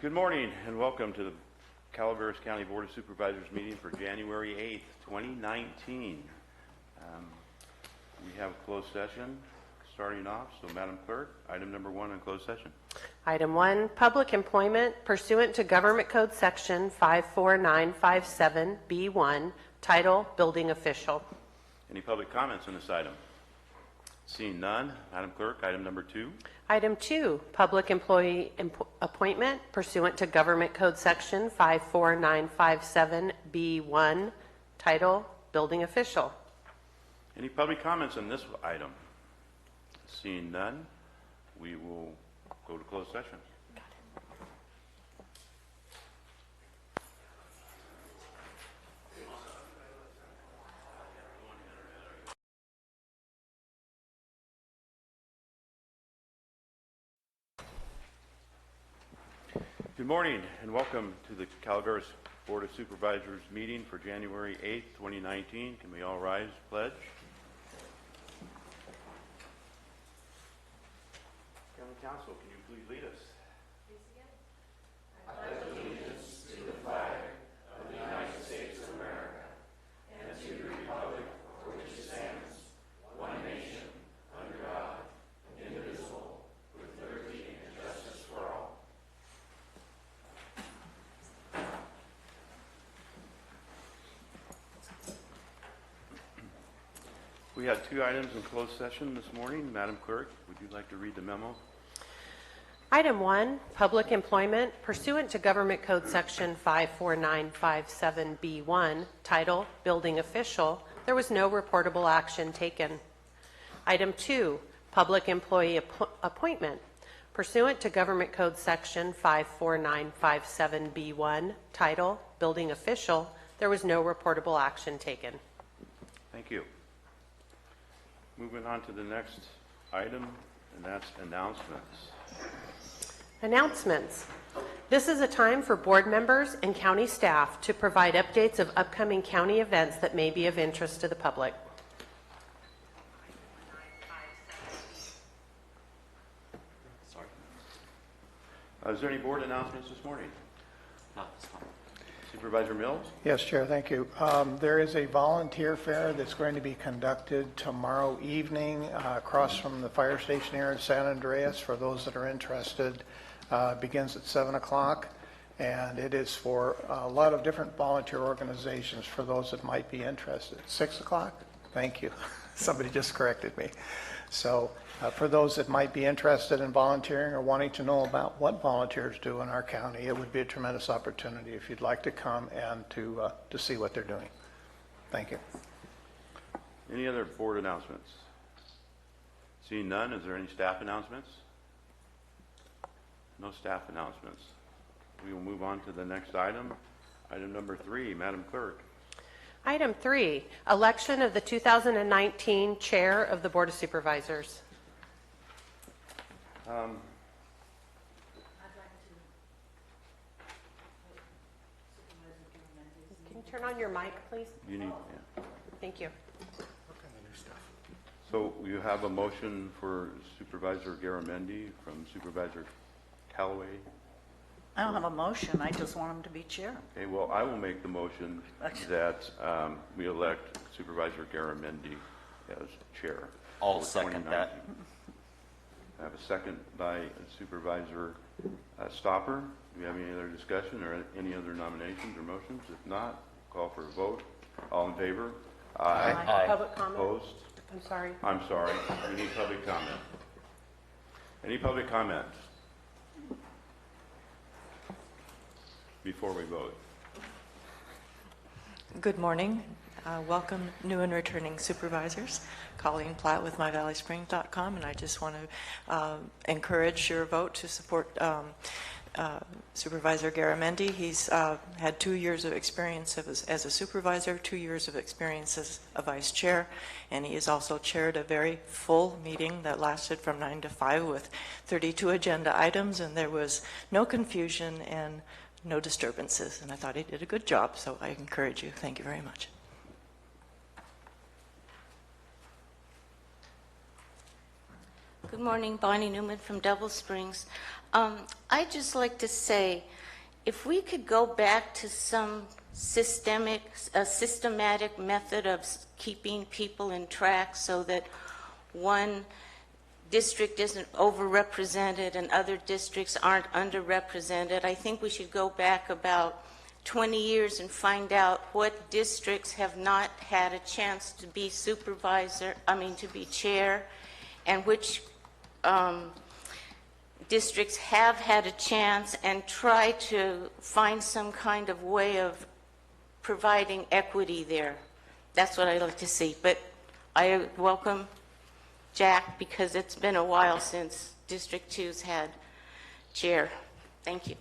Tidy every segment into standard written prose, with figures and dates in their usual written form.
Good morning and welcome to the Calaveras County Board of Supervisors meeting for January 8th, 2019. We have a closed session starting off, so Madam Clerk, item number 1 in closed session. Item 1, public employment pursuant to Government Code Section 54957B1, title Building Official. Any public comments on this item? Seeing none, Madam Clerk, item number 2. Item 2, public employee appointment pursuant to Government Code Section 54957B1, title Building Official. Any public comments on this item? Seeing none, we will go to closed session. Good morning and welcome to the Calaveras Board of Supervisors meeting for January 8th, 2019. Can we all rise, pledge? County Council, can you please lead us? Please again. I pledge allegiance to the flag of the United States of America and to the republic for which it stands, one nation, under God, indivisible, with liberty and justice for all. We had 2 items in closed session this morning. Madam Clerk, would you like to read the memo? Item 1, public employment pursuant to Government Code Section 54957B1, title Building Official. There was no reportable action taken. Item 2, public employee appointment pursuant to Government Code Section 54957B1, title Building Official. There was no reportable action taken. Thank you. Moving on to the next item, and that's announcements. Announcements. This is a time for board members and county staff to provide updates of upcoming county events that may be of interest to the public. Sorry. Is there any board announcements this morning? No, it's fine. Supervisor Mills? Yes, Chair, thank you. There is a volunteer fair that's going to be conducted tomorrow evening across from the fire station here in San Andreas. For those that are interested, begins at 7 o'clock, and it is for a lot of different volunteer organizations for those that might be interested. 6 o'clock? Thank you. Somebody just corrected me. So for those that might be interested in volunteering or wanting to know about what volunteers do in our county, it would be a tremendous opportunity if you'd like to come and to see what they're doing. Thank you. Any other board announcements? Seeing none, is there any staff announcements? No staff announcements. We will move on to the next item. Item number 3, Madam Clerk. Item 3, election of the 2019 Chair of the Board of Supervisors. I'd like to. Can you turn on your mic, please? You need, yeah. Thank you. So you have a motion for Supervisor Garamendi from Supervisor Callaway. I don't have a motion. I just want him to be chair. Okay, well, I will make the motion that we elect Supervisor Garamendi as chair. I'll for second 2019. that. I have a second by Supervisor Stopper. Do we have any other discussion or any other nominations or motions? If not, call for a vote. All in favor? Aye. Public comment? Opposed? I'm sorry. I'm sorry. We need public comment. Any public comment before we vote? Good morning. Welcome, new and returning supervisors. Colleen Platt with MyValleySprings.com, and I just want to encourage your vote to support Supervisor Garamendi. He's had 2 years of experience as a supervisor, 2 years of experience as a vice chair, and he has also chaired a very full meeting that lasted from 9 to 5 with 32 agenda items, and there was no confusion and no disturbances, and I thought he did a good job, so I encourage you. Thank you very much. Good morning, Bonnie Newman from Devil Springs. I'd just like to say, if we could go back to some systematic method of keeping people in track so that one district isn't overrepresented and other districts aren't underrepresented, I think we should go back about 20 years and find out what districts have not had a chance to be to be chair, and which districts have had a chance, and try to find some kind of way of providing equity there. That's what I'd like to see. But I welcome Jack because it's been a while since District 2's had chair. Thank you.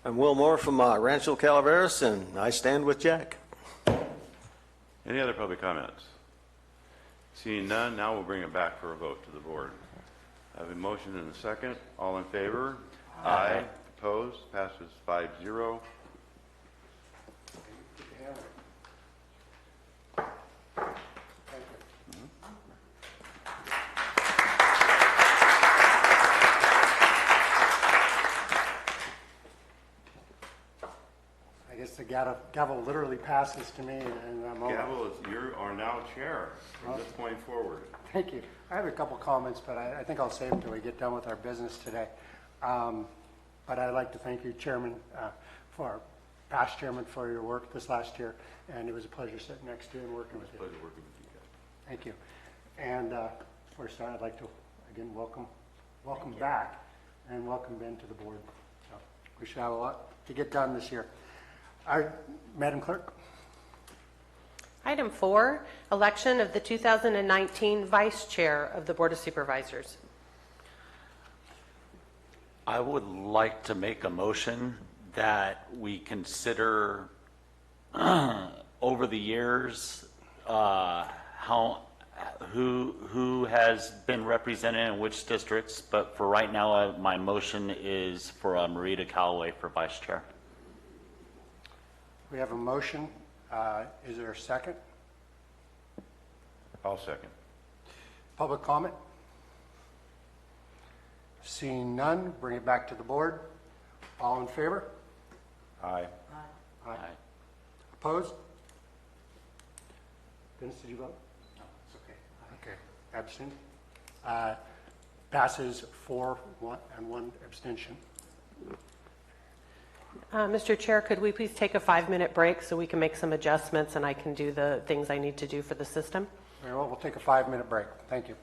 I'm Will Moore from Rancho Calaveras, and I stand with Jack. Any other public comments? Seeing none, now we'll bring it back for a vote to the board. I have a motion and a second. All in favor? Aye. Opposed? Passes 5-0. I guess the gavel literally passes to me, and I'm over. Gavel, you are now chair from this point forward. Thank you. I have a couple comments, but I think I'll save them until we get done with our business today. But I'd like to thank you, Chairman, past Chairman, for your work this last year, and it was a pleasure sitting next to you and working with you. Pleasure working with you guys. Thank you. And first, I'd like to again welcome back, and welcome Ben to the board. So we should have a lot to get done this year. Madam Clerk. Item 4, election of the 2019 Vice Chair of the Board of Supervisors. I would like to make a motion that we consider over the years who has been represented in which districts, but for right now, my motion is for Marita Callaway for Vice Chair. We have a motion. Is there a second? I'll second. Public comment? Seeing none, bring it back to the board. All in favor? Aye. Aye. Opposed? Dennis, did you vote? No, it's okay. Okay. Absent? Passes 4-1 and 1 abstention. Mr. Chair, could we please take a 5-minute break so we can make some adjustments and I can do the things I need to do for the system? Very well, we'll take a 5-minute break. Thank you.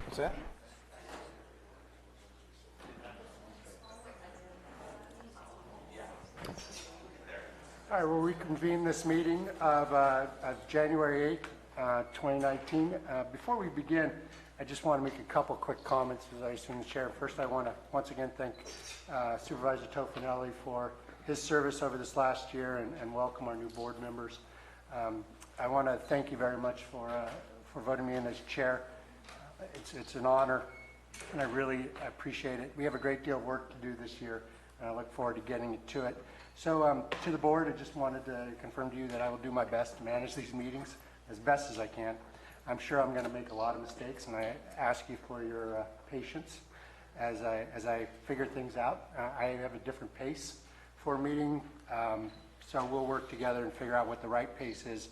What's that? All right, we'll reconvene this meeting of January 8th, 2019. Before we begin, I just want to make a couple quick comments as I assume the chair. First, I want to once again thank Supervisor Tofinelli for his service over this last year and welcome our new board members. I want to thank you very much for voting me in as chair. It's an honor, and I really appreciate it. We have a great deal of work to do this year, and I look forward to getting to it. So to the board, I just wanted to confirm to you that I will do my best to manage these meetings as best as I can. I'm sure I'm going to make a lot of mistakes, and I ask you for your patience as I figure things out. I have a different pace for a meeting, so we'll work together and figure out what the right pace is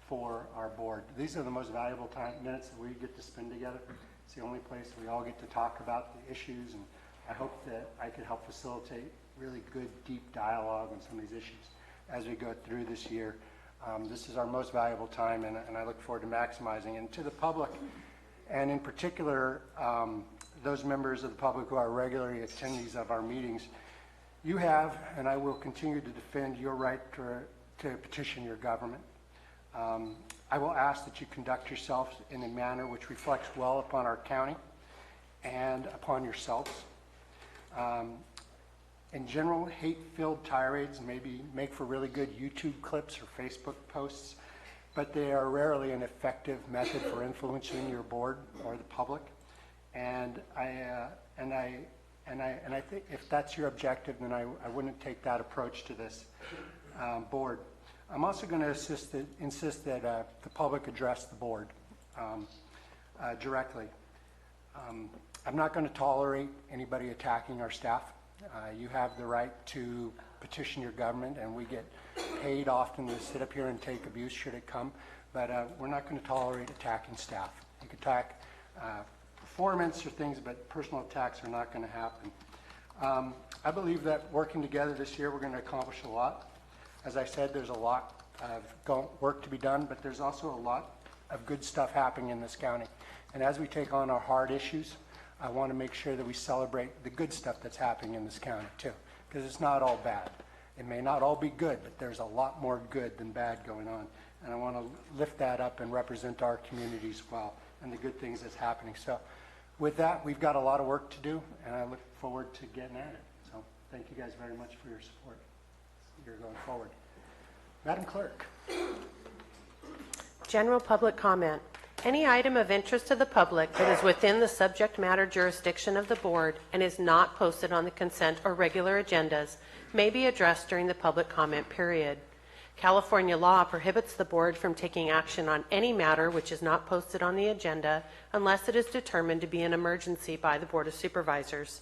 for our board. These are the most valuable minutes that we get to spend together. It's the only place we all get to talk about the issues, and I hope that I could help facilitate really good, deep dialogue on some of these issues as we go through this year. This is our most valuable time, and I look forward to maximizing. And to the public, and in particular, those members of the public who are regularly attendees of our meetings, you have, and I will continue to defend your right to petition your government. I will ask that you conduct yourselves in a manner which reflects well upon our county and upon yourselves. In general, hate-filled tirades maybe make for really good YouTube clips or Facebook posts, but they are rarely an effective method for influencing your board or the public. And I think if that's your objective, then I wouldn't take that approach to this board. I'm also going to insist that the public address the board directly. I'm not going to tolerate anybody attacking our staff. You have the right to petition your government, and we get paid often to sit up here and take abuse should it come, but we're not going to tolerate attacking staff. You can attack performance or things, but personal attacks are not going to happen. I believe that working together this year, we're going to accomplish a lot. As I said, there's a lot of work to be done, but there's also a lot of good stuff happening in this county. And as we take on our hard issues, I want to make sure that we celebrate the good stuff that's happening in this county too, because it's not all bad. It may not all be good, but there's a lot more good than bad going on. And I want to lift that up and represent our communities well and the good things that's happening. So with that, we've got a lot of work to do, and I look forward to getting at it. So thank you guys very much for your support. You're going forward. Madam Clerk. General public comment. Any item of interest to the public that is within the subject matter jurisdiction of the board and is not posted on the consent or regular agendas may be addressed during the public comment period. California law prohibits the board from taking action on any matter which is not posted on the agenda unless it is determined to be an emergency by the Board of Supervisors.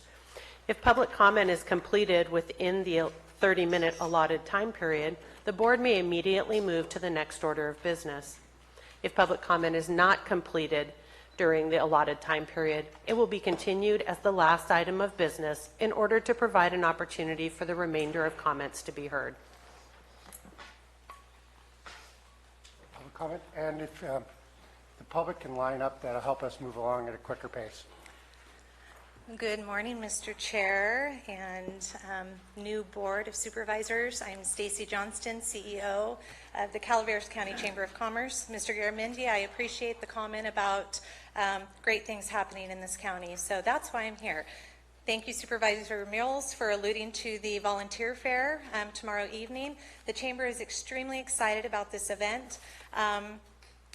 If public comment is completed within the 30-minute allotted time period, the board may immediately move to the next order of business. If public comment is not completed during the allotted time period, it will be continued as the last item of business in order to provide an opportunity for the remainder of comments to be heard. Public comment, and if the public can line up, that'll help us move along at a quicker pace. Good morning, Mr. Chair and new Board of Supervisors. I'm Stacy Johnston, CEO of the Calaveras County Chamber of Commerce. Mr. Garamendi, I appreciate the comment about great things happening in this county, so that's why I'm here. Thank you, Supervisor Mills, for alluding to the volunteer fair tomorrow evening. The Chamber is extremely excited about this event.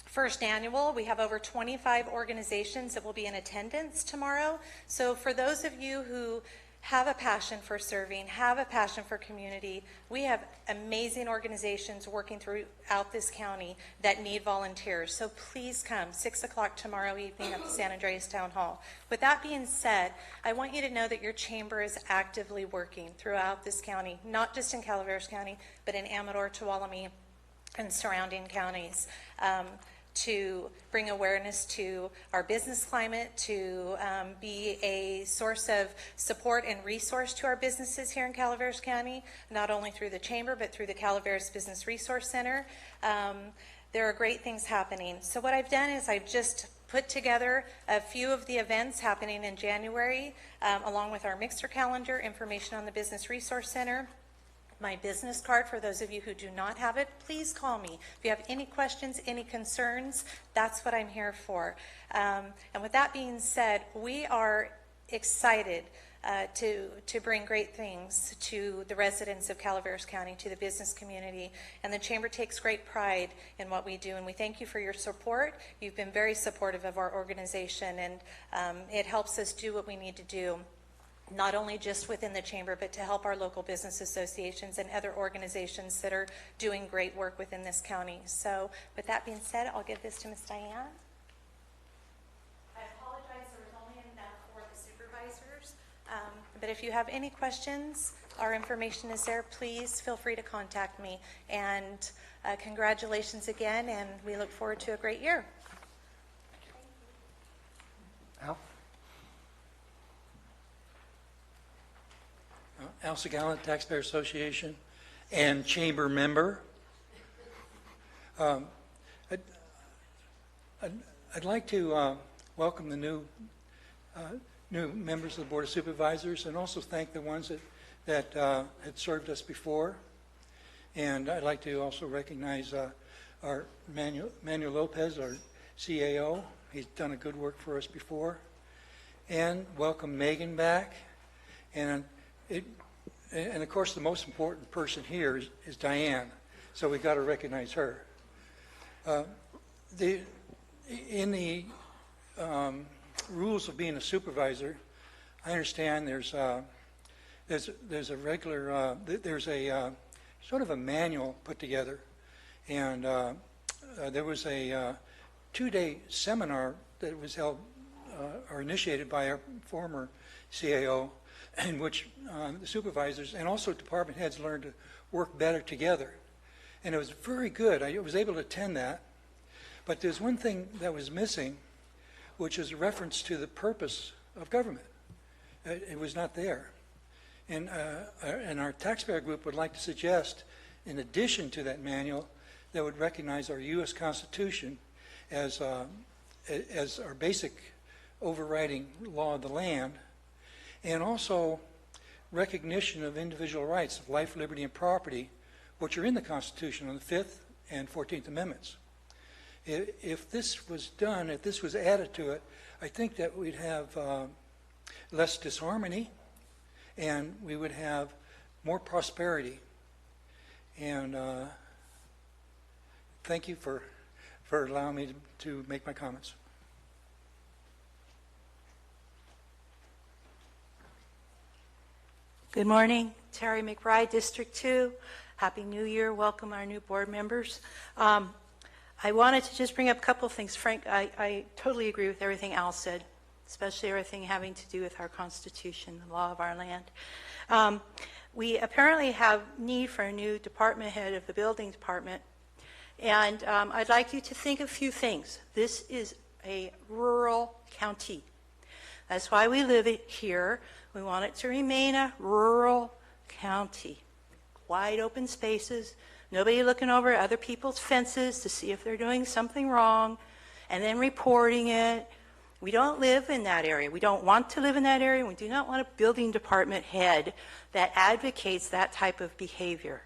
First annual, we have over 25 organizations that will be in attendance tomorrow. So for those of you who have a passion for serving, have a passion for community, we have amazing organizations working throughout this county that need volunteers. So please come, 6 o'clock tomorrow evening at the San Andreas Town Hall. With that being said, I want you to know that your chamber is actively working throughout this county, not just in Calaveras County, but in Amador, Tuolumne, and surrounding counties. To bring awareness to our business climate, to be a source of support and resource to our businesses here in Calaveras County, not only through the Chamber, but through the Calaveras Business Resource Center. There are great things happening. So what I've done is I've just put together a few of the events happening in January, along with our mixer calendar, information on the Business Resource Center, my business card for those of you who do not have it. Please call me if you have any questions, any concerns. That's what I'm here for. And with that being said, we are excited to bring great things to the residents of Calaveras County, to the business community, and the Chamber takes great pride in what we do, and we thank you for your support. You've been very supportive of our organization, and it helps us do what we need to do, not only just within the Chamber, but to help our local business associations and other organizations that are doing great work within this county. So with that being said, I'll give this to Ms. Diane. I apologize, there was only enough for the supervisors, but if you have any questions, our information is there. Please feel free to contact me, and congratulations again, and we look forward to a great year. Al? Al Gallant, Taxpayer Association and Chamber member. I'd like to welcome the new members of the Board of Supervisors, and also thank the ones that had served us before. And I'd like to also recognize our Manuel Lopez, our CAO. He's done a good work for us before. And welcome Megan back. And of course, the most important person here is Diane, so we've got to recognize her. The, in the rules of being a supervisor, I understand there's a regular, there's a sort of a manual put together, and there was a 2-day seminar that was held or initiated by our former CAO, in which the supervisors and also department heads learned to work better together. And it was very good. I was able to attend that. But there's one thing that was missing, which is a reference to the purpose of government. It was not there. And our taxpayer group would like to suggest, in addition to that manual, that would recognize our U.S. Constitution as our basic overriding law of the land, and also recognition of individual rights of life, liberty, and property, which are in the Constitution on the 5th and 14th Amendments. If this was done, if this was added to it, I think that we'd have less disharmony, and we would have more prosperity. And thank you for allowing me to make my comments. Good morning, Terry McBride, District 2. Happy New Year. Welcome our new board members. I wanted to just bring up a couple of things. Frank, I totally agree with everything Al said, especially everything having to do with our Constitution, the law of our land. We apparently have need for a new department head of the building department, and I'd like you to think of a few things. This is a rural county. That's why we live it here. We want it to remain a rural county. Wide open spaces, nobody looking over other people's fences to see if they're doing something wrong, and then reporting it. We don't live in that area. We don't want to live in that area. We do not want a building department head that advocates that type of behavior.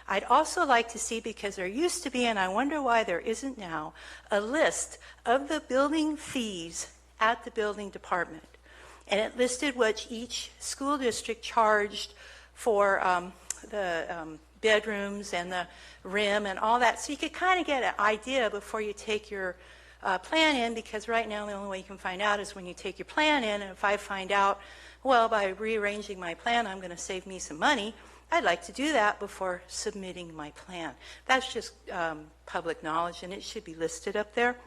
I'd also like to see, because there used to be, and I wonder why there isn't now, a list of the building fees at the building department. And it listed what each school district charged for the bedrooms and the rim and all that. So you could kind of get an idea before you take your plan in, because right now the only way you can find out is when you take your plan in. And if I find out, well, by rearranging my plan, I'm going to save me some money, I'd like to do that before submitting my plan. That's just public knowledge, and it should be listed up there.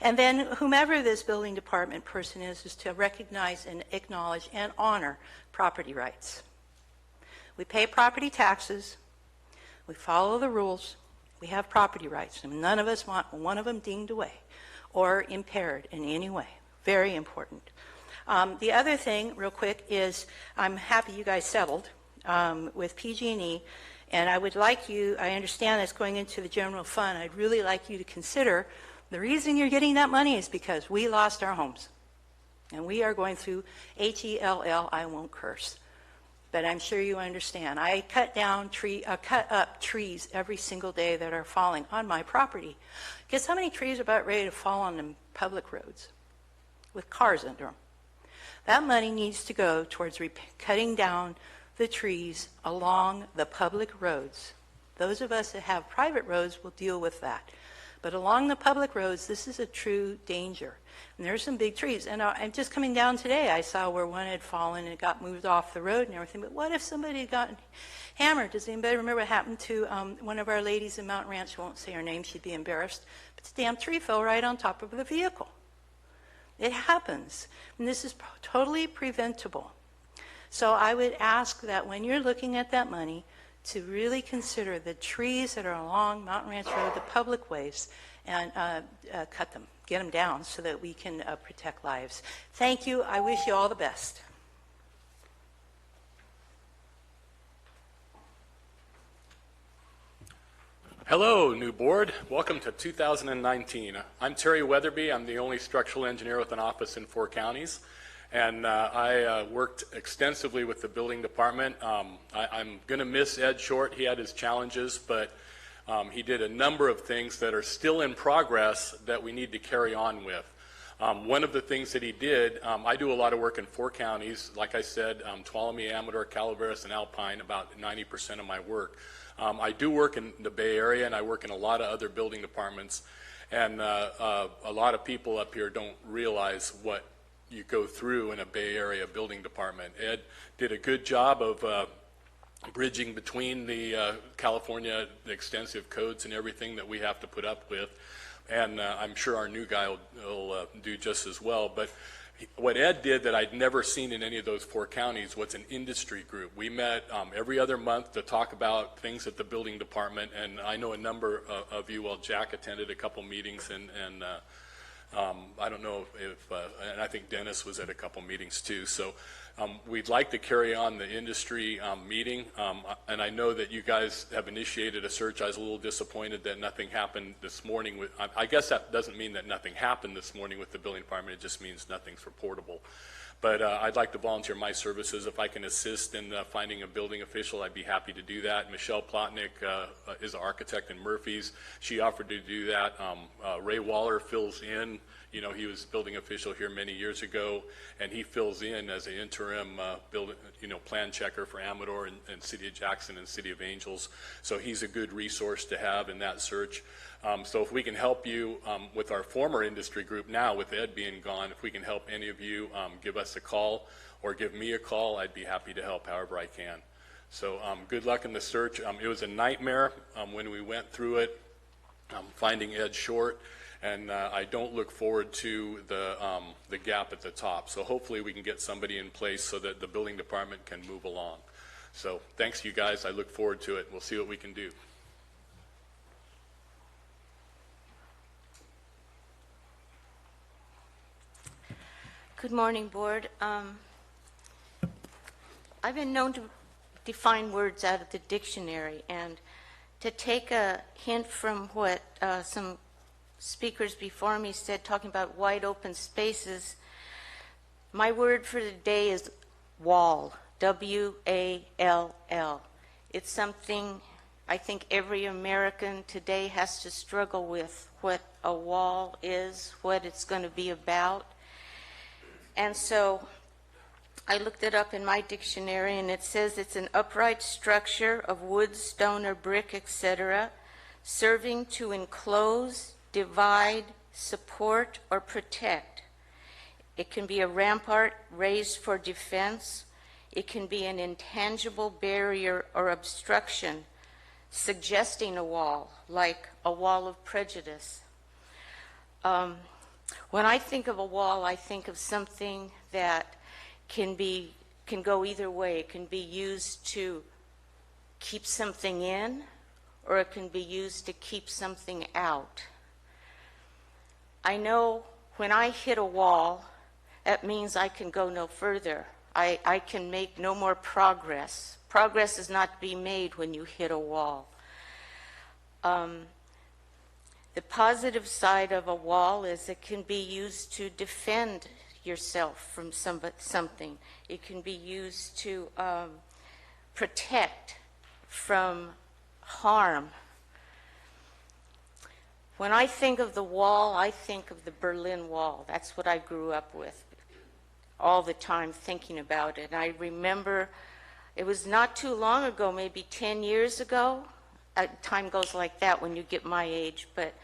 And then whomever this building department person is to recognize and acknowledge and honor property rights. We pay property taxes. We follow the rules. We have property rights, and none of us want one of them dinged away or impaired in any way. Very important. The other thing, real quick, is I'm happy you guys settled with PG&E, and I would like you, I understand that's going into the general fund, I'd really like you to consider the reason you're getting that money is because we lost our homes. And we are going through HELL, I won't curse. But I'm sure you understand. I cut up trees every single day that are falling on my property. Guess how many trees are about ready to fall on the public roads with cars under them? That money needs to go towards cutting down the trees along the public roads. Those of us that have private roads will deal with that. But along the public roads, this is a true danger. And there's some big trees. And I'm just coming down today, I saw where one had fallen and it got moved off the road and everything. But what if somebody had gotten hammered? Does anybody remember what happened to one of our ladies in Mountain Ranch? I won't say her name, she'd be embarrassed. But the damn tree fell right on top of the vehicle. It happens. And this is totally preventable. So I would ask that when you're looking at that money, to really consider the trees that are along Mountain Ranch Road, the public ways, and cut them, get them down so that we can protect lives. Thank you. I wish you all the best. Hello, new board. Welcome to 2019. I'm Terry Weatherby. I'm the only structural engineer with an office in 4 counties. And I worked extensively with the building department. I'm going to miss Ed Short. He had his challenges, but he did a number of things that are still in progress that we need to carry on with. One of the things that he did, I do a lot of work in 4 counties. Like I said, Tuolumne, Amador, Calaveras, and Alpine, about 90% of my work. I do work in the Bay Area, and I work in a lot of other building departments. And a lot of people up here don't realize what you go through in a Bay Area building department. Ed did a good job of bridging between the California extensive codes and everything that we have to put up with. And I'm sure our new guy will do just as well. But what Ed did that I'd never seen in any of those 4 counties was an industry group. We met every other month to talk about things at the building department. And I know a number of you, well, Jack attended a couple meetings, and I don't know if, and I think Dennis was at a couple meetings too. So we'd like to carry on the industry meeting, and I know that you guys have initiated a search. I was a little disappointed that nothing happened this morning. I guess that doesn't mean that nothing happened this morning with the building department. It just means nothing's reportable. But I'd like to volunteer my services. If I can assist in finding a building official, I'd be happy to do that. Michelle Plotnick is an architect in Murphy's. She offered to do that. Ray Waller fills in. You know, he was building official here many years ago, and he fills in as an interim plan checker for Amador and City of Jackson and City of Angels. So he's a good resource to have in that search. So if we can help you with our former industry group now, with Ed being gone, if we can help any of you, give us a call or give me a call. I'd be happy to help however I can. So good luck in the search. It was a nightmare when we went through it, finding Ed short. And I don't look forward to the gap at the top. So hopefully we can get somebody in place so that the building department can move along. So thanks, you guys. I look forward to it. We'll see what we can do. Good morning, Board. I've been known to define words out of the dictionary, and to take a hint from what some speakers before me said, talking about wide open spaces, my word for the day is wall, W-A-L-L. It's something I think every American today has to struggle with, what a wall is, what it's going to be about. And so I looked it up in my dictionary, and it says it's an upright structure of wood, stone, or brick, etc., serving to enclose, divide, support, or protect. It can be a rampart raised for defense. It can be an intangible barrier or obstruction, suggesting a wall, like a wall of prejudice. When I think of a wall, I think of something that can go either way. It can be used to keep something in, or it can be used to keep something out. I know when I hit a wall, that means I can go no further. I can make no more progress. Progress is not to be made when you hit a wall. The positive side of a wall is it can be used to defend yourself from something. It can be used to protect from harm. When I think of the wall, I think of the Berlin Wall. That's what I grew up with, all the time thinking about it. And I remember it was not too long ago, maybe 10 years ago. Time goes like that when you get my age, but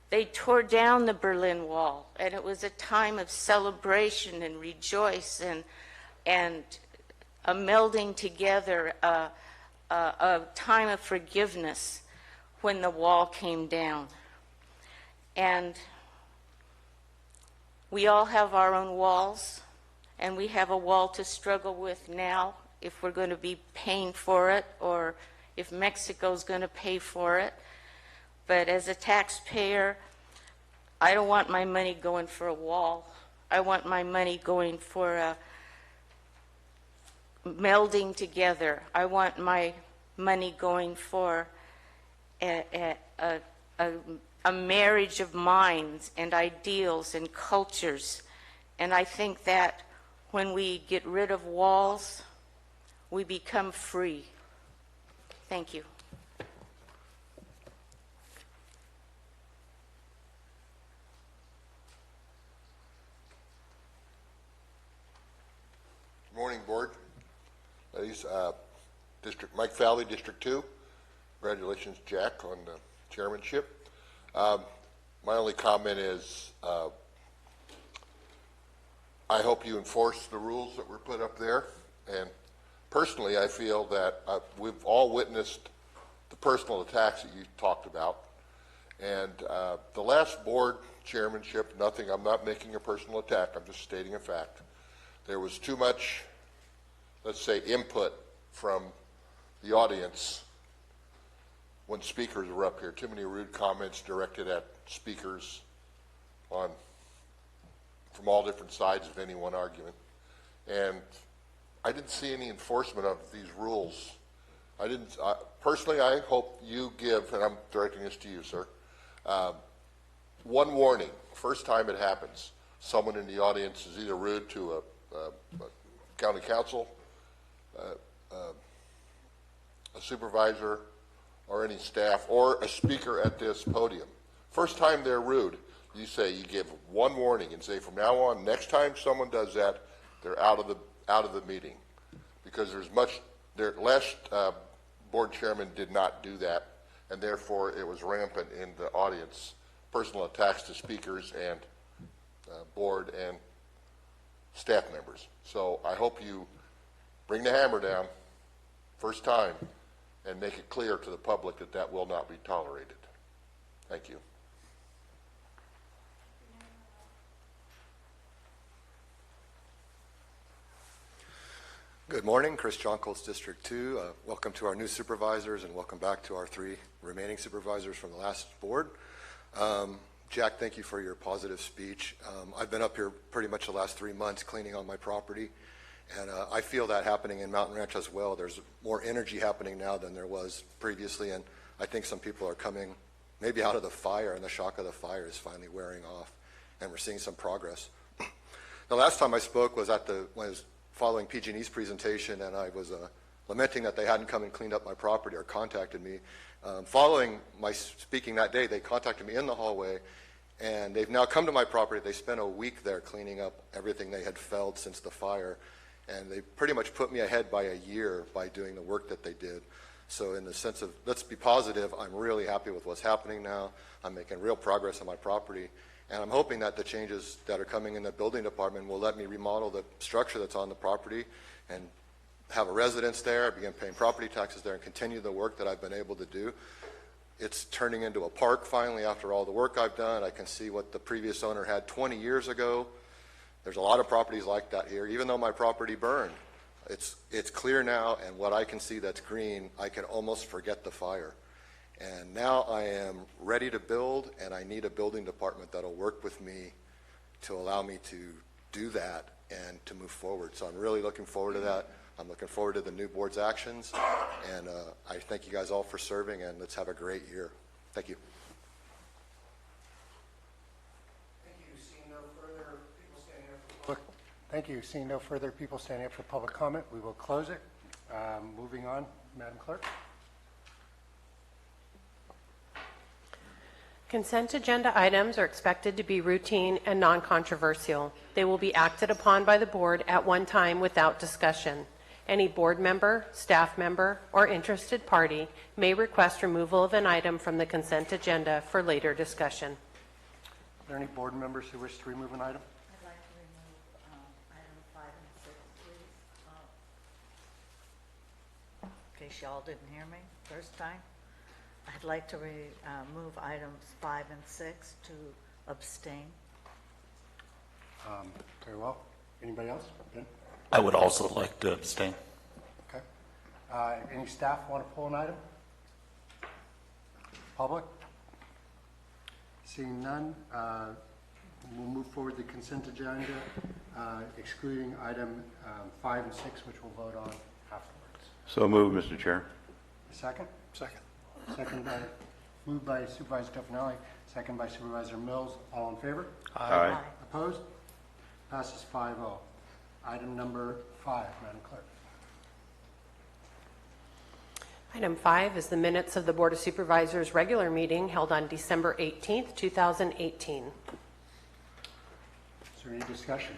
they tore down the Berlin Wall, and it was a time of celebration and rejoice and a melding together, a time of forgiveness when the wall came down. And we all have our own walls, and we have a wall to struggle with now if we're going to be paying for it, or if Mexico's going to pay for it. But as a taxpayer, I don't want my money going for a wall. I want my money going for a melding together. I want my money going for a marriage of minds and ideals and cultures. And I think that when we get rid of walls, we become free. Thank you. morning, Board. Ladies, District Mike Fowley, District 2. Congratulations, Jack, on the chairmanship. My only comment is I hope you enforce the rules that were put up there. And personally, I feel that we've all witnessed the personal attacks that you talked about. And the last board chairmanship, I'm not making a personal attack, I'm just stating a fact. There was too much, let's say, input from the audience when speakers were up here. Too many rude comments directed at speakers from all different sides of any one argument. And I didn't see any enforcement of these rules. Personally, I hope you give, and I'm directing this to you, sir, one warning. First time it happens, someone in the audience is either rude to a county council, a supervisor, or any staff, or a speaker at this podium. First time they're rude, you give one warning and say, from now on, next time someone does that, they're out of the meeting, because last board chairman did not do that, and therefore it was rampant in the audience, personal attacks to speakers and board and staff members. So I hope you bring the hammer down first time and make it clear to the public that that will not be tolerated. Thank you. Good morning, Chris Jonkles, District 2. Welcome to our new supervisors, and welcome back to our 3 remaining supervisors from the last board. Jack, thank you for your positive speech. I've been up here pretty much the last 3 months cleaning on my property, and I feel that happening in Mountain Ranch as well. There's more energy happening now than there was previously, and I think some people are coming maybe out of the fire, and the shock of the fire is finally wearing off, and we're seeing some progress. The last time I spoke was when I was following PG&E's presentation, and I was lamenting that they hadn't come and cleaned up my property or contacted me. Following my speaking that day, they contacted me in the hallway, and they've now come to my property. They spent a week there cleaning up everything they had felled since the fire, and they pretty much put me ahead by a year by doing the work that they did. So in the sense of, let's be positive, I'm really happy with what's happening now. I'm making real progress on my property. And I'm hoping that the changes that are coming in the building department will let me remodel the structure that's on the property and have a residence there, begin paying property taxes there, and continue the work that I've been able to do. It's turning into a park finally after all the work I've done. I can see what the previous owner had 20 years ago. There's a lot of properties like that here, even though my property burned. It's clear now, and what I can see that's green, I can almost forget the fire. And now I am ready to build, and I need a building department that'll work with me to allow me to do that and to move forward. So I'm really looking forward to that. I'm looking forward to the new board's actions, and I thank you guys all for serving, and let's have a great year. Thank you. Thank you. Seeing no further people standing up for public. Thank you. Seeing no further people standing up for public comment, we will close it. Moving on, Madam Clerk. Consent agenda items are expected to be routine and non-controversial. They will be acted upon by the board at one time without discussion. Any board member, staff member, or interested party may request removal of an item from the consent agenda for later discussion. Are there any board members who wish to remove an item? I'd like to remove item 5 and 6, please. In case y'all didn't hear me first time. I'd like to remove items 5 and 6 to abstain. Very well. Anybody else? Ben? I would also like to abstain. Okay. Any staff want to pull an item? Public? Seeing none, we'll move forward the consent agenda, excluding item 5 and 6, which we'll vote on afterwards. So moved, Mr. Chair. Second? Second. Moved by Supervisor Tofinelli, second by Supervisor Mills. All in favor? Aye. Opposed? Passes 5-0. Item number 5, Madam Clerk. Item 5 is the minutes of the Board of Supervisors regular meeting held on December 18th, 2018. Is there any discussion?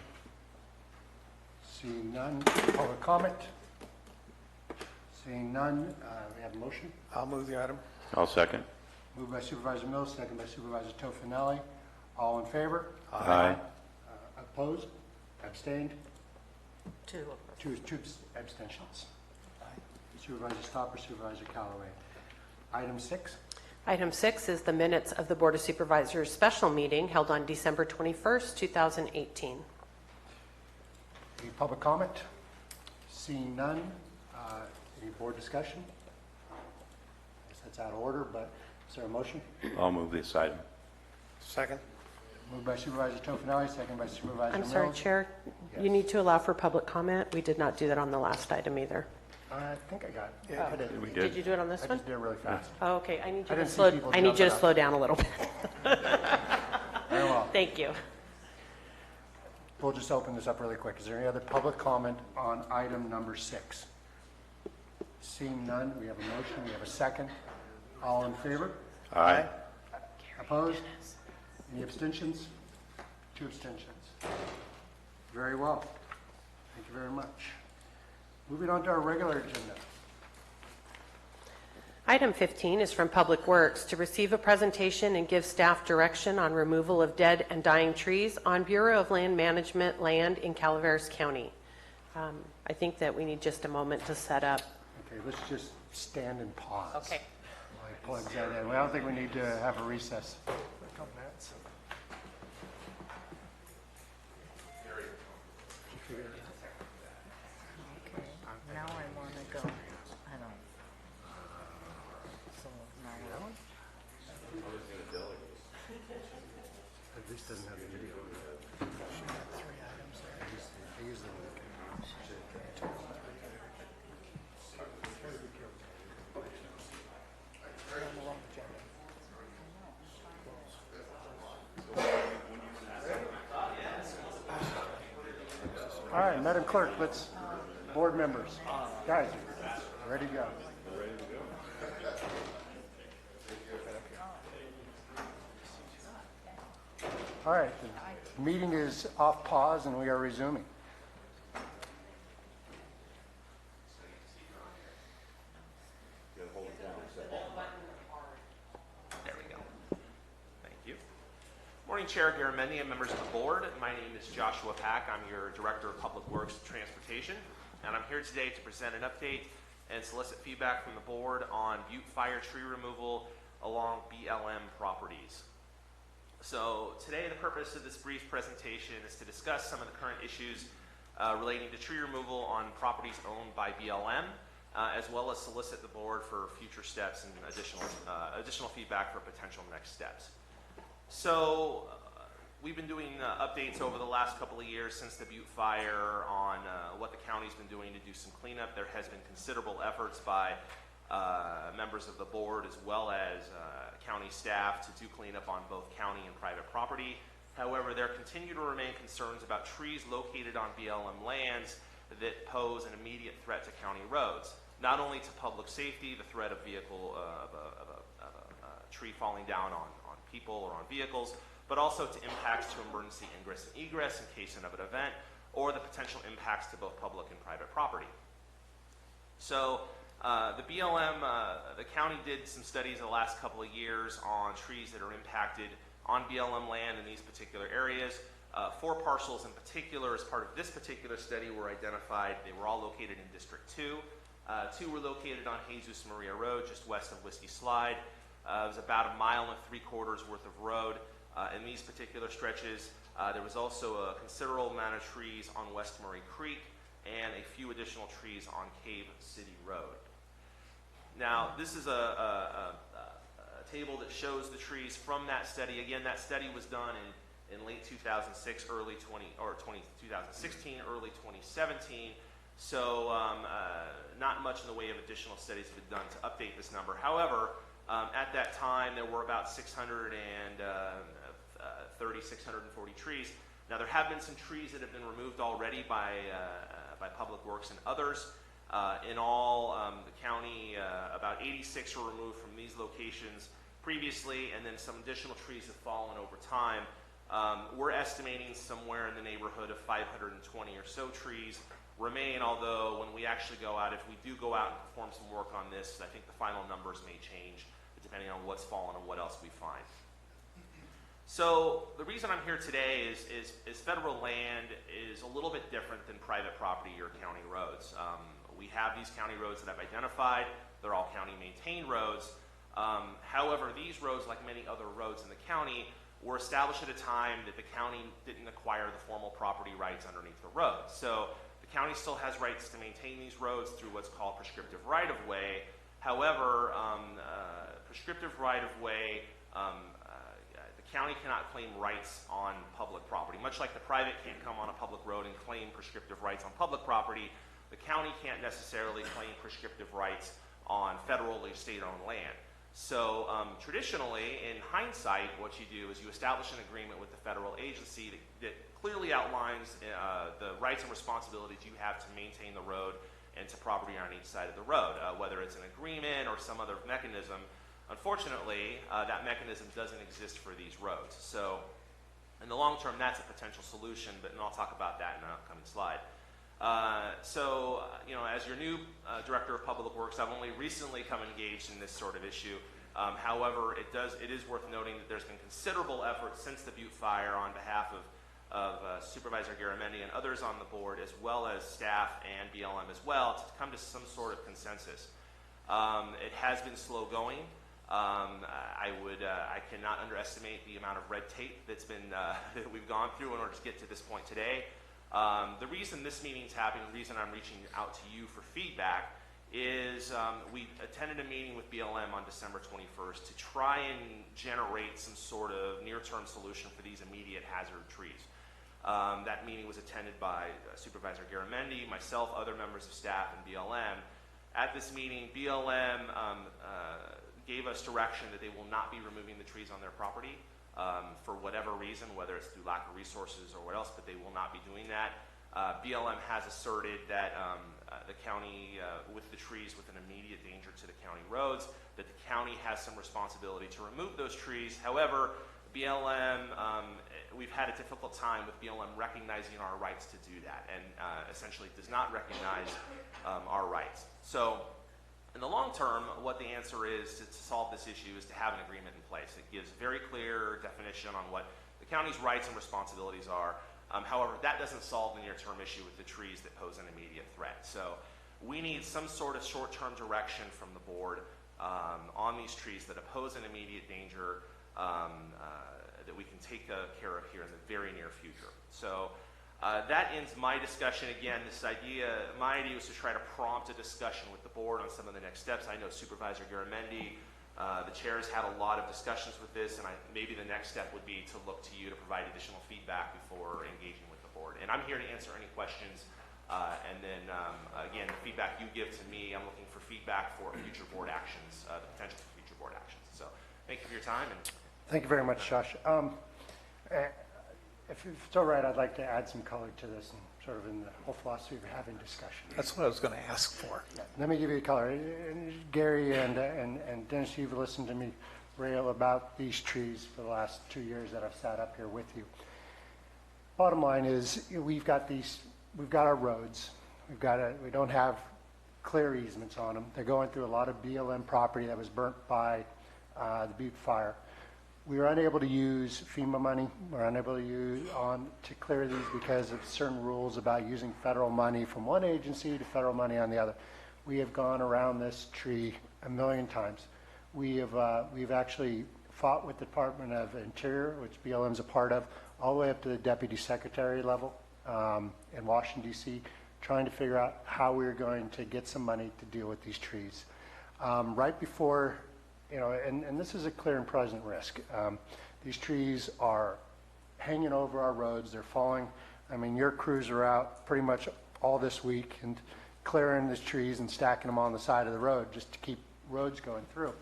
Seeing none, public comment? Seeing none, we have a motion. I'll move the item. I'll second. Moved by Supervisor Mills, second by Supervisor Tofinelli. All in favor? Aye. Opposed? Abstained? Two. Two abstentions. Supervisor Stopper, Supervisor Callaway. Item 6. Item 6 is the minutes of the Board of Supervisors special meeting held on December 21st, 2018. Any public comment? Seeing none, any board discussion? I guess that's out of order, but is there a motion? I'll move this item. Second. Moved by Supervisor Tofinelli, second by Supervisor I'm Mills. sorry, Chair. Yes. You need to allow for public comment. We did not do that on the last item either. I think I got it. Yeah, I did. We Did did. you do it on this I one? just did it really fast. Oh, okay. I need I you to didn't see slow. people I need you to jumping up. slow down a little bit. Very well. Thank you. We'll just open this up really quick. Is there any other public comment on item number 6? Seeing none, we have a motion, we have a second. All in favor? Aye. Opposed? Any abstentions? 2 abstentions. Very well. Thank you very much. Moving on to our regular agenda. Item 15 is from Public Works to receive a presentation and give staff direction on removal of dead and dying trees on Bureau of Land Management land in Calaveras County. I think that we need just a moment to set up. Okay, let's just stand and pause. Okay. While he plugs that in. Well, I don't think we need to have a recess for a couple minutes. Now I want to go. I don't. So now what? At least doesn't have the video. I usually All right, Madam Clerk, let's, board members, guys, ready to go. All right, the meeting is off pause and we are resuming. There we go. Thank you. Morning, Chair Garamendi and members of the board. My name is Joshua Pack. I'm your Director of Public Works and Transportation, and I'm here today to present an update and solicit feedback from the board on Butte Fire tree removal along BLM properties. So today the purpose of this brief presentation is to discuss some of the current issues relating to tree removal on properties owned by BLM, as well as solicit the board for future steps and additional feedback for potential next steps. So we've been doing updates over the last couple of years since the Butte fire on what the county's been doing to do some cleanup. There has been considerable efforts by members of the board as well as county staff to do cleanup on both county and private property. However, there continue to remain concerns about trees located on BLM lands that pose an immediate threat to county roads. Not only to public safety, the threat of a tree falling down on people or on vehicles, but also to impacts to emergency ingress and egress in case of an event, or the potential impacts to both public and private property. So the BLM, the county did some studies in the last couple of years on trees that are impacted on BLM land in these particular areas. 4 parcels in particular, as part of this particular study, were identified. They were all located in District 2. 2 were located on Jesus Maria Road, just west of Whiskey Slide. It was about 1.75 miles worth of road in these particular stretches. There was also a considerable amount of trees on West Murray Creek and a few additional trees on Cave City Road. Now, this is a table that shows the trees from that study. Again, that study was done in late 2006, 2016, early 2017. So not much in the way of additional studies have been done to update this number. However, at that time, there were about 640 trees. Now, there have been some trees that have been removed already by Public Works and others. In all, the county, about 86 were removed from these locations previously, and then some additional trees have fallen over time We're estimating somewhere in the neighborhood of 520 or so trees remain, although when we actually go out, if we do go out and perform some work on this, I think the final numbers may change depending on what's fallen and what else we find. So the reason I'm here today is federal land is a little bit different than private property or county roads. We have these county roads that I've identified. They're all county maintained roads. However, these roads, like many other roads in the county, were established at a time that the county didn't acquire the formal property rights underneath the road. So the county still has rights to maintain these roads through what's called prescriptive right-of-way. However, prescriptive right-of-way, the county cannot claim rights on public property. Much like the private can't come on a public road and claim prescriptive rights on public property, the county can't necessarily claim prescriptive rights on federal or state-owned land. So traditionally, in hindsight, what you do is you establish an agreement with the federal agency that clearly outlines the rights and responsibilities you have to maintain the road and to property on each side of the road, whether it's an agreement or some other mechanism. Unfortunately, that mechanism doesn't exist for these roads. So in the long term, that's a potential solution, and I'll talk about that in an upcoming slide. As your new Director of Public Works, I've only recently come engaged in this sort of issue. However, it is worth noting that there's been considerable effort since the Butte fire on behalf of Supervisor Garamendi and others on the board, as well as staff and BLM as well, to come to some sort of consensus. It has been slow going. I cannot underestimate the amount of red tape that's been that we've gone through in order to get to this point today. The reason this meeting's happening, the reason I'm reaching out to you for feedback is we attended a meeting with BLM on December 21st to try and generate some sort of near-term solution for these immediate hazard trees. That meeting was attended by Supervisor Garamendi, myself, other members of staff, and BLM. At this meeting, BLM gave us direction that they will not be removing the trees on their property. For whatever reason, whether it's through lack of resources or what else, but they will not be doing that. BLM has asserted that the county, with the trees with an immediate danger to the county roads, that the county has some responsibility to remove those trees. However, BLM, we've had a difficult time with BLM recognizing our rights to do that, and essentially does not recognize our rights. So in the long term, what the answer is to solve this issue is to have an agreement in place. It gives very clear definition on what the county's rights and responsibilities are. However, that doesn't solve the near-term issue with the trees that pose an immediate threat. So we need some sort of short-term direction from the board on these trees that pose an immediate danger that we can take care of here in the very near future. So that ends my discussion. Again, my idea was to try to prompt a discussion with the board on some of the next steps. I know Supervisor Garamendi, the chair, has had a lot of discussions with this, and maybe the next step would be to look to you to provide additional feedback before engaging with the board. And I'm here to answer any questions. And then, again, the feedback you give to me, I'm looking for feedback for future board actions, the potential for future board actions. So thank you for your time. And Thank you very much, Josh. If it's all right, I'd like to add some color to this, and sort of in the whole philosophy of having discussion. That's what I was going to ask for. Yeah, let me give you a color. And Gary and Dennis, you've listened to me rail about these trees for the last 2 years that I've sat up here with you. Bottom line is, we've got our roads. We don't have clear easements on them. They're going through a lot of BLM property that was burnt by the Butte fire. We were unable to use FEMA money. We're unable to clear these because of certain rules about using federal money from one agency to federal money on the other. We have gone around this tree a million times. We've actually fought with the Department of Interior, which BLM's a part of, all the way up to the Deputy Secretary level in Washington, D.C., trying to figure out how we're going to get some money to deal with these trees. Right before, and this is a clear and present risk. These trees are hanging over our roads. They're falling. I mean, your crews are out pretty much all this week and clearing these trees and stacking them on the side of the road just to keep roads going through.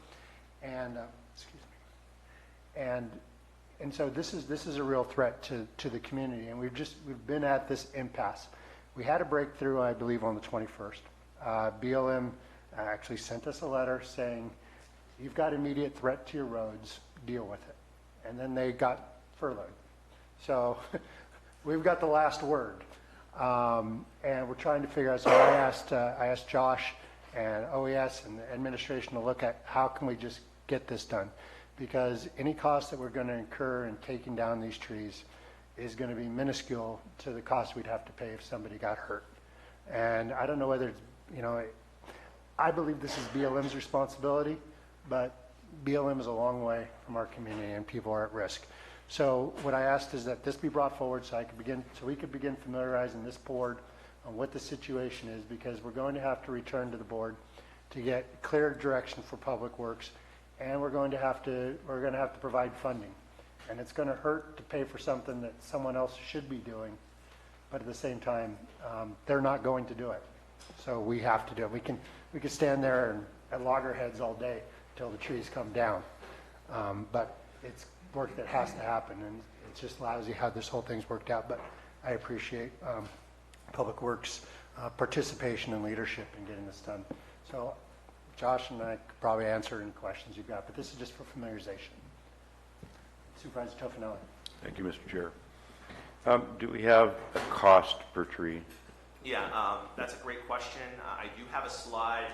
And and so this is a real threat to the community. And we've been at this impasse. We had a breakthrough, I believe, on the 21st. BLM actually sent us a letter saying, you've got immediate threat to your roads, deal with it. And then they got furloughed. So we've got the last word. And we're trying to figure out, so I asked Josh and OES and the administration to look at how can we just get this done? Because any cost that we're going to incur in taking down these trees is going to be minuscule to the cost we'd have to pay if somebody got hurt. And I don't know whether it's, I believe this is BLM's responsibility, but BLM is a long way from our community and people are at risk. So what I asked is that this be brought forward so we could begin familiarizing this board on what the situation is, because we're going to have to return to the board to get clear direction for Public Works, and we're going to have to provide funding. And it's going to hurt to pay for something that someone else should be doing, but at the same time, they're not going to do it. So we have to do it. We can stand there and at loggerheads all day until the trees come down, but it's work that has to happen, and it's just lousy how this whole thing's worked out. But I appreciate Public Works participation and leadership in getting this done. So Josh and I could probably answer any questions you've got, but this is just for familiarization. Supervisor Tofinelli. Thank you, Mr. Chair. Do we have a cost per tree? Yeah, that's a great question. I do have a slide.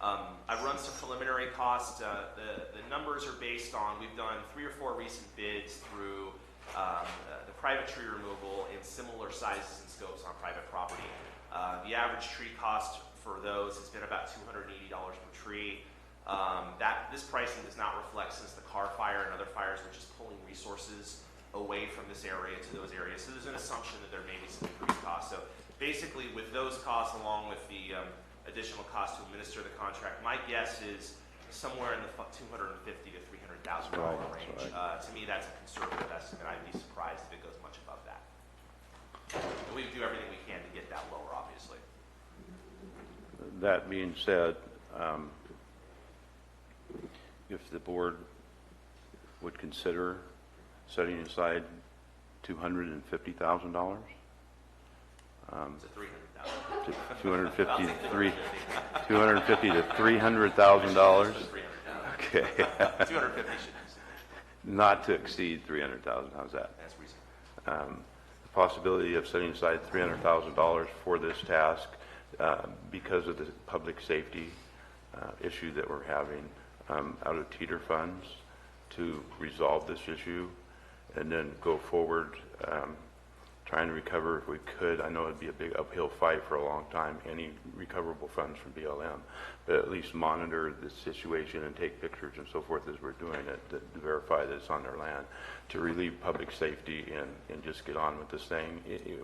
I've run some preliminary costs. The numbers are based on, we've done 3 or 4 recent bids through the private tree removal in similar sizes and scopes on private property. The average tree cost for those has been about $280 per tree. This pricing does not reflect, since the Carr fire and other fires, which is pulling resources away from this area to those areas. So there's an assumption that there may be some increased costs. So basically, with those costs along with the additional cost to administer the contract, my guess is somewhere in the $250,000 to $300,000 range. To me, that's a conservative estimate. I'd be surprised if it goes much above that. And we do everything we can to get that lower, obviously. That being said, if the board would consider setting aside $250,000, It's a $300,000. $250,000 to $300,000. Okay. 250 should be sufficient. Not to exceed $300,000. How's that? That's reasonable. The possibility of setting aside $300,000 for this task because of the public safety issue that we're having out of teeter funds to resolve this issue, and then go forward trying to recover if we could. I know it'd be a big uphill fight for a long time, any recoverable funds from BLM, but at least monitor the situation and take pictures and so forth as we're doing it to verify that it's on their land, to relieve public safety and just get on with this thing.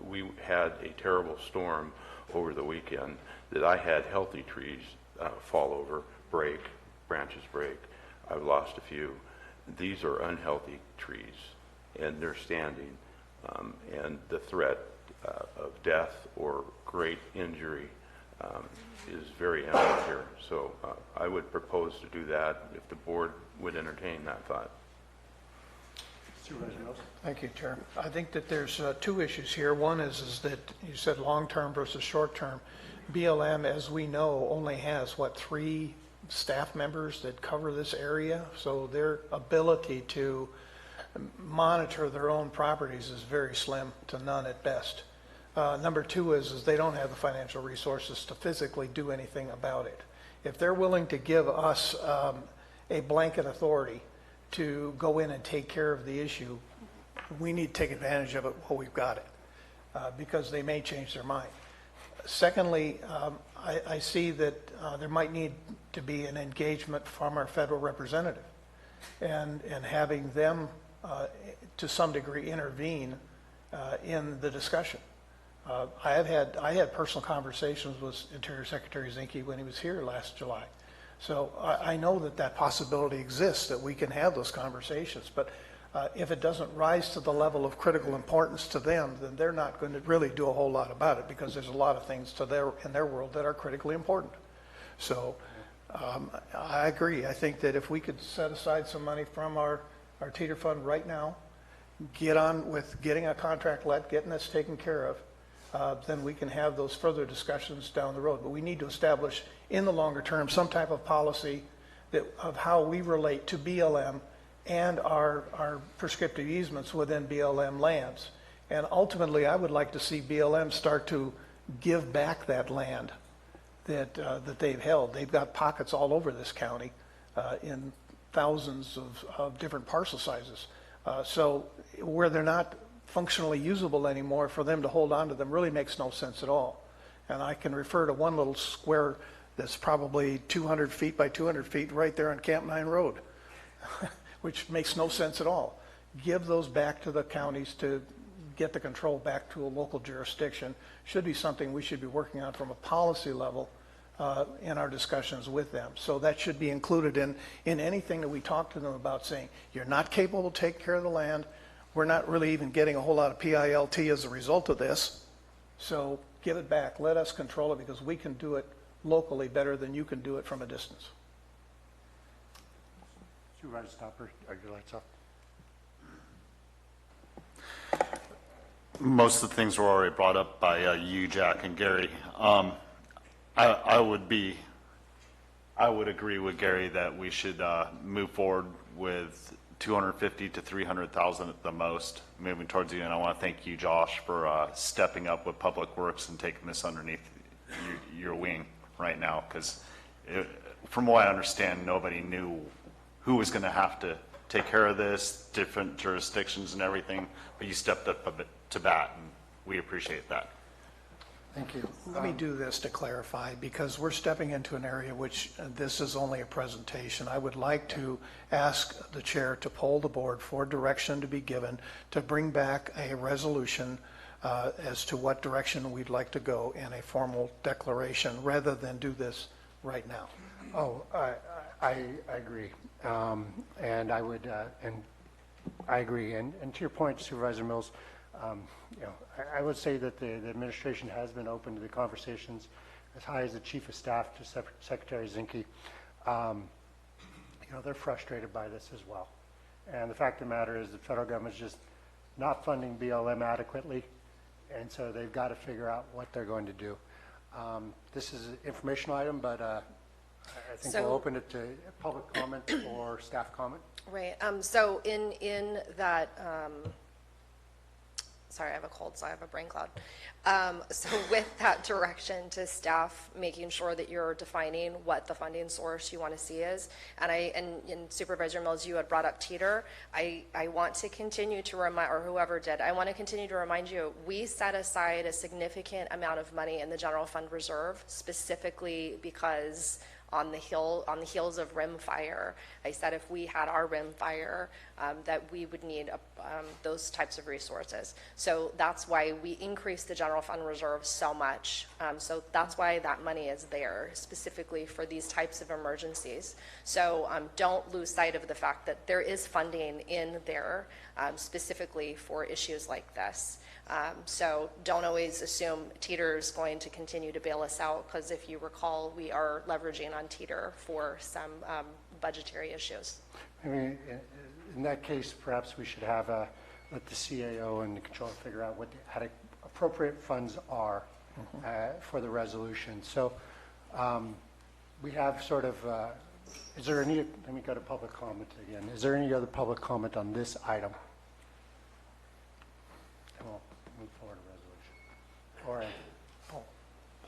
We had a terrible storm over the weekend that I had healthy trees fall over, break, branches break. I've lost a few. These are unhealthy trees, and they're standing. And the threat of death or great injury is very imminent here. So I would propose to do that if the board would entertain that thought. Thank you, Chair. I think that there's 2 issues here. One is that you said long-term versus short-term. BLM, as we know, only has, 3 staff members that cover this area, so their ability to monitor their own properties is very slim to none at best. Number 2 is they don't have the financial resources to physically do anything about it. If they're willing to give us a blanket authority to go in and take care of the issue, we need to take advantage of it while we've got it, because they may change their mind. Secondly, I see that there might need to be an engagement from our federal representative and having them to some degree intervene in the discussion. I had personal conversations with Interior Secretary Zinke when he was here last July. So I know that possibility exists, that we can have those conversations, but if it doesn't rise to the level of critical importance to them, then they're not going to really do a whole lot about it, because there's a lot of things in their world that are critically important. So I agree. I think that if we could set aside some money from our teeter fund right now, get on with getting a contract let, getting this taken care of, then we can have those further discussions down the road. But we need to establish in the longer term some type of policy of how we relate to BLM and our prescriptive easements within BLM lands. And ultimately, I would like to see BLM start to give back that land that they've held. They've got pockets all over this county in thousands of different parcel sizes. So where they're not functionally usable anymore, for them to hold on to them really makes no sense at all. And I can refer to one little square that's probably 200 feet by 200 feet right there on Camp 9 Road, which makes no sense at all. Give those back to the counties to get the control back to a local jurisdiction. Should be something we should be working on from a policy level in our discussions with them. So that should be included in anything that we talk to them about, saying, you're not capable of taking care of the land. We're not really even getting a whole lot of PILT as a result of this. So give it back. Let us control it, because we can do it locally better than you can do it from a distance. Supervisor Stopper, are your lights off? Most of the things were already brought up by you, Jack, and Gary. I would agree with Gary that we should move forward with 250 to 300,000 at the most, moving towards you. And I want to thank you, Josh, for stepping up with Public Works and taking this underneath your wing right now, because from what I understand, nobody knew who was going to have to take care of this, different jurisdictions and everything, but you stepped up a bit to bat, and we appreciate that. Thank you. Let me do this to clarify, because we're stepping into an area which this is only a presentation. I would like to ask the chair to poll the board for direction to be given to bring back a resolution as to what direction we'd like to go in a formal declaration, rather than do this right now. Oh, I agree. And I would, and I agree. And to your point, Supervisor Mills, I would say that the administration has been open to the conversations, as high as the Chief of Staff to Secretary Zinke. They're frustrated by this as well. And the fact of the matter is the federal government's just not funding BLM adequately, and so they've got to figure out what they're going to do. This is an informational item, but I think we'll open it to public comment or staff comment. Right. So in that, sorry, I have a cold, so I have a brain cloud. So with that direction to staff, making sure that you're defining what the funding source you want to see is, and Supervisor Mills, you had brought up teeter. I want to continue to remind, or whoever did, I want to continue to remind you, we set aside a significant amount of money in the general fund reserve, specifically because on the heels of rimfire, I said if we had our rimfire, that we would need those types of resources. So that's why we increased the general fund reserve so much. So that's why that money is there, specifically for these types of emergencies. So don't lose sight of the fact that there is funding in there, specifically for issues like this. So don't always assume teeter is going to continue to bail us out, because if you recall, we are leveraging on teeter for some budgetary issues. I mean, in that case, perhaps we should have let the CAO and the controller figure out what the appropriate funds are for the resolution. So we have sort of, is there any, let me go to public comment again. Is there any other public comment on this item? We'll move forward to resolution. Or a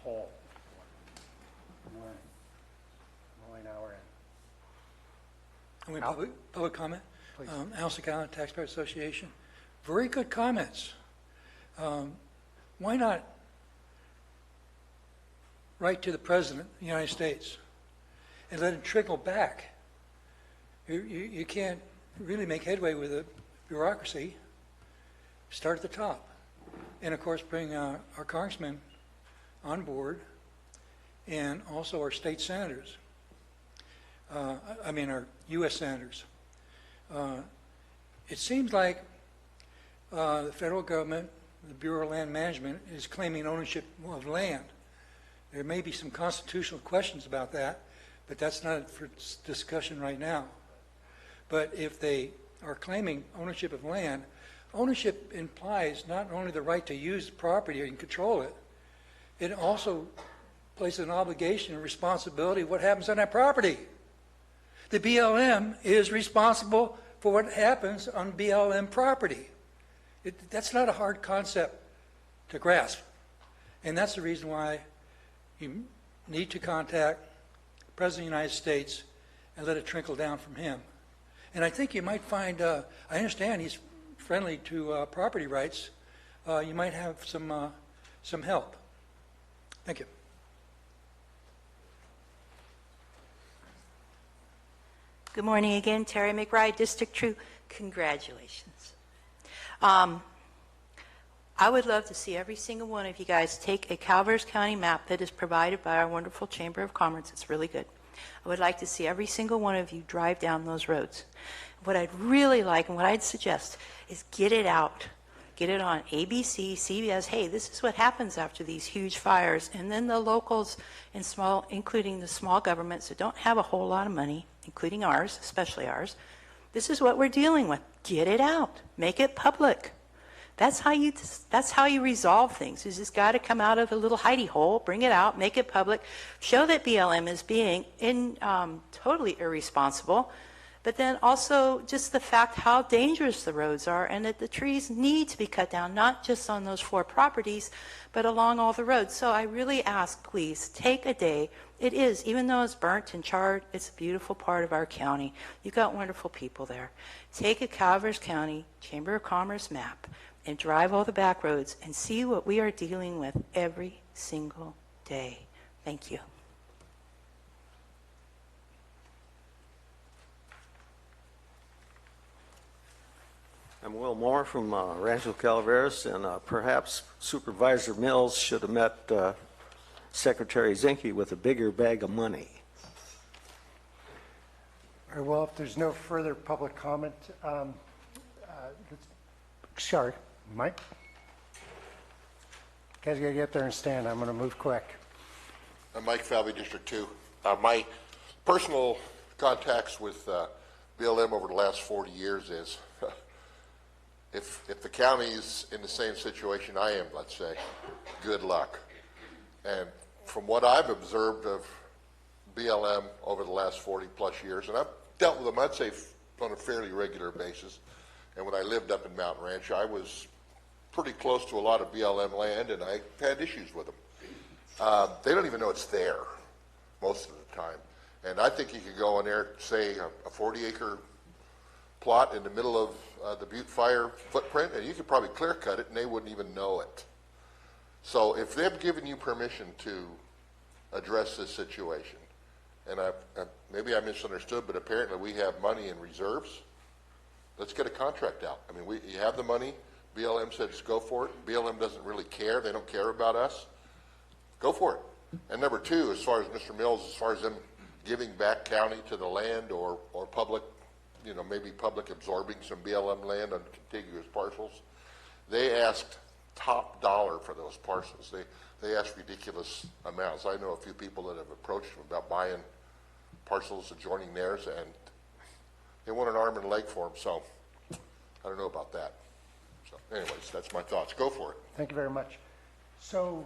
poll. We're only an hour in. Public comment? Please. Allison County Taxpayer Association. Very good comments. Why not write to the President of the United States and let it trickle back? You can't really make headway with the bureaucracy. Start at the top. And of course, bring our congressmen on board, and also our state senators. Our U.S. senators. It seems like the federal government, the Bureau of Land Management, is claiming ownership of land. There may be some constitutional questions about that, but that's not for discussion right now. But if they are claiming ownership of land, ownership implies not only the right to use the property and control it, it also places an obligation and responsibility of what happens on that property. The BLM is responsible for what happens on BLM property. That's not a hard concept to grasp. And that's the reason why you need to contact the President of the United States and let it trickle down from him. And I think you might find, I understand he's friendly to property rights. You might have some help. Thank you. Good morning again, Terry McBride, District 2. Congratulations. I would love to see every single one of you guys take a Calaveras County map that is provided by our wonderful Chamber of Commerce. It's really good. I would like to see every single one of you drive down those roads. What I'd really like and what I'd suggest is get it out. Get it on ABC, CBS. Hey, this is what happens after these huge fires. And then the locals and small, including the small governments that don't have a whole lot of money, including ours, especially ours, this is what we're dealing with. Get it out. Make it public. That's how you resolve things. You just got to come out of the little hidey hole, bring it out, make it public, show that BLM is being totally irresponsible, but then also just the fact how dangerous the roads are and that the trees need to be cut down, not just on those 4 properties, but along all the roads. So I really ask, please, take a day. It is, even though it's burnt and charred, it's a beautiful part of our county. You've got wonderful people there. Take a Calaveras County Chamber of Commerce map and drive all the back roads and see what we are dealing with every single day. Thank you. I'm Will Moore from Rancho Calaveras, and perhaps Supervisor Mills should have met Secretary Zinke with a bigger bag of money. Very well, if there's no further public comment, sorry, Mike? You guys gotta get there and stand. I'm gonna move quick. I'm Mike Falvey, District 2. My personal contacts with BLM over the last 40 years is if the county's in the same situation I am, let's say, good luck. And from what I've observed of BLM over the last 40 plus years, and I've dealt with them, I'd say, on a fairly regular basis. And when I lived up in Mountain Ranch, I was pretty close to a lot of BLM land, and I had issues with them. They don't even know it's there most of the time. And I think you could go in there, say, a 40-acre plot in the middle of the Butte Fire footprint, and you could probably clear cut it, and they wouldn't even know it. So if they've given you permission to address this situation, and maybe I misunderstood, but apparently we have money in reserves, let's get a contract out. I mean, you have the money. BLM says go for it. BLM doesn't really care. They don't care about us. Go for it. And number 2, as far as Mr. Mills, as far as them giving back county to the land or public, maybe public absorbing some BLM land on contiguous parcels, they asked top dollar for those parcels. They asked ridiculous amounts. I know a few people that have approached them about buying parcels adjoining theirs, and they want an arm and a leg for them, so I don't know about that. So anyways, that's my thoughts. Go for it. Thank you very much. So,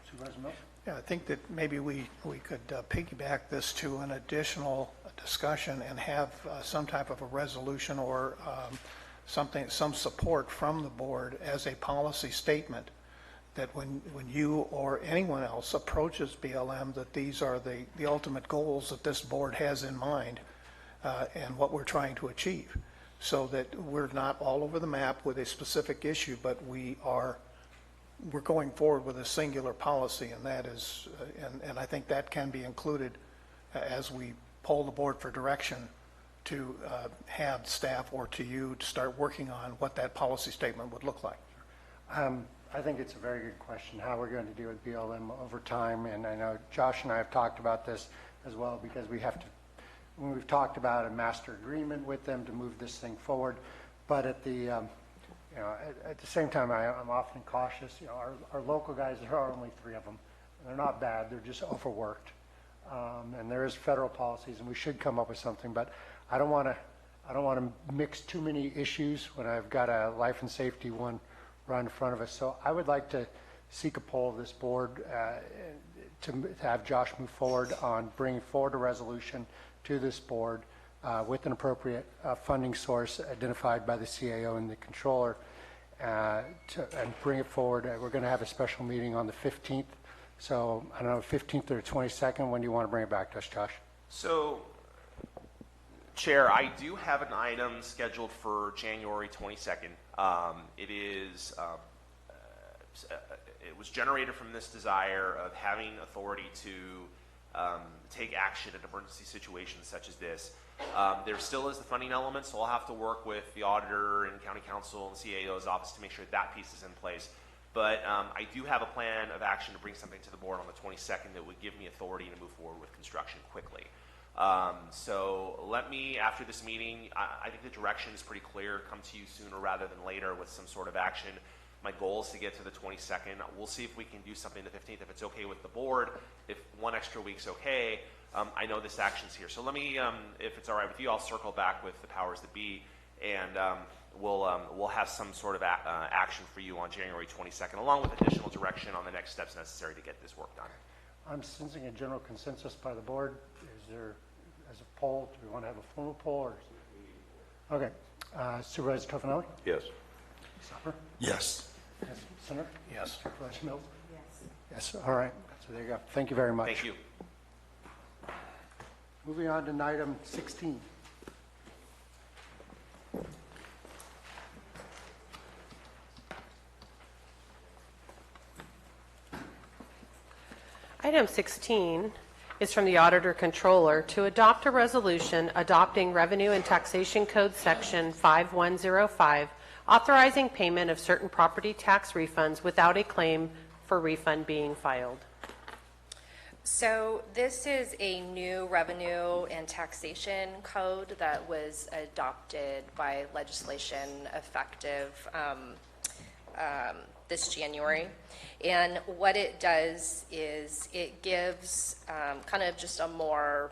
Supervisor Mills? Yeah, I think that maybe we could piggyback this to an additional discussion and have some type of a resolution or some support from the board as a policy statement that when you or anyone else approaches BLM, that these are the ultimate goals that this board has in mind and what we're trying to achieve, so that we're not all over the map with a specific issue, but we're going forward with a singular policy, and that is, and I think that can be included as we poll the board for direction to have staff or to you to start working on what that policy statement would look like. I think it's a very good question, how we're going to deal with BLM over time, and I know Josh and I have talked about this as well, because we've talked about a master agreement with them to move this thing forward, but at the same time, I'm often cautious. Our local guys, there are only 3 of them. They're not bad, they're just overworked. And there is federal policies, and we should come up with something, but I don't want to mix too many issues when I've got a life and safety one right in front of us. So I would like to seek a poll of this board to have Josh move forward on bringing forward a resolution to this board with an appropriate funding source identified by the CAO and the controller and bring it forward. We're going to have a special meeting on the 15th. So I don't know, 15th or 22nd, when do you want to bring it back to us, Josh? So, Chair, I do have an item scheduled for January 22nd. It was generated from this desire of having authority to take action in emergency situations such as this. There still is the funding element, so I'll have to work with the auditor and county council and CAO's office to make sure that piece is in place. But I do have a plan of action to bring something to the board on the 22nd that would give me authority to move forward with construction quickly. So let me, after this meeting, I think the direction is pretty clear, come to you sooner rather than later with some sort of action. My goal is to get to the 22nd. We'll see if we can do something the 15th, if it's okay with the board. If one extra week's okay, I know this action's here. So let me, if it's all right with you, I'll circle back with the powers that be, and we'll have some sort of action for you on January 22nd, along with additional direction on the next steps necessary to get this work done. I'm sensing a general consensus by the board. Is there, as a poll, do we want to have a formal poll? Or? Okay. Supervisor Tofanelli? Yes. Supper? Yes. Yes. Senator? Yes. Supervisor Mills? Yes. Yes. All right. So there you go. Thank you very much. Thank you. Moving on to item 16. Item 16 is from the Auditor Controller to adopt a resolution adopting Revenue and Taxation Code Section 5105, authorizing payment of certain property tax refunds without a claim for refund being filed. So this is a new revenue and taxation code that was adopted by legislation effective this January. And what it does is it gives kind of just a more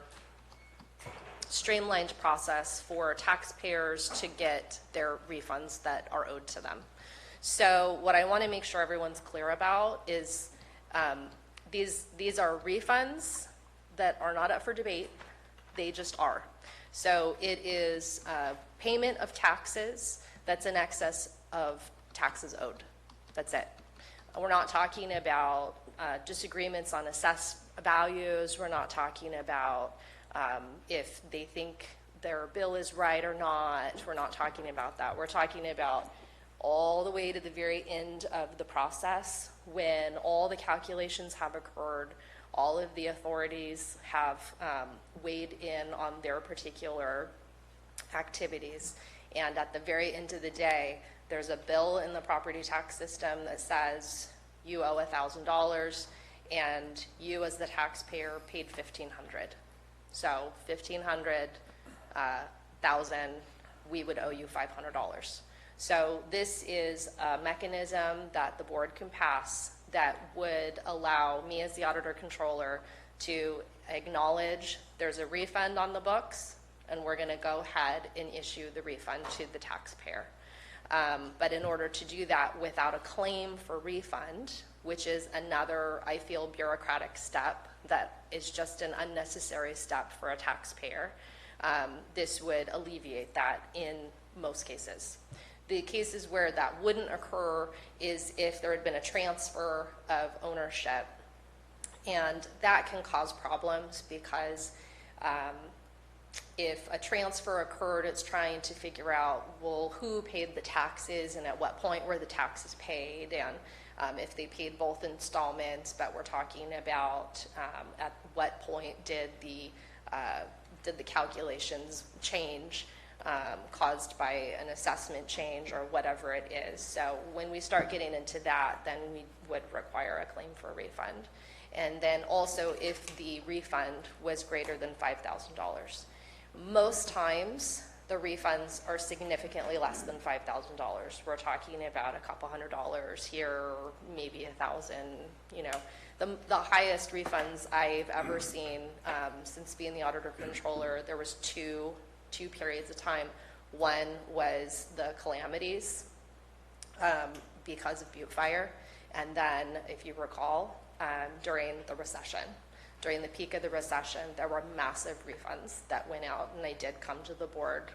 streamlined process for taxpayers to get their refunds that are owed to them. So what I want to make sure everyone's clear about is these are refunds that are not up for debate. They just are. So it is payment of taxes that's in excess of taxes owed. That's it. We're not talking about disagreements on assessed values. We're not talking about if they think their bill is right or not. We're not talking about that. We're talking about all the way to the very end of the process when all the calculations have occurred, all of the authorities have weighed in on their particular activities, and at the very end of the day, there's a bill in the property tax system that says you owe $1,000 and you as the taxpayer paid $1,500. So $1,500, $1,000, we would owe you $500. So this is a mechanism that the board can pass that would allow me as the auditor controller to acknowledge there's a refund on the books and we're going to go ahead and issue the refund to the taxpayer. But in order to do that without a claim for refund, which is another, I feel, bureaucratic step that is just an unnecessary step for a taxpayer, this would alleviate that in most cases. The cases where that wouldn't occur is if there had been a transfer of ownership, and that can cause problems because if a transfer occurred, it's trying to figure out, well, who paid the taxes and at what point were the taxes paid, and if they paid both installments, but we're talking about at what point did the calculations change caused by an assessment change or whatever it is. So when we start getting into that, then we would require a claim for a refund. And then also if the refund was greater than $5,000. Most times, the refunds are significantly less than $5,000. We're talking about a couple $100 here, maybe $1,000. You know, the highest refunds I've ever seen since being the auditor controller, there was two periods of time. One was the calamities because of Butte Fire, and then, if you recall, during the recession. during the peak of the recession, there were massive refunds that went out, and I did come to the board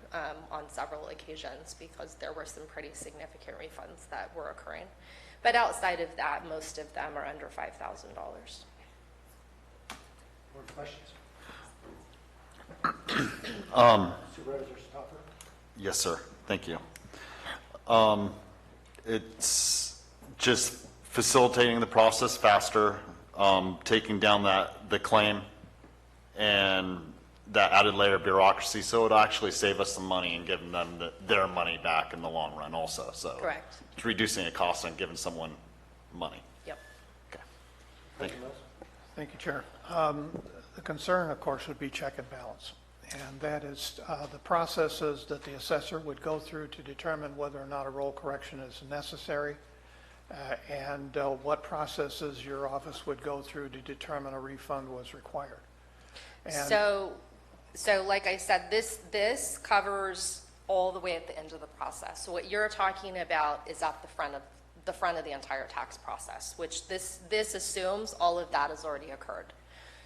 on several occasions because there were some pretty significant refunds that were occurring. But outside of that, most of them are under $5,000. More questions? Supervisor Stoffer? Yes, sir. Thank you. It's just facilitating the process faster, taking down the claim and that added layer of bureaucracy, so it'll actually save us some money and giving them their money back in the long run also. So Correct. it's reducing a cost and giving someone money. Yep. Okay. Thank you. Thank you, Chair. The concern, of course, would be check and balance. And that is the processes that the assessor would go through to determine whether or not a roll correction is necessary, and what processes your office would go through to determine a refund was required. And So like I said, this covers all the way at the end of the process. So what you're talking about is at the front of the entire tax process, which this assumes all of that has already occurred.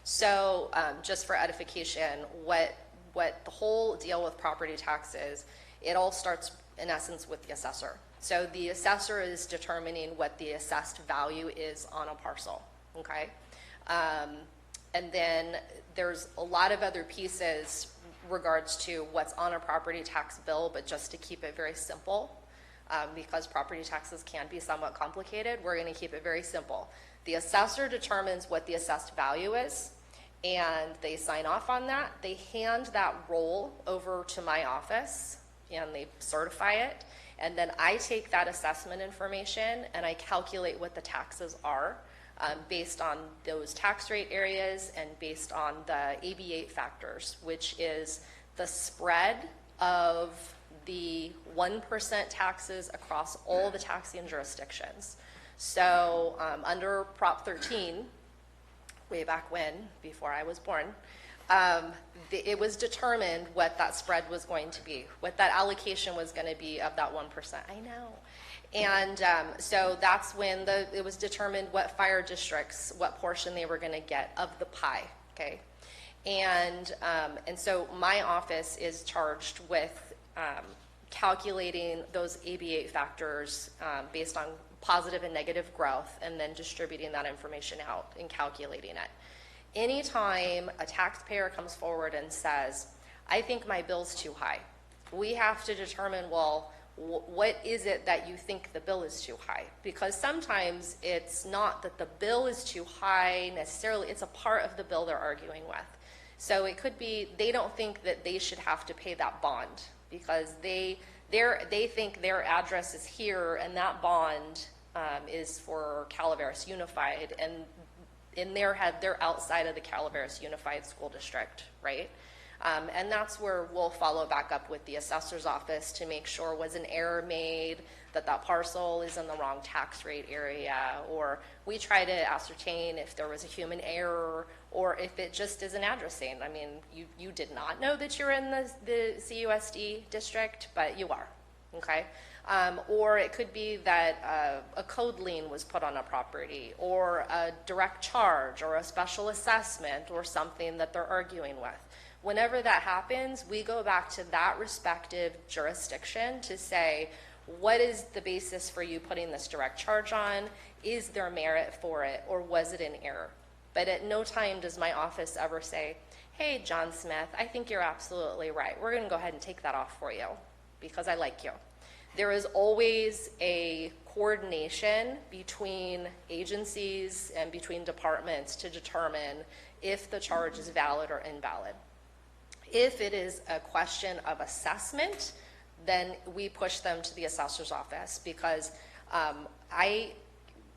So just for edification, what the whole deal with property taxes, it all starts in essence with the assessor. So the assessor is determining what the assessed value is on a parcel, okay? And then there's a lot of other pieces regards to what's on a property tax bill, but just to keep it very simple, because property taxes can be somewhat complicated, we're going to keep it very simple. The assessor determines what the assessed value is, and they sign off on that. They hand that roll over to my office, and they certify it. And then I take that assessment information, and I calculate what the taxes are based on those tax rate areas and based on the AB8 factors, which is the spread of the 1% taxes across all the taxing jurisdictions. So under Prop 13, way back when, before I was born, it was determined what that spread was going to be, what that allocation was going to be of that 1%. I know. And so that's when it was determined what fire districts, what portion they were going to get of the pie, okay? And so my office is charged with calculating those AB8 factors based on positive and negative growth, and then distributing that information out and calculating it. Anytime a taxpayer comes forward and says, I think my bill's too high, we have to determine, well, what is it that you think the bill is too high? Because sometimes it's not that the bill is too high necessarily, it's a part of the bill they're arguing with. So it could be they don't think that they should have to pay that bond because they think their address is here and that bond is for Calaveras Unified, and in their head, they're outside of the Calaveras Unified School District, right? And that's where we'll follow back up with the assessor's office to make sure was an error made, that parcel is in the wrong tax rate area, or we try to ascertain if there was a human error, or if it just is an addressing. I mean, you did not know that you're in the CUSD district, but you are, okay? Or it could be that a code lien was put on a property, or a direct charge, or a special assessment, or something that they're arguing with. Whenever that happens, we go back to that respective jurisdiction to say, what is the basis for you putting this direct charge on? Is there merit for it, or was it an error? But at no time does my office ever say, hey, John Smith, I think you're absolutely right. We're going to go ahead and take that off for you because I like you. There is always a coordination between agencies and between departments to determine if the charge is valid or invalid. If it is a question of assessment, then we push them to the assessor's office because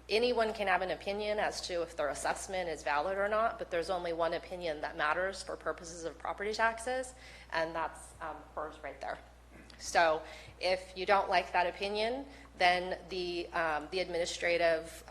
anyone can have an opinion as to if their assessment is valid or not, but there's only one opinion that matters for purposes of property taxes, and that's hers right there. So if you don't like that opinion, then the administrative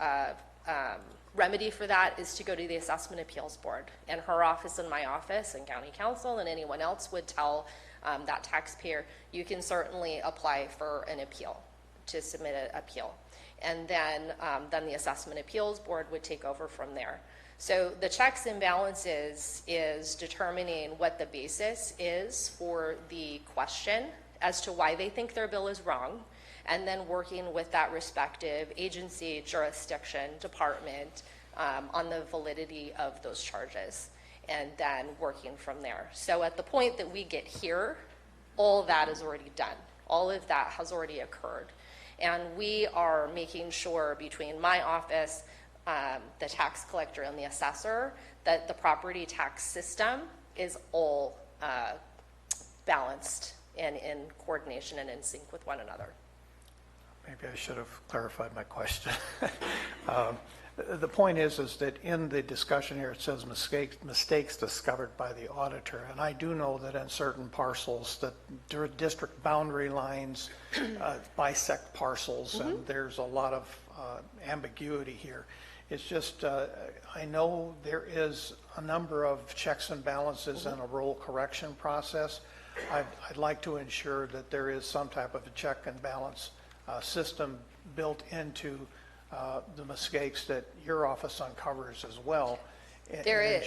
remedy for that is to go to the Assessment Appeals Board. And her office and my office and county council and anyone else would tell that taxpayer, you can certainly apply for an appeal, to submit an appeal. and then the Assessment Appeals Board would take over from there. So the checks and balances is determining what the basis is for the question as to why they think their bill is wrong, and then working with that respective agency, jurisdiction, department on the validity of those charges, and then working from there. So at the point that we get here, all of that is already done. All of that has already occurred. And we are making sure between my office, the tax collector, and the assessor that the property tax system is all balanced and in coordination and in sync with one another. Maybe I should have clarified my question. The point is that in the discussion here, it says mistakes discovered by the auditor. And I do know that in certain parcels that district boundary lines bisect parcels, and there's a lot of ambiguity here. It's just, I know there is a number of checks and balances and a roll correction process. I'd like to ensure that there is some type of a check and balance system built into the mistakes that your office uncovers as well. There is.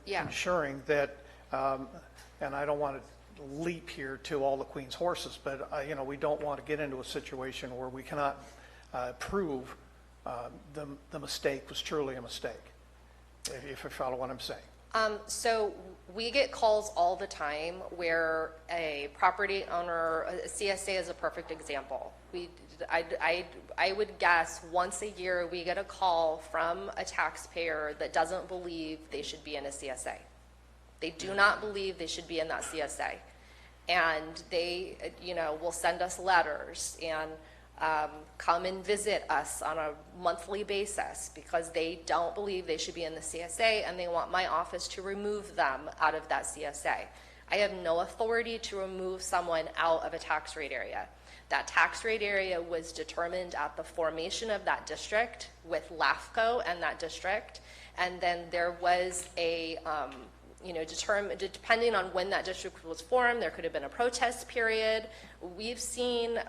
Ensuring that, and I don't want to leap here to all the Queen's horses, but we don't want to get into a situation where we cannot prove the mistake was truly a mistake, if you follow what I'm saying. So we get calls all the time where a property owner, a CSA is a perfect example. I would guess once a year we get a call from a taxpayer that doesn't believe they should be in a CSA. They do not believe they should be in that CSA. And they, will send us letters and come and visit us on a monthly basis because they don't believe they should be in the CSA, and they want my office to remove them out of that CSA. I have no authority to remove someone out of a tax rate area. That tax rate area was determined at the formation of that district with LAFCO and that district, and then there was a depending on when that district was formed, there could have been a protest period. We've seen,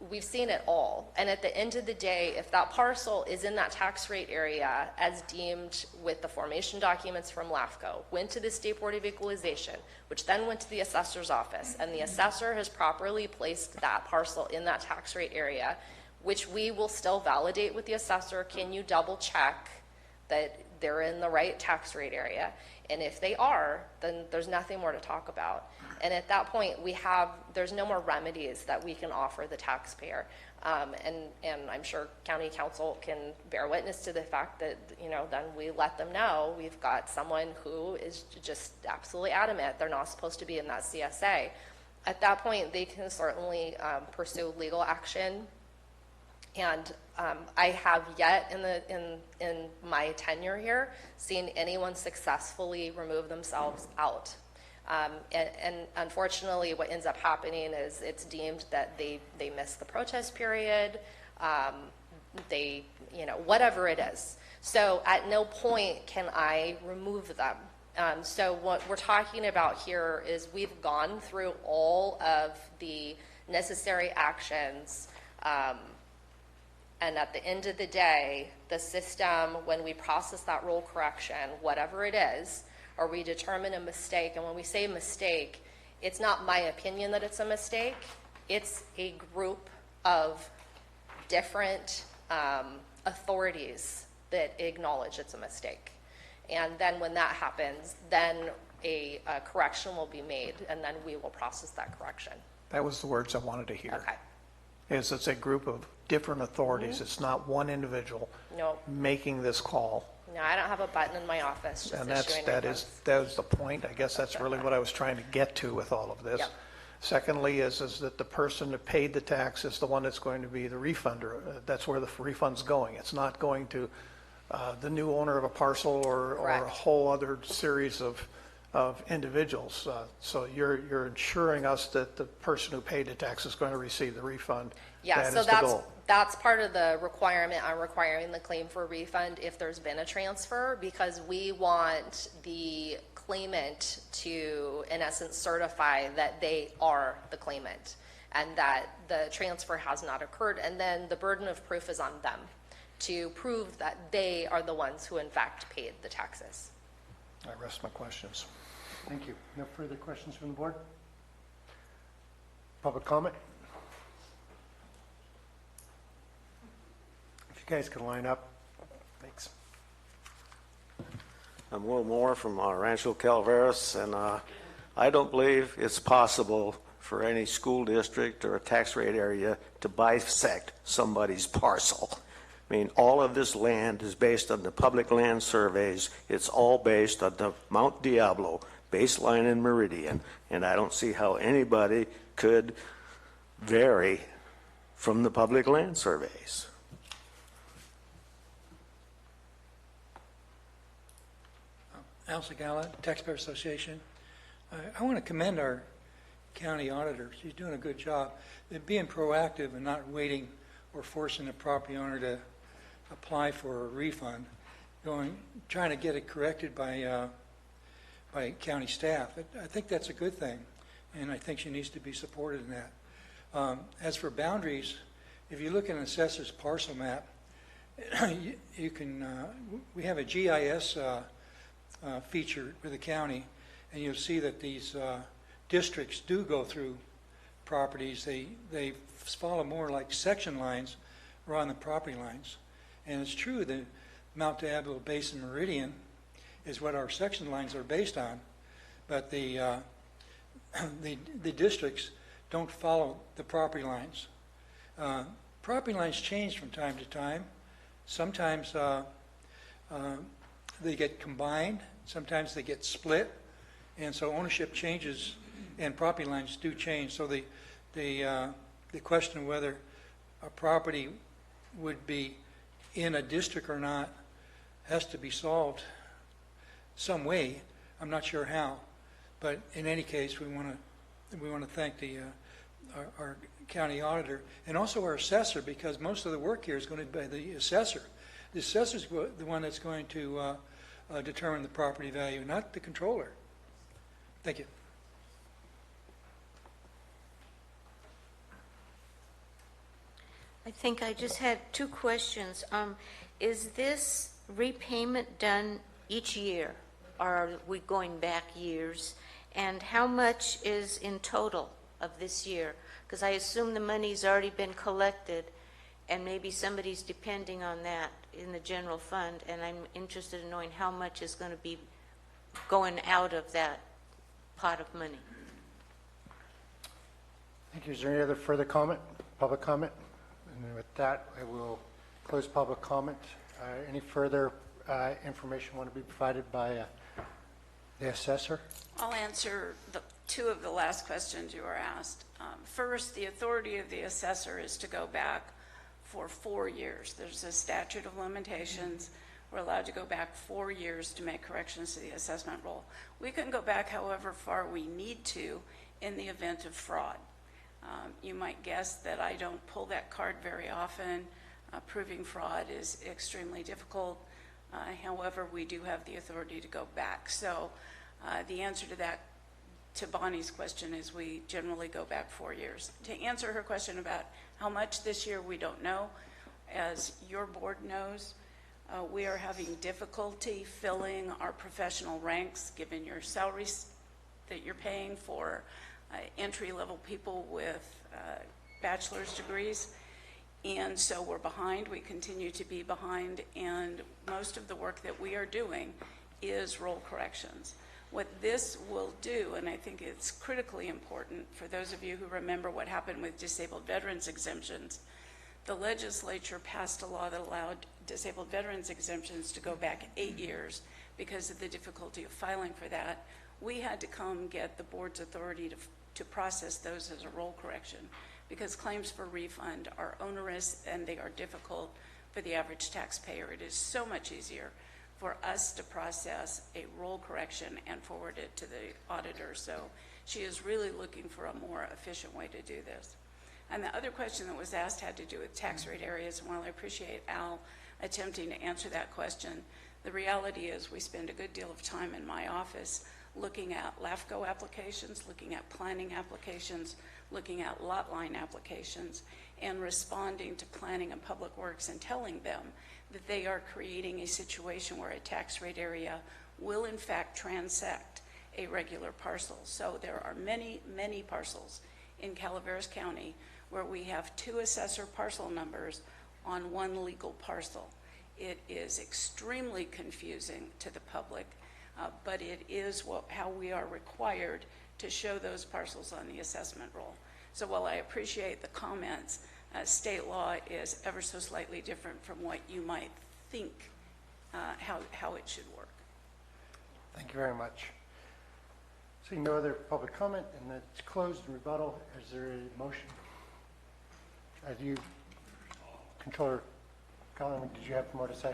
we've seen it all. And at the end of the day, if that parcel is in that tax rate area as deemed with the formation documents from LAFCO, went to the State Board of Equalization, which then went to the assessor's office, and the assessor has properly placed that parcel in that tax rate area, which we will still validate with the assessor. Can you double check that they're in the right tax rate area? And if they are, then there's nothing more to talk about. And at that point, there's no more remedies that we can offer the taxpayer. And I'm sure county council can bear witness to the fact that, then we let them know we've got someone who is just absolutely adamant they're not supposed to be in that CSA. At that point, they can certainly pursue legal action. And I have yet in my tenure here seen anyone successfully remove themselves out. And unfortunately, what ends up happening is it's deemed that they missed the protest period, whatever it is. So at no point can I remove them. So what we're talking about here is we've gone through all of the necessary actions. And at the end of the day, the system, when we process that roll correction, whatever it is, or we determine a mistake, and when we say mistake, it's not my opinion that it's a mistake. It's a group of different authorities that acknowledge it's a mistake. And then when that happens, then a correction will be made, and then we will process that correction. That was the words I wanted to hear. Okay. Is it's a group of different authorities. It's not one individual making this call. No, I don't have a button in my office. And that is the point. I guess that's really what I was trying to get to with all of this. Yep. Secondly is that the person that paid the tax is the one that's going to be the refunder. That's where the refund's going. It's not going to the new owner of a parcel or a whole other series of individuals. So you're ensuring us that the person who paid the tax is going to receive the refund. Yeah, so that's part of the requirement. I'm requiring the claim for refund if there's been a transfer, because we want the claimant to, in essence, certify that they are the claimant. and that the transfer has not occurred, and then the burden of proof is on them to prove that they are the ones who in fact paid the taxes. I rest my questions. Thank you. No further questions from the board? Public comment? If you guys can line up, thanks. I'm Will Moore from Rancho Calaveras, and I don't believe it's possible for any school district or a tax rate area to bisect somebody's parcel. I mean, all of this land is based on the public land surveys. It's all based on the Mount Diablo baseline and meridian, and I don't see how anybody could vary from the public land surveys. Al Segala, Taxpayer Association. I want to commend our county auditor. She's doing a good job. They're being proactive and not waiting or forcing the property owner to apply for a refund, trying to get it corrected by county staff. I think that's a good thing, and I think she needs to be supported in that. As for boundaries, if you look at an assessor's parcel map, you can, we have a GIS feature with the county, and you'll see that these districts do go through properties. They follow more like section lines rather than the property lines. And it's true that Mount Diablo Basin Meridian is what our section lines are based on, but the districts don't follow the property lines. Property lines change from time to time. Sometimes they get combined, sometimes they get split, and so ownership changes and property lines do change. So the question of whether a property would be in a district or not has to be solved some way. I'm not sure how, but in any case, we want to thank our county auditor and also our assessor, because most of the work here is going to be by the assessor. The assessor is the one that's going to determine the property value, not the controller. Thank you. I think I just had two questions. Is this repayment done each year, or are we going back years? And how much is in total of this year? Because I assume the money's already been collected, and maybe somebody's depending on that in the general fund, and I'm interested in knowing how much is going to be going out of that pot of money. Thank you. Is there any other further comment, public comment? And with that, I will close public comment. Any further information want to be provided by the assessor? I'll answer two of the last questions you were asked. First, the authority of the assessor is to go back for 4 years. There's a statute of limitations. We're allowed to go back 4 years to make corrections to the assessment roll. We can go back however far we need to in the event of fraud. You might guess that I don't pull that card very often. Proving fraud is extremely difficult. However, we do have the authority to go back. So the answer to that, to Bonnie's question, is we generally go back 4 years. To answer her question about how much this year, we don't know. As your board knows, we are having difficulty filling our professional ranks given your salaries that you're paying for entry-level people with bachelor's degrees. And so we're behind. We continue to be behind. And most of the work that we are doing is roll corrections. What this will do, and I think it's critically important for those of you who remember what happened with disabled veterans exemptions, the legislature passed a law that allowed disabled veterans exemptions to go back 8 years because of the difficulty of filing for that. We had to come get the board's authority to process those as a roll correction because claims for refund are onerous and they are difficult for the average taxpayer. It is so much easier for us to process a roll correction and forward it to the auditor. So she is really looking for a more efficient way to do this. And the other question that was asked had to do with tax rate areas. And while I appreciate Al attempting to answer that question, the reality is we spend a good deal of time in my office looking at LAFCO applications, looking at planning applications, looking at lot line applications, and responding to planning and public works and telling them that they are creating a situation where a tax rate area will in fact transect a regular parcel. So there are many, many parcels in Calaveras County where we have 2 assessor parcel numbers on 1 legal parcel. It is extremely confusing to the public, but it is how we are required to show those parcels on the assessment roll. So while I appreciate the comments, state law is ever so slightly different from what you might think how it should work. Thank you very much. Seeing no other public comment, and that's closed. Rebuttal. Is there a motion? Controller Collins, did you have more to say?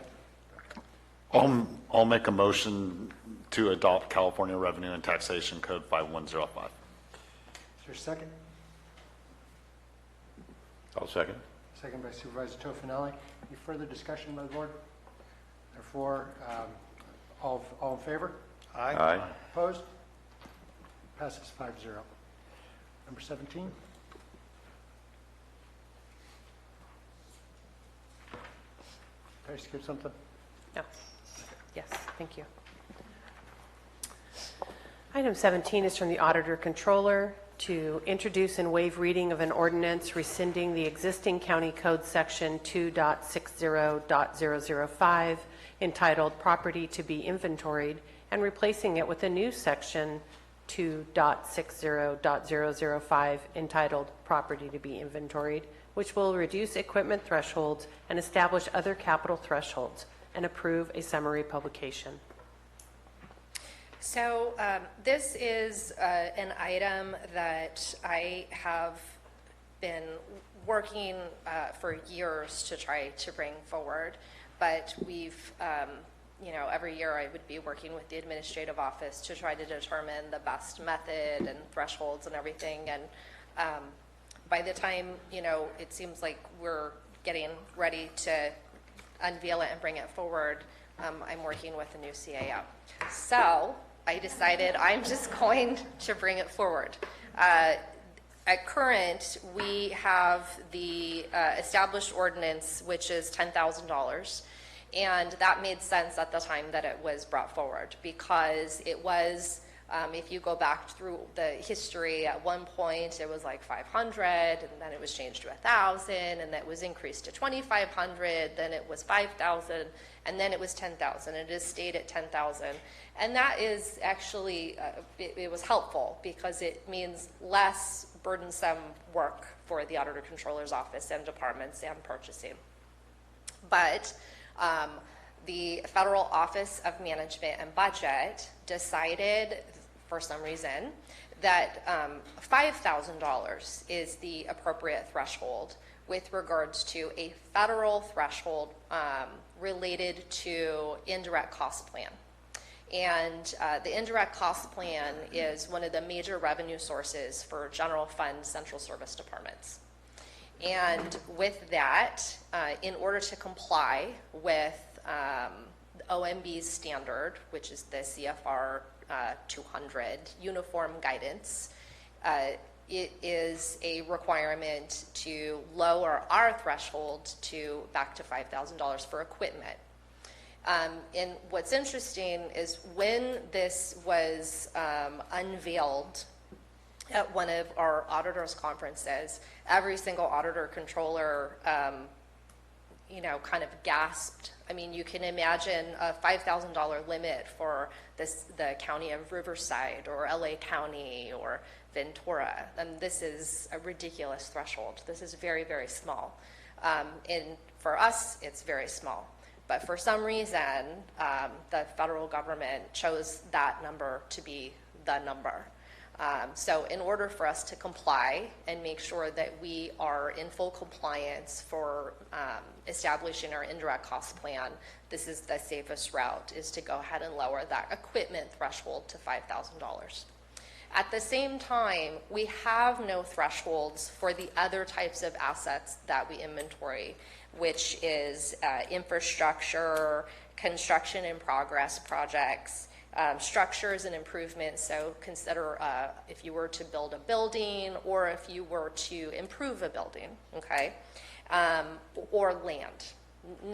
I'll make a motion to adopt California Revenue and Taxation Code 5105. Is there a second? I'll second. Second by Supervisor Tofinelli. Any further discussion by the board? Therefore, all in favor? Aye. Opposed? Passes 5-0. Number 17. Did I skip something? No. Yes, thank you. Item 17 is from the Auditor Controller to introduce and waive reading of an ordinance rescinding the existing County Code Section 2.60.005 entitled Property to be Inventoried and replacing it with a new Section 2.60.005 entitled Property to be Inventoried, which will reduce equipment thresholds and establish other capital thresholds, and approve a summary publication. So this is an item that I have been working for years to try to bring forward, but we've, every year I would be working with the administrative office to try to determine the best method and thresholds and everything, and by the time, it seems like we're getting ready to unveil it and bring it forward, I'm working with a new CAO. So I decided I'm just going to bring it forward. At current, we have the established ordinance, which is $10,000. And that made sense at the time that it was brought forward, because it was, if you go back through the history, at one point it was like 500, and then it was changed to 1,000, and then it was increased to 2,500, then it was 5,000, and then it was 10,000. It has stayed at 10,000. And that is actually, it was helpful because it means less burdensome work for the Auditor Controller's Office and departments and purchasing. But the Federal Office of Management and Budget decided, for some reason, that $5,000 is the appropriate threshold with regards to a federal threshold related to indirect cost plan. And the indirect cost plan is one of the major revenue sources for general fund central service departments. And with that, in order to comply with OMB's standard, which is the CFR 200 uniform guidance, it is a requirement to lower our threshold back to $5,000 for equipment. And what's interesting is when this was unveiled at one of our auditors conferences, every single auditor controller, kind of gasped. I mean, you can imagine a $5,000 limit for the county of Riverside or LA County or Ventura. And this is a ridiculous threshold. This is very, very small. And for us, it's very small. But for some reason, the federal government chose that number to be the number. So in order for us to comply and make sure that we are in full compliance for establishing our indirect cost plan, this is the safest route, is to go ahead and lower that equipment threshold to $5,000. At the same time, we have no thresholds for the other types of assets that we inventory, which is infrastructure, construction in progress projects, structures and improvements. So consider if you were to build a building or if you were to improve a building, okay, or land.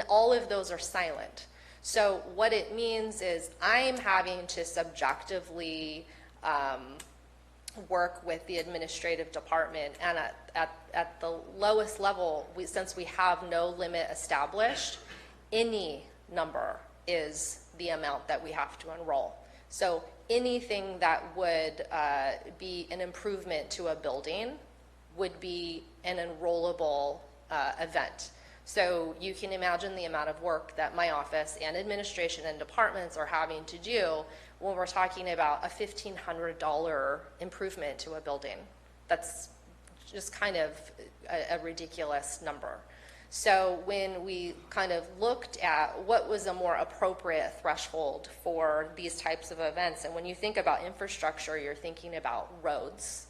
All of those are silent. So what it means is I'm having to subjectively work with the administrative department, and at the lowest level, since we have no limit established, any number is the amount that we have to enroll. So anything that would be an improvement to a building would be an enrollable event. So you can imagine the amount of work that my office and administration and departments are having to do when we're talking about a $1,500 improvement to a building. That's just kind of a ridiculous number. So when we kind of looked at what was a more appropriate threshold for these types of events, and when you think about infrastructure, you're thinking about roads,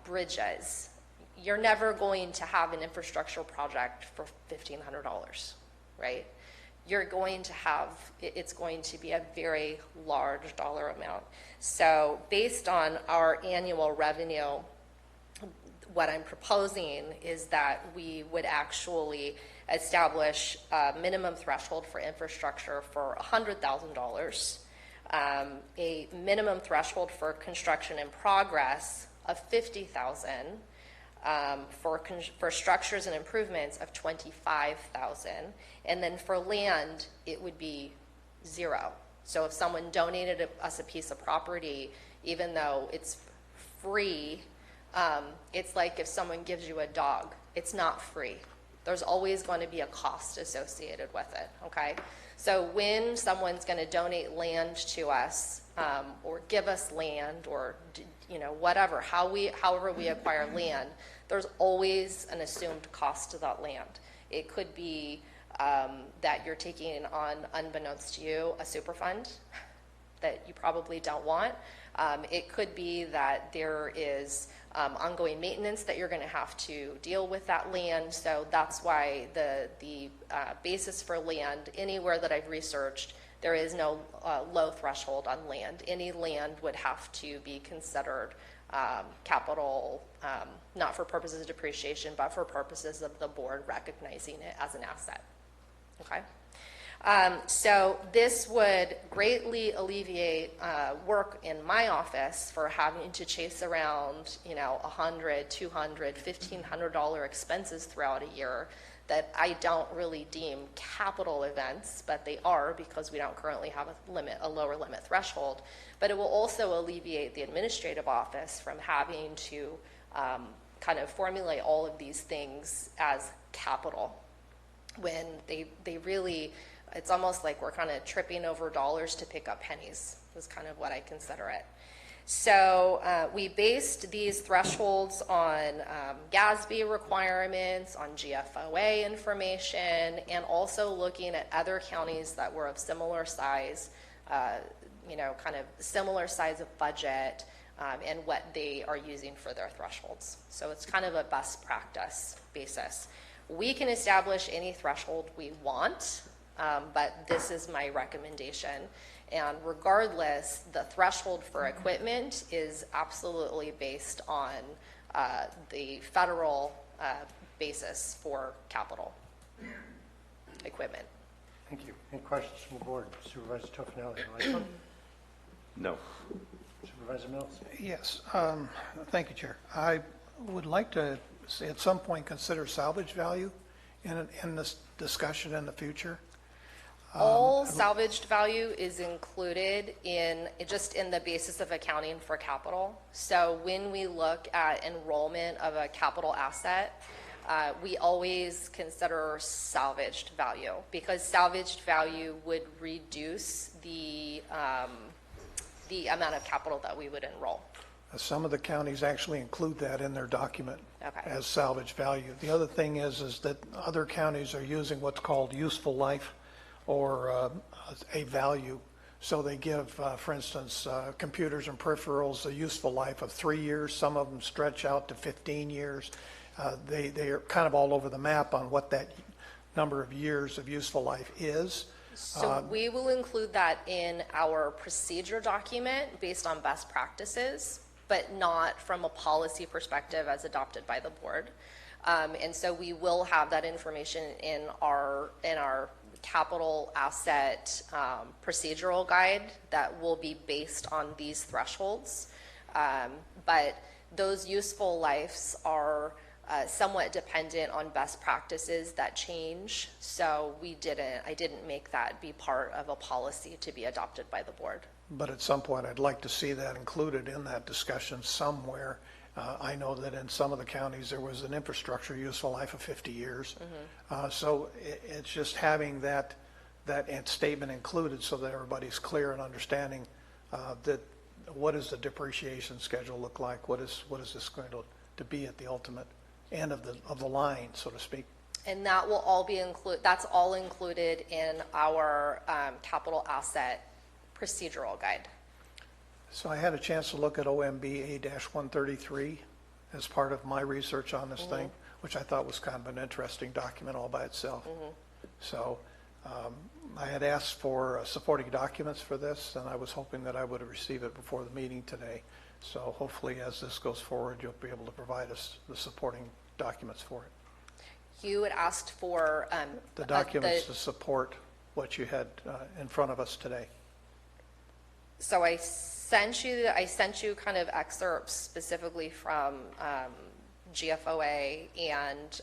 bridges. You're never going to have an infrastructure project for $1,500, right? You're going to have, it's going to be a very large dollar amount. So based on our annual revenue, what I'm proposing is that we would actually establish a minimum threshold for infrastructure for $100,000, a minimum threshold for construction in progress of $50,000, for structures and improvements of $25,000, and then for land it would be $0. So if someone donated us a piece of property, even though it's free, it's like if someone gives you a dog, it's not free. There's always going to be a cost associated with it, okay? So when someone's going to donate land to us, or give us land, or whatever, however we acquire land, there's always an assumed cost to that land. It could be that you're taking on, unbeknownst to you, a super fund that you probably don't want. It could be that there is ongoing maintenance that you're going to have to deal with that land. So that's why the basis for land, anywhere that I've researched, there is no low threshold on land. Any land would have to be considered capital, not for purposes of depreciation, but for purposes of the board recognizing it as an asset. Okay? So this would greatly alleviate work in my office for having to chase around, $100, $200, $1,500 expenses throughout a year that I don't really deem capital events, but they are because we don't currently have a lower limit threshold. But it will also alleviate the administrative office from having to kind of formulate all of these things as capital when they really, it's almost like we're kind of tripping over dollars to pick up pennies, is kind of what I consider it. So we based these thresholds on GASB requirements, on GFOA information, and also looking at other counties that were of similar size, kind of similar size of budget, and what they are using for their thresholds. So it's kind of a best practice basis. We can establish any threshold we want, but this is my recommendation. And regardless, the threshold for equipment is absolutely based on the federal basis for capital equipment. Thank you. Any questions from the board? Supervisor Tofinelli, like one? No. Supervisor Mills? Yes. Thank you, Chair. I would like to at some point consider salvage value in this discussion in the future. All salvaged value is included in the basis of accounting for capital. So when we look at enrollment of a capital asset, we always consider salvaged value because salvaged value would reduce the amount of capital that we would enroll. Some of the counties actually include that in their document as salvage value. The other thing is that other counties are using what's called useful life or a value. So they give, for instance, computers and peripherals a useful life of 3 years. Some of them stretch out to 15 years. They are kind of all over the map on what that number of years of useful life is. So we will include that in our procedure document based on best practices, but not from a policy perspective as adopted by the board. And so we will have that information in our capital asset procedural guide that will be based on these thresholds. But those useful lives are somewhat dependent on best practices that change. So I didn't make that be part of a policy to be adopted by the board. But at some point, I'd like to see that included in that discussion somewhere. I know that in some of the counties, there was an infrastructure useful life of 50 years. So it's just having that statement included so that everybody's clear and understanding that what does the depreciation schedule look like? What is this going to be at the ultimate end of the line, so to speak? And that will all be that's all included in our capital asset procedural guide. So I had a chance to look at OMB A-133 as part of my research on this thing, which I thought was kind of an interesting document all by itself. So I had asked for supporting documents for this, and I was hoping that I would receive it before the meeting today. So hopefully as this goes forward, you'll be able to provide us the supporting documents for it. You had asked for The documents to support what you had in front of us today. So I sent you kind of excerpts specifically from GFOA and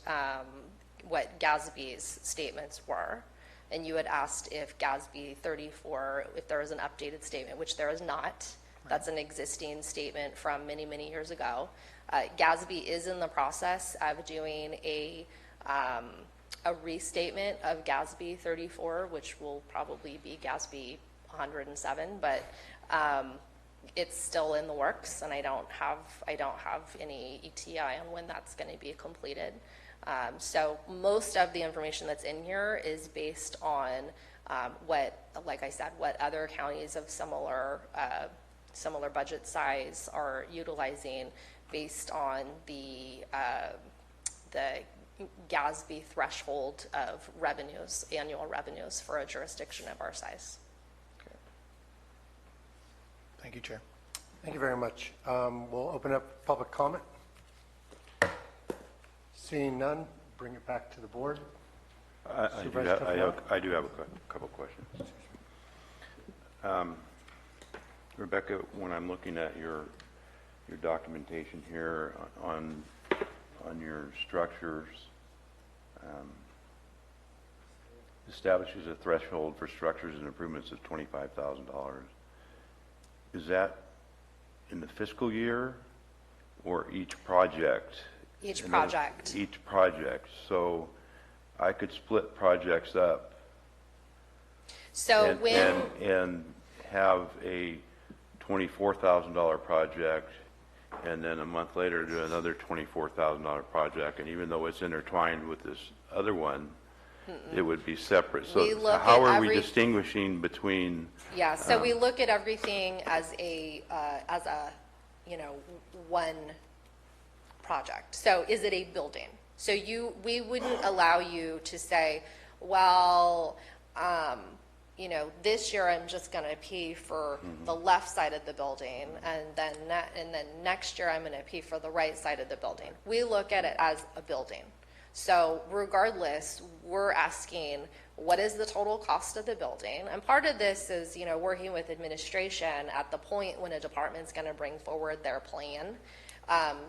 what GASB's statements were. And you had asked if GASB 34, if there was an updated statement, which there is not. That's an existing statement from many, many years ago. GASB is in the process of doing a restatement of GASB 34, which will probably be GASB 107, but it's still in the works, and I don't have any ETI on when that's going to be completed. So most of the information that's in here is based on like I said, what other counties of similar budget size are utilizing based on the GASB threshold of revenues, annual revenues for a jurisdiction of our size. Thank you, Chair. Thank you very much. We'll open up public comment. Seeing none, bring it back to the board. I do have a couple questions. Rebecca, when I'm looking at your documentation here on your structures, establishes a threshold for structures and improvements of $25,000. Is that in the fiscal year or each project? Each project. Each project. So I could split projects up. So and have a $24,000 project, and then a month later do another $24,000 project, and even though it's intertwined with this other one, it would be separate. So how are we distinguishing between? Yeah, so we look at everything as a one project. So is it a building? So we wouldn't allow you to say, well, this year I'm just going to pay for the left side of the building, and then next year I'm going to pay for the right side of the building. We look at it as a building. So regardless, we're asking, what is the total cost of the building? And part of this is, working with administration at the point when a department's going to bring forward their plan,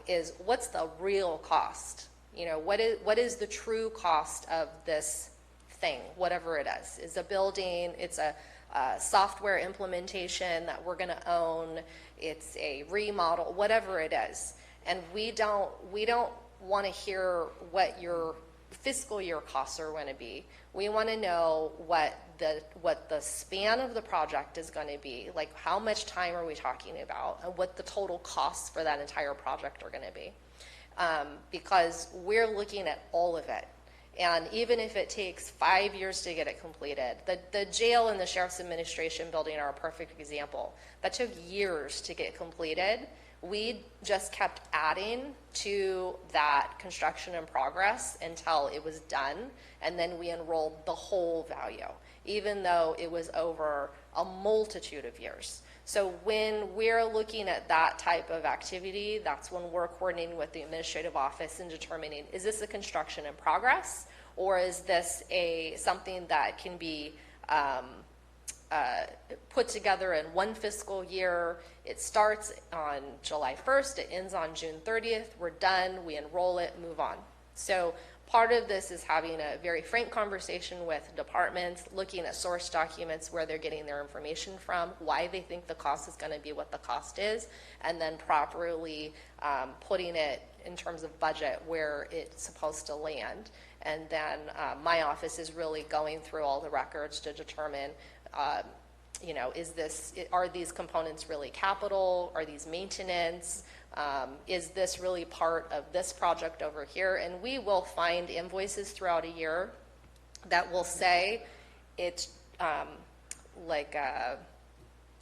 is what's the real cost? What is the true cost of this thing, whatever it is? Is a building, it's a software implementation that we're going to own, it's a remodel, whatever it is. And we don't want to hear what your fiscal year costs are going to be. We want to know what the span of the project is going to be, like how much time are we talking about, and what the total costs for that entire project are going to be. Because we're looking at all of it. And even if it takes 5 years to get it completed, the jail and the Sheriff's Administration building are a perfect example. That took years to get completed. We just kept adding to that construction in progress until it was done, and then we enrolled the whole value. even though it was over a multitude of years. So when we're looking at that type of activity, that's when we're coordinating with the administrative office and determining, is this a construction in progress, or is this something that can be put together in one fiscal year? It starts on July 1st, it ends on June 30th, we're done, we enroll it, move on. So part of this is having a very frank conversation with departments, looking at source documents, where they're getting their information from, why they think the cost is going to be what the cost is, and then properly putting it in terms of budget where it's supposed to land. And then my office is really going through all the records to determine, you know, are these components really capital? Are these maintenance? Is this really part of this project over here? And we will find invoices throughout a year that will say it's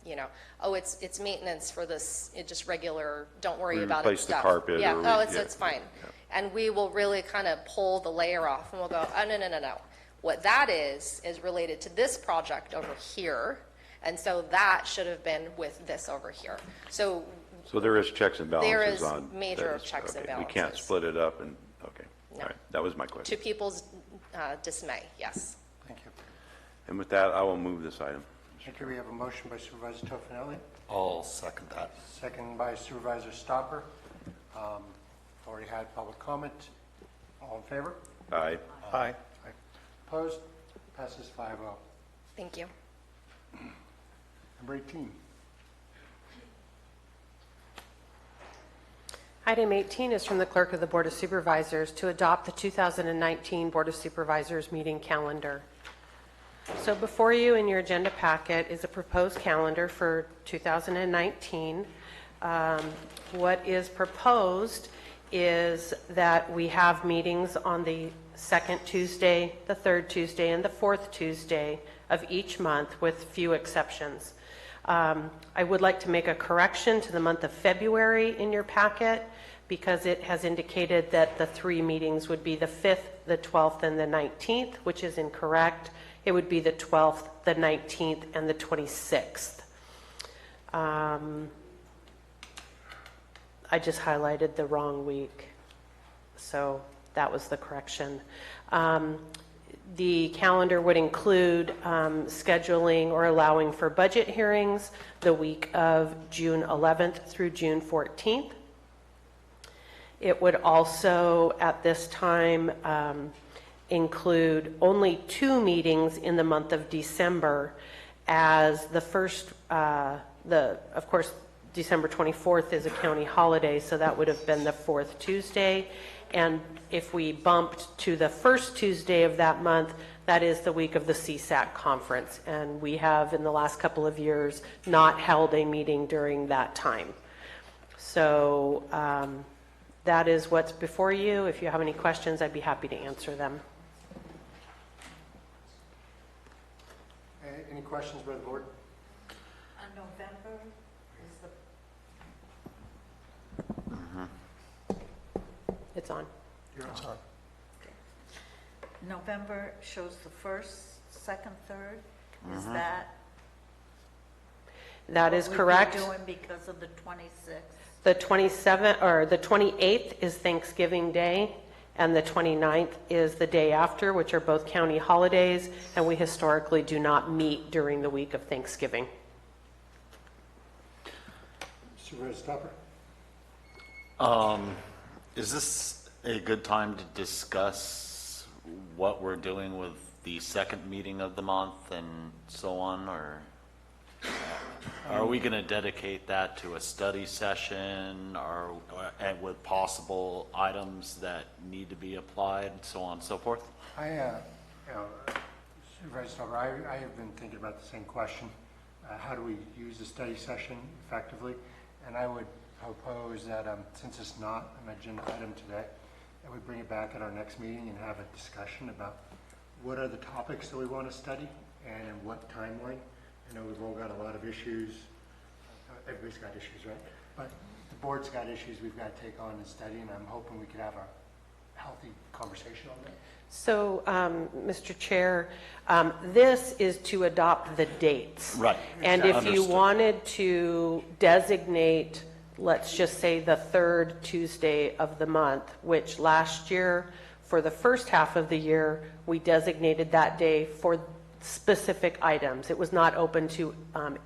you know, oh, it's maintenance for this, it's just regular, don't worry about it Replace the stuff. carpet Yeah, or oh, yeah. it's fine. Yeah. And we will really kind of pull the layer off, and we'll go, oh, no. What that is related to this project over here, and so that should have been with this over here. So there is checks and balances there is on major this. checks and Okay, balances. We can't split it up and, okay. No. All right, that was my question. To people's dismay, yes. Thank you. And with that, I will move this item. Thank you. We have a motion by Supervisor Tofinelli, I'll second that. second by Supervisor Stopper. Already had public comment. All in favor? Aye. Aye. Opposed? Passes 5-0. Thank you. Number 18. Item 18 is from the Clerk of the Board of Supervisors to adopt the 2019 Board of Supervisors meeting calendar. So before you in your agenda packet is a proposed calendar for 2019. What is proposed is that we have meetings on the second Tuesday, the third Tuesday, and the fourth Tuesday of each month, with few exceptions. I would like to make a correction to the month of February in your packet, because it has indicated that the 3 meetings would be the 5th, the 12th, and the 19th, which is incorrect. It would be the 12th, the 19th, and the 26th. I just highlighted the wrong week, so that was the correction. The calendar would include scheduling or allowing for budget hearings the week of June 11th through June 14th. It would also, at this time, include only 2 meetings in the month of December, as the first, of course, December 24th is a county holiday, so that would have been the 4th Tuesday. And if we bumped to the first Tuesday of that month, that is the week of the CSAC conference. And we have, in the last couple of years, not held a meeting during that time. So that is what's before you. If you have any questions, I'd be happy to answer them. Any questions by the board? November is the It's on. It's on. November shows the 1st, 2nd, 3rd. Is that That is what correct. we'd be doing because of the 26th? The 27th or the 28th is Thanksgiving Day, and the 29th is the day after, which are both county holidays, and we historically do not meet during the week of Thanksgiving. Supervisor Stopper? Is this a good time to discuss what we're doing with the second meeting of the month and so on, or are we going to dedicate that to a study session, or and with possible items that need to be applied, so on and so forth? Supervisor Stopper, I have been thinking about the same question. How do we use the study session effectively? And I would propose that since it's not an agenda item today, that we bring it back at our next meeting and have a discussion about what are the topics that we want to study and in what timeline. I know we've all got a lot of issues. Everybody's got issues, right? But the board's got issues we've got to take on and study, and I'm hoping we could have a healthy conversation on that? So, Mr. Chair, this is to adopt the dates. Right. And if you Understood. wanted to designate, let's just say, the third Tuesday of the month, which last year, for the first half of the year, we designated that day for specific items. It was not open to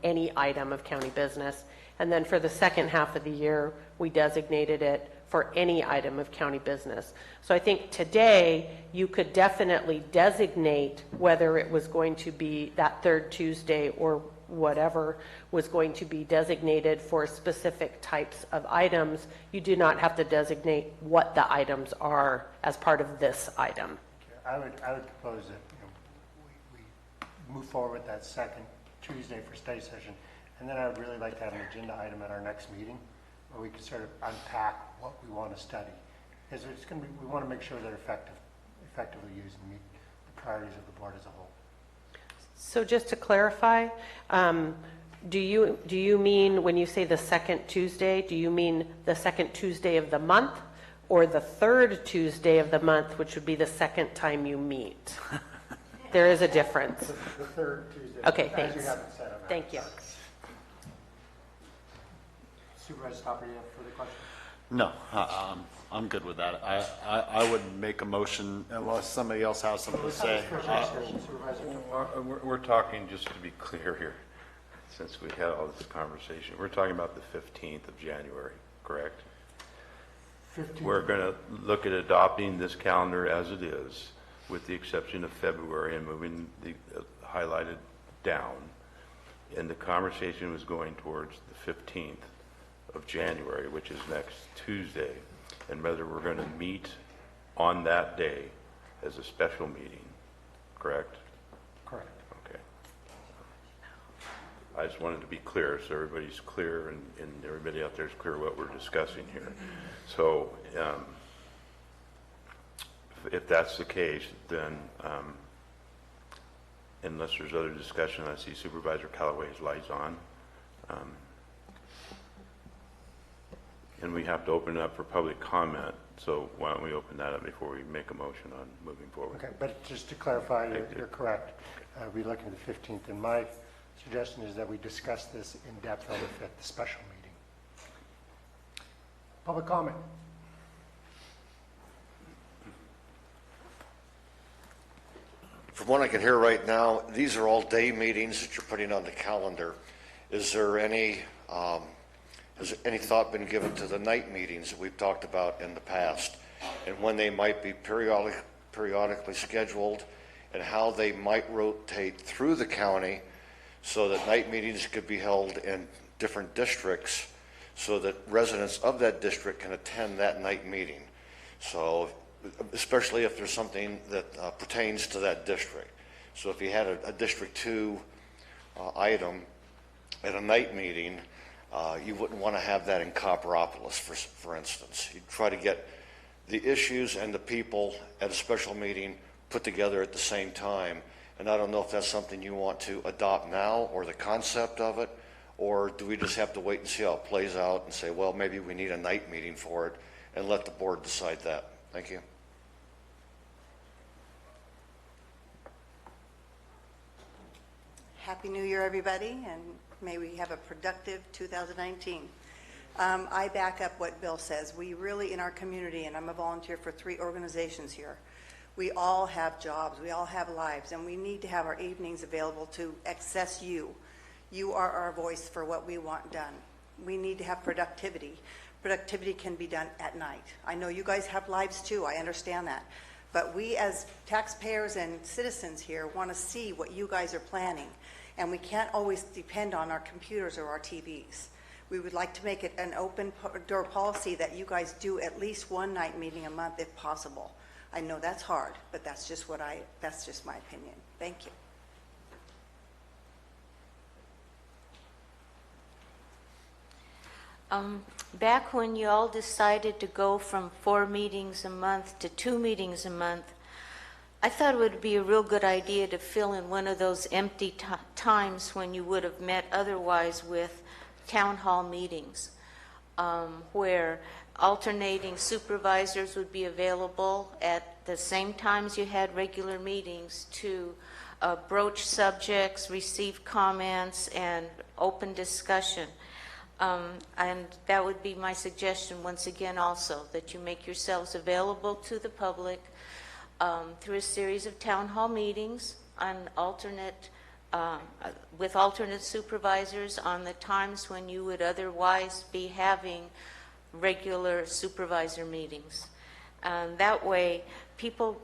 any item of county business. And then for the second half of the year, we designated it for any item of county business. So I think today, you could definitely designate whether it was going to be that third Tuesday or whatever was going to be designated for specific types of items. You do not have to designate what the items are as part of this item. I would propose that we move forward with that second Tuesday for study session, and then I would really like to have an agenda item at our next meeting where we can sort of unpack what we want to study. Because it's going to be, we want to make sure they're effectively used and meet the priorities of the board as a whole. So just to clarify, do you mean when you say the second Tuesday, do you mean the second Tuesday of the month or the third Tuesday of the month, which would be the second time you meet? There is a difference. The third Tuesday. Okay, as thanks. you have it set up. Thank you. Supervisor Stopper, you have further questions? No, I'm good with that. I would make a motion, unless somebody else has something to say. We're talking, just to be clear here, since we had all this conversation, we're talking about the 15th of January, correct? 15th. We're going to look at adopting this calendar as it is, with the exception of February and moving the highlighted down. And the conversation was going towards the 15th of January, which is next Tuesday, and whether we're going to meet on that day as a special meeting, correct? Correct. Okay. I just wanted to be clear, so everybody's clear and everybody out there is clear what we're discussing here. So if that's the case, then unless there's other discussion, I see Supervisor Callaway's lights on. And we have to open it up for public comment, so why don't we open that up before we make a motion on moving forward? Okay, but just to clarify, you're correct. We're looking at the 15th, and my suggestion is that we discuss this in depth on the 5th, the special meeting. Public comment. From what I can hear right now, these are all day meetings that you're putting on the calendar. Is there any, has any thought been given to the night meetings that we've talked about in the past, and when they might be periodically scheduled, and how they might rotate through the county so that night meetings could be held in different districts so that residents of that district can attend that night meeting? So especially if there's something that pertains to that district. So if you had a District 2 item at a night meeting, you wouldn't want to have that in Copperopolis, for instance. You'd try to get the issues and the people at a special meeting put together at the same time. And I don't know if that's something you want to adopt now, or the concept of it, or do we just have to wait and see how it plays out and say, well, maybe we need a night meeting for it, and let the board decide that? Thank you. Happy New Year, everybody, and may we have a productive 2019. I back up what Bill says. We really, in our community, and I'm a volunteer for 3 organizations here, we all have jobs, we all have lives, and we need to have our evenings available to access you. You are our voice for what we want done. We need to have productivity. Productivity can be done at night. I know you guys have lives too, I understand that. But we as taxpayers and citizens here want to see what you guys are planning. And we can't always depend on our computers or our TVs. We would like to make it an open door policy that you guys do at least one night meeting a month if possible. I know that's hard, but that's just that's just my opinion. Thank you. Back when you all decided to go from 4 meetings a month to 2 meetings a month, I thought it would be a real good idea to fill in one of those empty times when you would have met otherwise with town hall meetings. where alternating supervisors would be available at the same times you had regular meetings to broach subjects, receive comments, and open discussion. And that would be my suggestion once again also, that you make yourselves available to the public through a series of town hall meetings on with alternate supervisors on the times when you would otherwise be having regular supervisor meetings. That way, people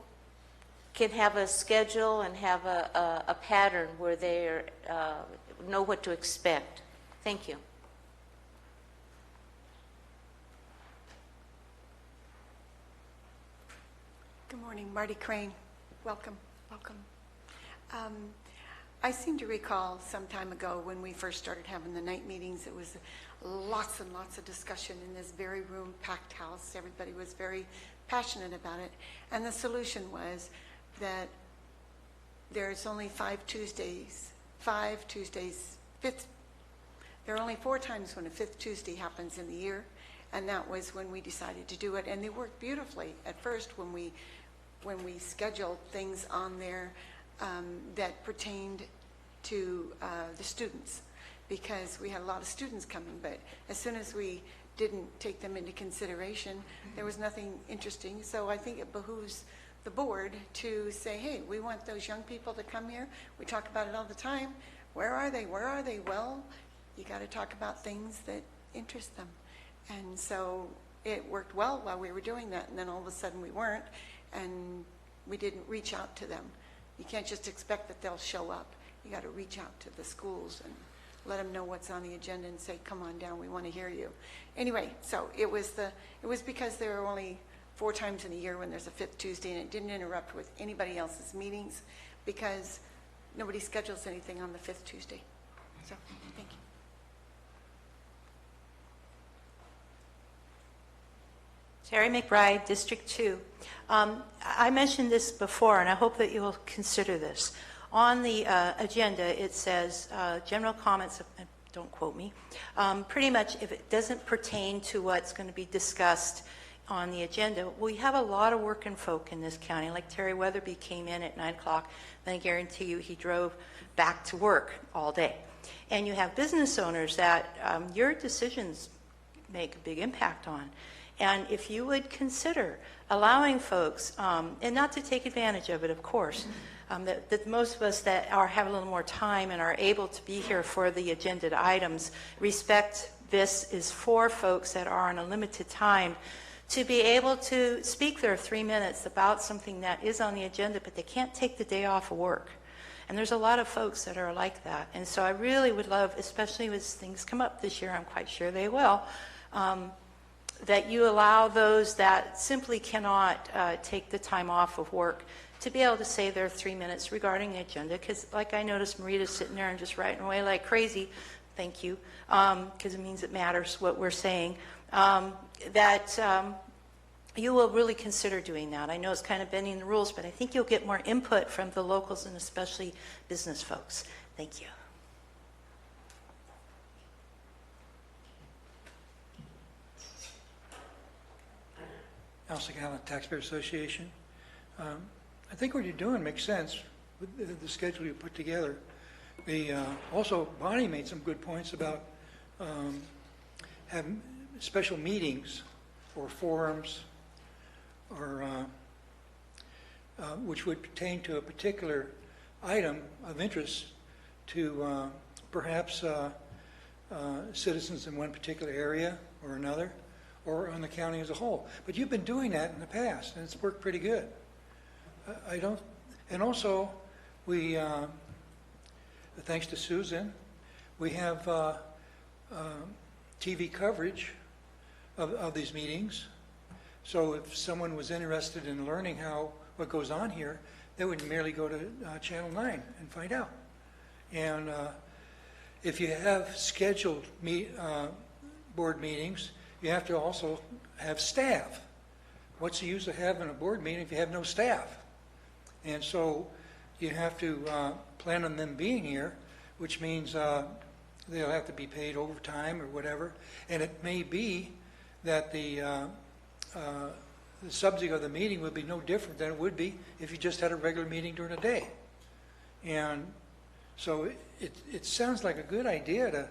can have a schedule and have a pattern where they know what to expect. Thank you. Good morning, Marty Crane. Welcome, welcome. I seem to recall some time ago when we first started having the night meetings, it was lots and lots of discussion in this very room, packed house. Everybody was very passionate about it. And the solution was that there's only 5 Tuesdays, there are only 4 times when a 5th Tuesday happens in the year. And that was when we decided to do it. And they worked beautifully at first when we scheduled things on there that pertained to the students, because we had a lot of students coming, but as soon as we didn't take them into consideration, there was nothing interesting. So I think it behooves the board to say, hey, we want those young people to come here. We talk about it all the time. Where are they? Where are they? Well, you got to talk about things that interest them. And so it worked well while we were doing that, and then all of a sudden we weren't, and we didn't reach out to them. You can't just expect that they'll show up. You got to reach out to the schools and let them know what's on the agenda and say, come on down, we want to hear you. Anyway, so it was because there are only 4 times in a year when there's a 5th Tuesday, and it didn't interrupt with anybody else's meetings because nobody schedules anything on the 5th Tuesday. So, thank you. Terry McBride, District 2. I mentioned this before, and I hope that you'll consider this. On the agenda, it says general comments, don't quote me, pretty much if it doesn't pertain to what's going to be discussed on the agenda. We have a lot of working folk in this county. Like Terry Weatherby came in at 9 o'clock, and I guarantee you he drove back to work all day. And you have business owners that your decisions make a big impact on. And if you would consider allowing folks, and not to take advantage of it, of course, that most of us that have a little more time and are able to be here for the agenda items, respect this is for folks that are on a limited time to be able to speak their 3 minutes about something that is on the agenda, but they can't take the day off of work. And there's a lot of folks that are like that. And so I really would love, especially as things come up this year, I'm quite sure they will, that you allow those that simply cannot take the time off of work to be able to say their 3 minutes regarding the agenda. Because like I noticed Marita's sitting there and just writing away like crazy, thank you, because it means it matters what we're saying, that you will really consider doing that. I know it's kind of bending the rules, but I think you'll get more input from the locals and especially business folks. Thank you. Alice Gallant, Taxpayer Association. I think what you're doing makes sense with the schedule you put together. Also, Bonnie made some good points about having special meetings or forums or which would pertain to a particular item of interest to perhaps citizens in one particular area or another, or on the county as a whole. But you've been doing that in the past, and it's worked pretty good. And also, we, thanks to Susan, we have TV coverage of these meetings. So if someone was interested in learning what goes on here, they would merely go to Channel 9 and find out. And if you have scheduled board meetings, you have to also have staff. What's the use of having a board meeting if you have no staff? And so you have to plan on them being here, which means they'll have to be paid overtime or whatever. And it may be that the subject of the meeting would be no different than it would be if you just had a regular meeting during the day. And so it sounds like a good idea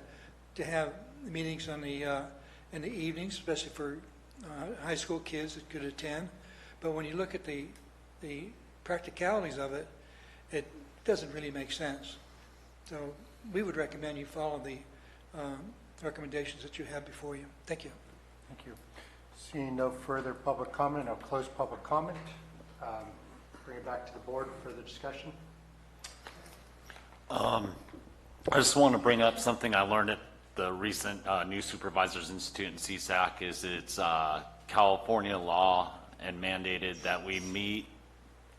to have meetings on in the evenings, especially for high school kids that could attend. But when you look at the practicalities of it, it doesn't really make sense. So we would recommend you follow the recommendations that you have before you. Thank you. Thank you. Seeing no further public comment, I'll close public comment. Bring it back to the board for further discussion. I just want to bring up something I learned at the recent New Supervisors Institute in CSAC. Is it's California law and mandated that we meet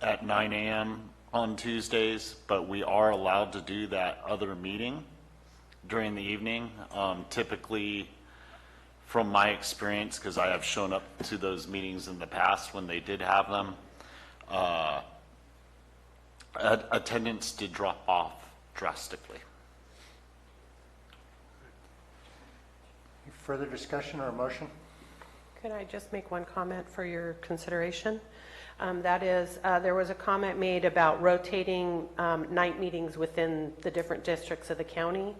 at 9 a.m. on Tuesdays, but we are allowed to do that other meeting during the evening. Typically, from my experience, because I have shown up to those meetings in the past when they did have them, attendance did drop off drastically. Any further discussion or a motion? Could I just make one comment for your consideration? That is, there was a comment made about rotating night meetings within the different districts of the county.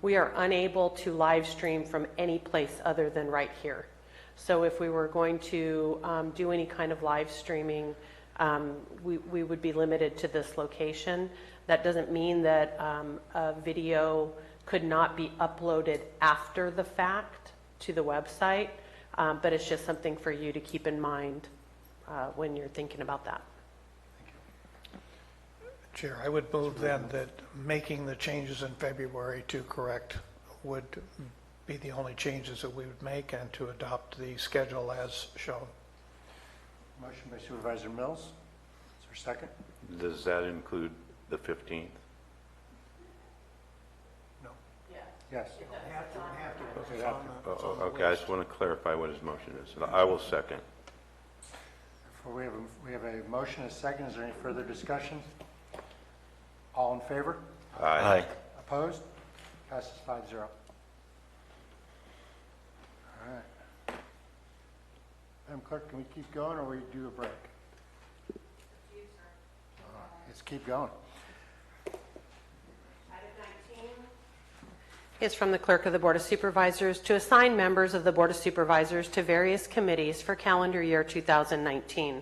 We are unable to live stream from any place other than right here. So if we were going to do any kind of live streaming, we would be limited to this location. That doesn't mean that a video could not be uploaded after the fact to the website, but it's just something for you to keep in mind when you're thinking about that. Chair, I would move then that making the changes in February to correct would be the only changes that we would make, and to adopt the schedule as shown. Motion by Supervisor Mills. Is there a second? Does that include the 15th? No. Yes. Okay, I just want to clarify what his motion is. I will second. We have a motion and a second. Is there any further discussion? All in favor? Aye. Opposed? Passes 5-0. All right. Madam Clerk, can we keep going or we do a break? All right, let's keep going. Is from the Clerk of the Board of Supervisors to assign members of the Board of Supervisors to various committees for calendar year 2019.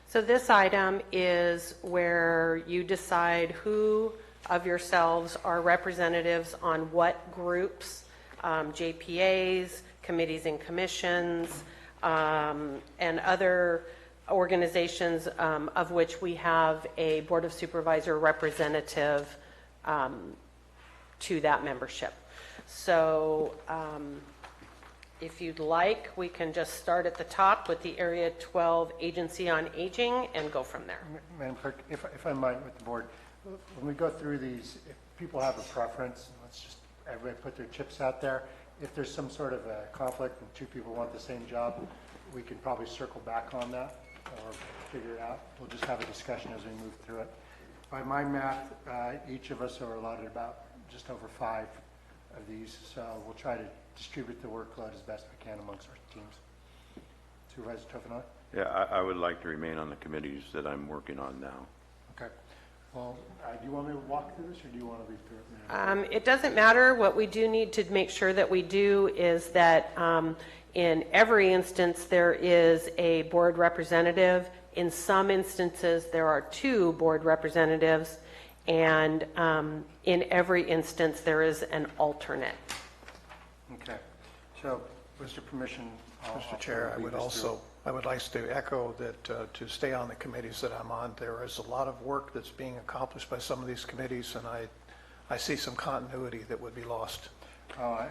So this item is where you decide who of yourselves are representatives on what groups, JPAs, committees and commissions, and other organizations of which we have a Board of Supervisor representative to that membership. So if you'd like, we can just start at the top with the Area 12 Agency on Aging and go from there. Madam Clerk, if I might, with the board, when we go through these, if people have a preference, let's just everybody put their chips out there. If there's some sort of a conflict and two people want the same job, we can probably circle back on that or figure it out. We'll just have a discussion as we move through it. By my math, each of us are allotted about just over 5 of these, so we'll try to distribute the workload as best we can amongst our teams. Supervisor Toffenau? Yeah, I would like to remain on the committees that I'm working on now. Okay. Well, do you want me to walk through this, or do you want to read through it? It doesn't matter. What we do need to make sure that we do is that in every instance there is a board representative. In some instances there are 2 board representatives, and in every instance there is an alternate. Okay. So, with your permission, Mr. Chair, I would like to echo that to stay on the committees that I'm on, there is a lot of work that's being accomplished by some of these committees, and I see some continuity that would be lost. Oh,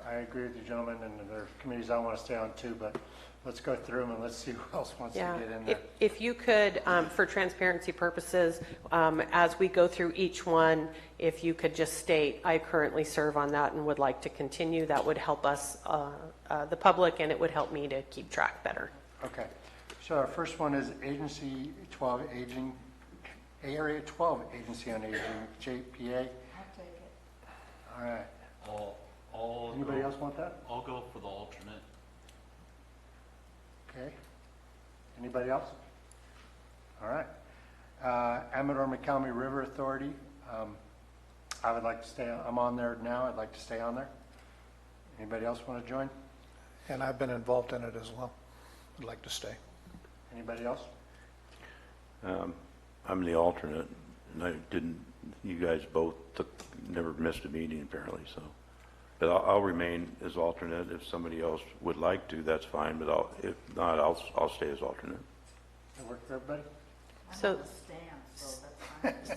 I agree with you, gentlemen, and there are committees I want to stay on too, but let's go through them and let's see who else wants to get in there. If you could, for transparency purposes, as we go through each one, if you could just state, I currently serve on that and would like to continue, that would help us, the public, and it would help me to keep track better. Okay. So our first one is Agency 12 Aging, Area 12 Agency on Aging, JPA. I'll take it. All right. Anybody else want that? I'll go for the alternate. Okay. Anybody else? All right. Amador-McCalmy River Authority, I would like to stay, I'm on there now, I'd like to stay on there. Anybody else want to join? And I've been involved in it as well. I'd like to stay. Anybody else? I'm the alternate, and you guys both never missed a meeting apparently, so. But I'll remain as alternate. If somebody else would like to, that's fine, but if not, I'll stay as alternate. That work for everybody?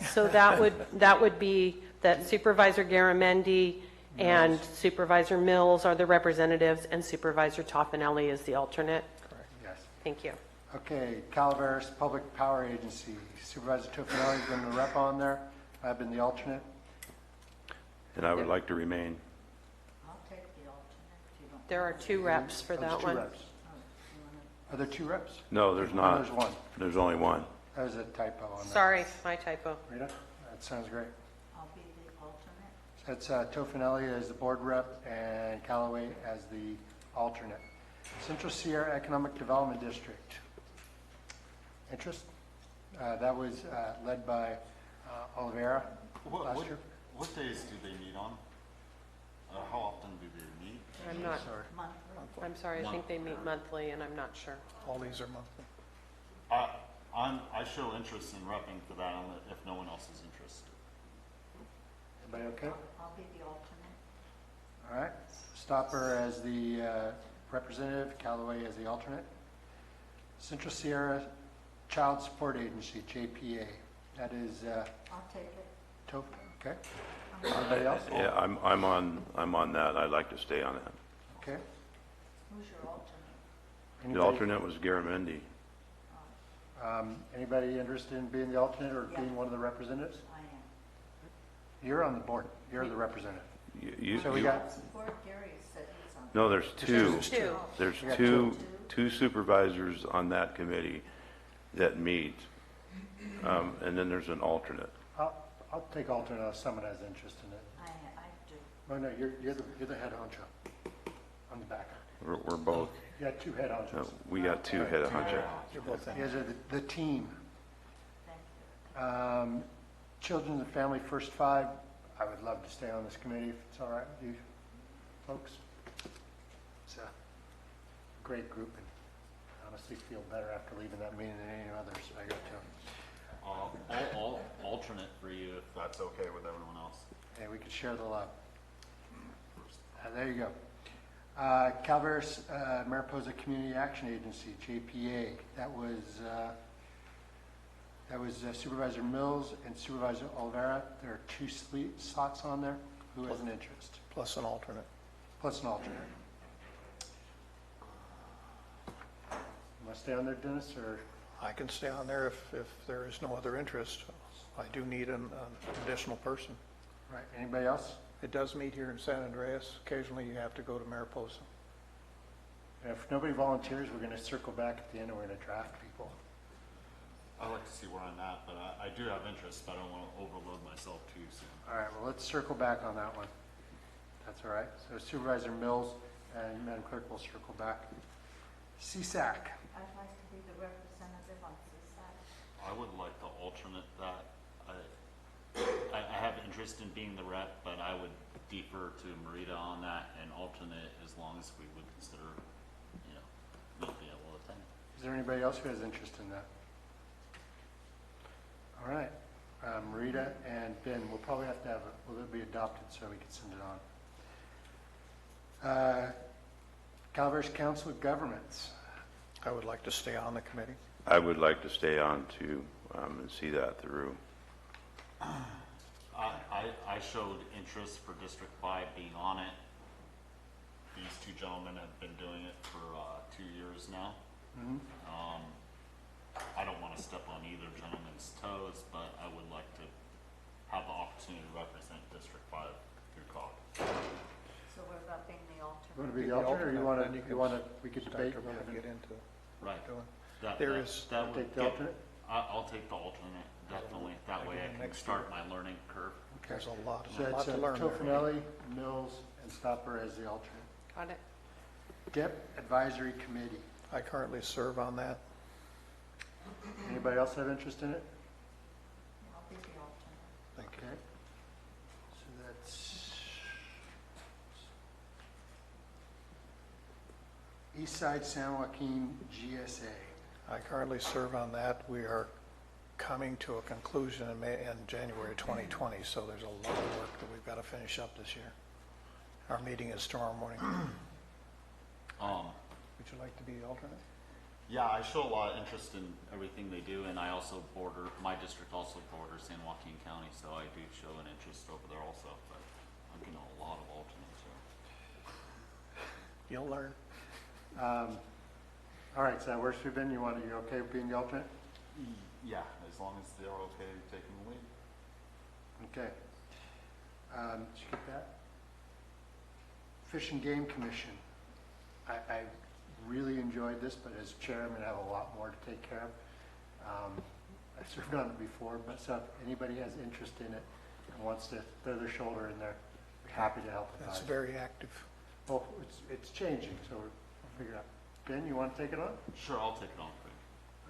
So that would be that Supervisor Garamendi and Supervisor Mills are the representatives, and Supervisor Toffenelli is the alternate? Correct, yes. Thank you. Okay, Calaveras Public Power Agency, Supervisor Tofinelli's been the rep on there. I've been the alternate. And I would like to remain. I'll take the alternate. There are 2 reps for that one. Two reps. Are there 2 reps? No, there's not. There's 1. There's only 1. That was a typo on that. Sorry, my typo. Rita, that sounds great. I'll be the alternate. That's Tofinelli as the board rep and Callaway as the alternate. Central Sierra Economic Development District. Interest? That was led by Oliveira last year. What days do they meet on? How often do they meet? I'm not, I'm sorry, I think they meet monthly, and I'm not sure. All these are monthly. I show interest in repping for that if no one else is interested. Everybody okay? I'll be the alternate. All right. Stopper as the representative, Callaway as the alternate. Central Sierra Child Support Agency, JPA. That is I'll take it. Okay. Anybody else? Yeah, I'm on that. I'd like to stay on that. Okay. Who's your alternate? The alternate was Garamendi. Anybody interested in being the alternate or being one of the representatives? I am. You're on the board. You're the representative. So we You- got, Support Gary said he's on. No, there's 2. There's two. There's We got two supervisors on that committee that meet, and then there's an alternate. I'll take alternate if someone has interest in it. I do. Oh, no, you're the head honcho on the back. We're both. You got 2 head honchos. No, we got 2 head of honcho. You're both in. You guys are the team. Thank you. Children and Family First 5, I would love to stay on this committee if it's all right with you folks. It's a great group, and I honestly feel better after leaving that meeting than any others I go to. I'll alternate for you if that's okay with everyone else. Hey, we could share the love. There you go. Calaveras Mariposa Community Action Agency, JPA. That was Supervisor Mills and Supervisor Oliveira. There are 2 slots on there. Who has an interest? Plus an alternate. Plus an alternate. Must stay on there, Dennis, or? I can stay on there if there is no other interest. I do need an additional person. Right, anybody else? It does meet here in San Andreas. Occasionally, you have to go to Mariposa. And if nobody volunteers, we're going to circle back at the end and we're going to draft people. I like to see where I'm at, but I do have interest, but I don't want to overload myself too soon. All right, well, let's circle back on that one. That's all right. So Supervisor Mills and Madam Clerk will circle back. CSAC. I'd like to be the representative on CSAC. I would like to alternate that. I have interest in being the rep, but I would defer to Marita on that and alternate as long as we would consider, me being able to attend. Is there anybody else who has interest in that? All right. Marita and Ben, we'll probably have to have will it be adopted so we can send it on. Calaveras Council of Governments. I would like to stay on the committee. I would like to stay on too, and see that through. I showed interest for District 5 being on it. These 2 gentlemen have been doing it for 2 years now. Mm-hmm. I don't want to step on either gentleman's toes, but I would like to have the opportunity to represent District 5 through COG. So what about being the alternate? You want to be the alternate, or you want to, we could Start debate? to really get into Right. doing. That There would Take the get- alternate? I'll take the alternate, definitely. That way I can Next start my learning curve. There's a lot So to it's learn there. Tofinelli, Mills, and Stopper as the alternate. Got it. DIP Advisory Committee. I currently serve on that. Anybody else have interest in it? I'll be the alternate. Thank you. Okay. So that's Eastside San Joaquin GSA. I currently serve on that. We are coming to a conclusion in January 2020, so there's a lot of work that we've got to finish up this year. Our meeting is tomorrow morning. Would you like to be the alternate? Yeah, I show a lot of interest in everything they do, and I also my district also borders San Joaquin County, so I do show an interest over there also, but I'm getting a lot of alternates here. You'll learn. All right, so that works for you, Ben? You okay with being the alternate? Yeah, as long as they're okay taking the lead. Okay. Did you get that? Fish and Game Commission. I really enjoyed this, but as chairman, I have a lot more to take care of. I served on it before, but so if anybody has interest in it and wants to throw their shoulder in there, we're happy to help advise. It's very active. Well, it's changing, so we'll figure it out. Ben, you want to take it on? Sure, I'll take it on for you.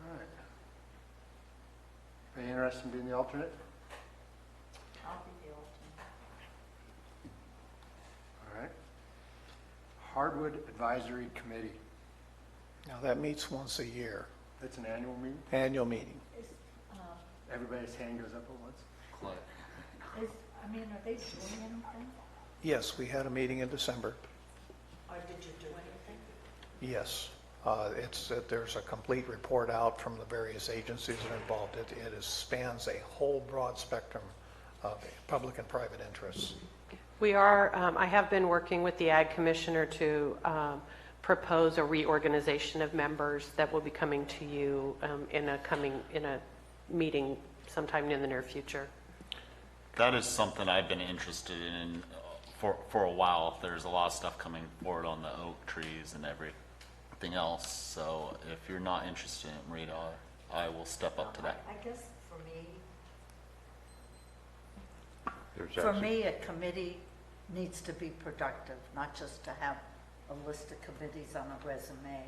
All right. Are you interested in being the alternate? I'll be the alternate. All right. Hardwood Advisory Committee. Now, that meets once a year, That's an annual meeting? annual meeting. Everybody's hand goes up at once? Are they doing anything? Yes, we had a meeting in December. Or did you do anything? Yes. There's a complete report out from the various agencies that are involved. It spans a whole broad spectrum of public and private interests. We are, I have been working with the Ag Commissioner to propose a reorganization of members that will be coming to you in a meeting sometime in the near future. That is something I've been interested in for a while. There's a lot of stuff coming forward on the oak trees and everything else. So if you're not interested in it, Marita, I will step up to that. I guess for me, a committee needs to be productive, not just to have a list of committees on a resume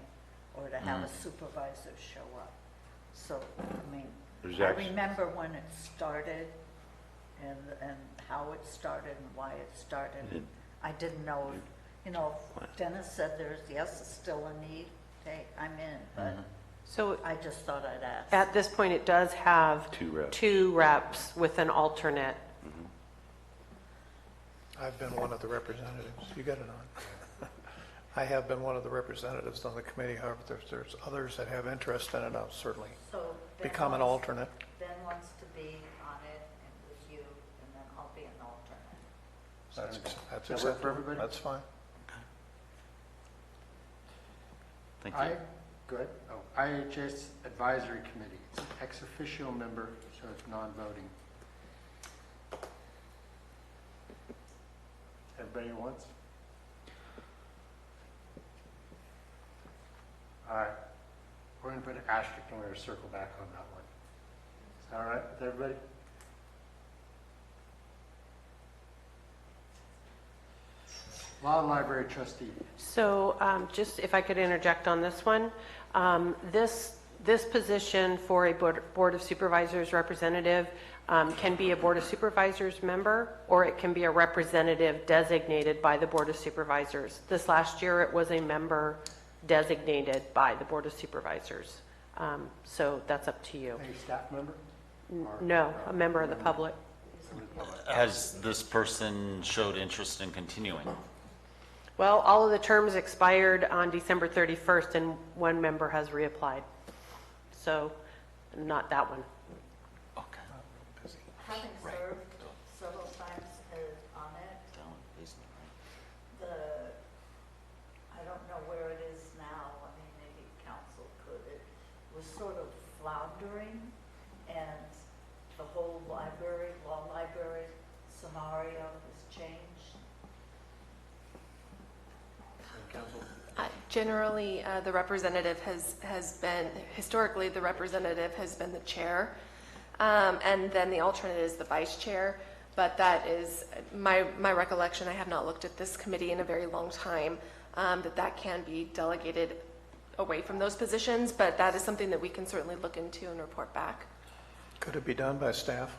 or to have a supervisor show up. So, I mean, I remember when it started and how it started and why it started. I didn't know, Dennis said there's still a need. Hey, I'm in, but So I just thought I'd ask. at this point, it does have two reps with an alternate. I've been one of the representatives. You got it on. I have been one of the representatives on the committee. However, there's others that have interest in it. I'll certainly become an alternate. Ben wants to be on it and with you, and then I'll be an alternate. That's Does that work for acceptable. everybody? That's fine. Thank you. Good. Oh, IHS Advisory Committee. It's an ex officio member, so it's non-voting. Everybody at once? All right. We're going to put an asterisk and we're going to circle back on that one. Is that all right with everybody? Law and Library Trustee. So just if I could interject on this one, this position for a Board of Supervisors representative can be a Board of Supervisors member, or it can be a representative designated by the Board of Supervisors. This last year, it was a member designated by the Board of Supervisors. So that's up to you. Any staff member? No, a member of the public. Has this person showed interest in continuing? Well, all of the terms expired on December 31st, and one member has reapplied. So not that one. Having served several times on it, I don't know where it is now. I mean, maybe council could. It was sort of floundering, and the whole law library scenario has changed. Generally, the representative has been, historically, the representative has been the chair, and then the alternate is the vice chair. but that is my recollection. I have not looked at this committee in a very long time, that can be delegated away from those positions, but that is something that we can certainly look into and report back. Could it be done by staff?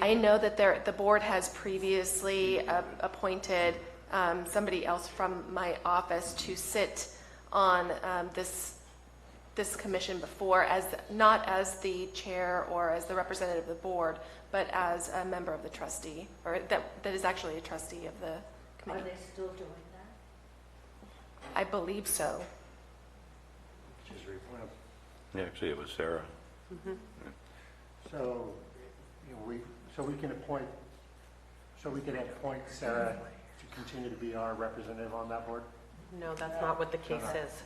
I know that the board has previously appointed somebody else from my office to sit on this commission before, not as the chair or as the representative of the board, but as a member of the trustee, or that is actually a trustee of the committee. Are they still doing that? I believe so. Yeah, actually, it was Sarah. So, we can appoint Sarah to continue to be our representative on that board? No, that's not what the case is.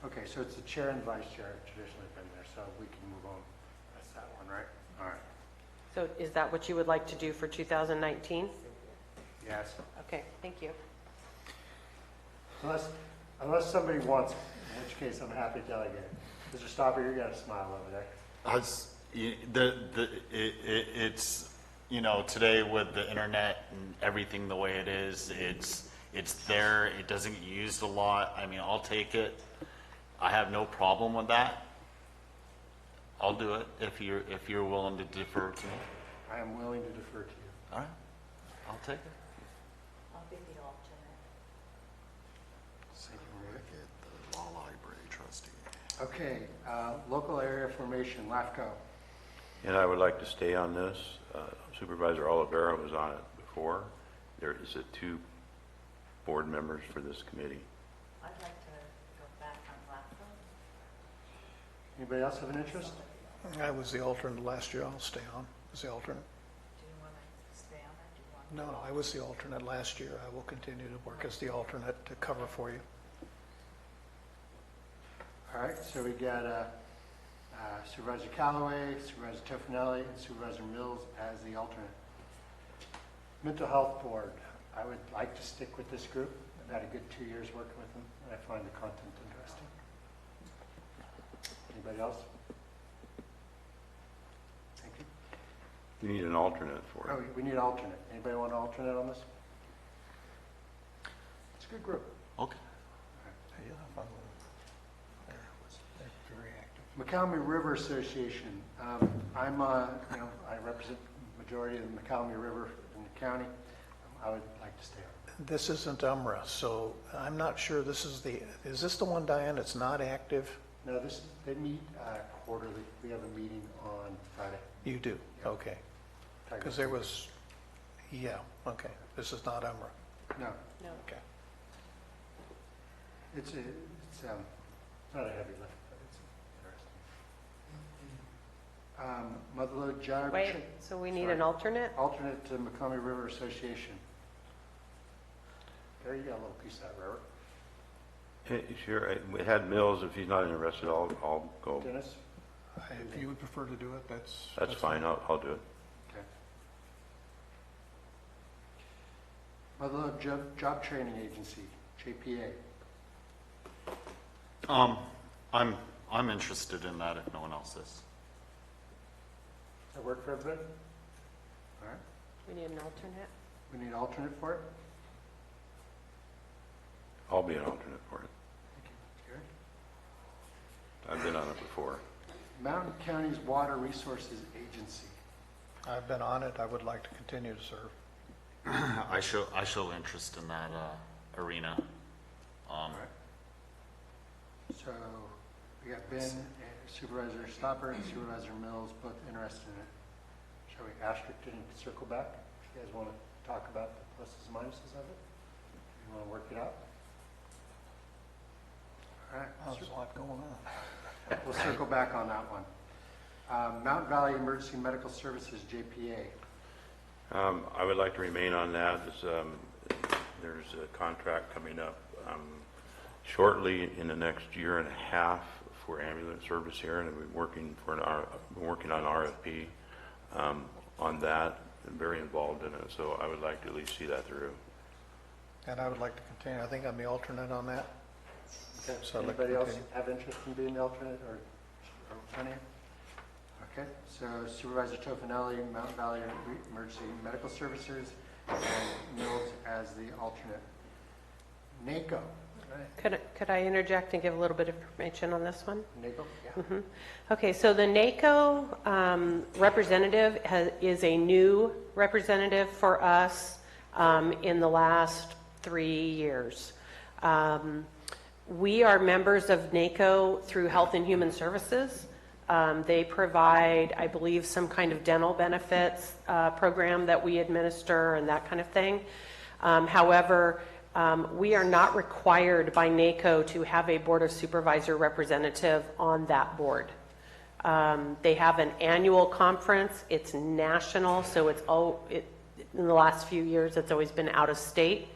Okay, so it's the chair and vice chair traditionally been there, so we can move on. That's that one, right? All right. So is that what you would like to do for 2019? Yes. Okay, thank you. Unless somebody wants it, in which case I'm happy to delegate it. Mr. Stopper, you got a smile over there. It's, today with the internet and everything the way it is, it's there. It doesn't get used a lot. I mean, I'll take it. I have no problem with that. I'll do it if you're willing to defer to me. I am willing to defer to you. All right, I'll take it. I'll be the alternate. The law library trustee. Okay, local area formation, LAFCO. And I would like to stay on this. Supervisor Oliveira was on it before. There is 2 board members for this committee. I'd like to go back on LAFCO. Anybody else have an interest? I was the alternate last year. I'll stay on as the alternate. Do you want to stay on that? Do you want No, I was the alternate last year. I will continue to work as the alternate to cover for you. All right, so we got Supervisor Callaway, Supervisor Toffanelli, and Supervisor Mills as the alternate. Mental Health Board, I would like to stick with this group. I've had a good 2 years working with them, and I find the content interesting. Anybody else? Thank you. You need an alternate for it. Oh, we need an alternate. Anybody want an alternate on this? It's a good group. Okay. McCalmy River Association. I represent the majority of the McCalmy River in the county. I would like to stay on. This isn't UMRA, so I'm not sure is this the one, Diane, that's not active? No, they meet quarterly. We have a meeting on Friday. You do? Okay. Because there was, okay. This is not UMRA. No. No. Okay. It's not a heavy lift, but it's interesting. Motherlode Judge. Wait, so we need an alternate? Alternate to McCalmy River Association. There you got a little piece of that river. Sure, we had Mills. If he's not interested, I'll go. Dennis? If you would prefer to do it, That's fine. I'll do it. Okay. Motherlode Job Training Agency, JPA. I'm interested in that if no one else is. Does that work for everybody? All right. We need an alternate. We need an alternate for it? I'll be an alternate for it. Thank you. I've been on it before. Mountain Counties Water Resources Agency. I've been on it. I would like to continue to serve. I show interest in that arena. So we got Ben, Supervisor Stopper, and Supervisor Mills both interested in it. Shall we asterisk it and circle back? If you guys want to talk about the pluses and minuses of it? You want to work it out? All right. There's a lot going on. We'll circle back on that one. Mountain Valley Emergency Medical Services, JPA. I would like to remain on that. There's a contract coming up shortly in the next year and a half for ambulance service here, and we've been working on RFP on that. I'm very involved in it, so I would like to at least see that through. And I would like to continue. I think I'm the alternate on that. Okay. So I'd like to Anybody else continue. have interest in being the alternate or running? Okay, so Supervisor Tofinelli, Mountain Valley Emergency Medical Services, and Mills as the alternate. NACO. Could I interject and give a little bit of information on this one? NACO, yeah. Okay, so the NACO representative is a new representative for us in the last 3 years. We are members of NACO through Health and Human Services. They provide, I believe, some kind of dental benefits program that we administer and that kind of thing. However, we are not required by NACO to have a Board of Supervisor representative on that board. They have an annual conference. It's national, so in the last few years, it's always been out of state.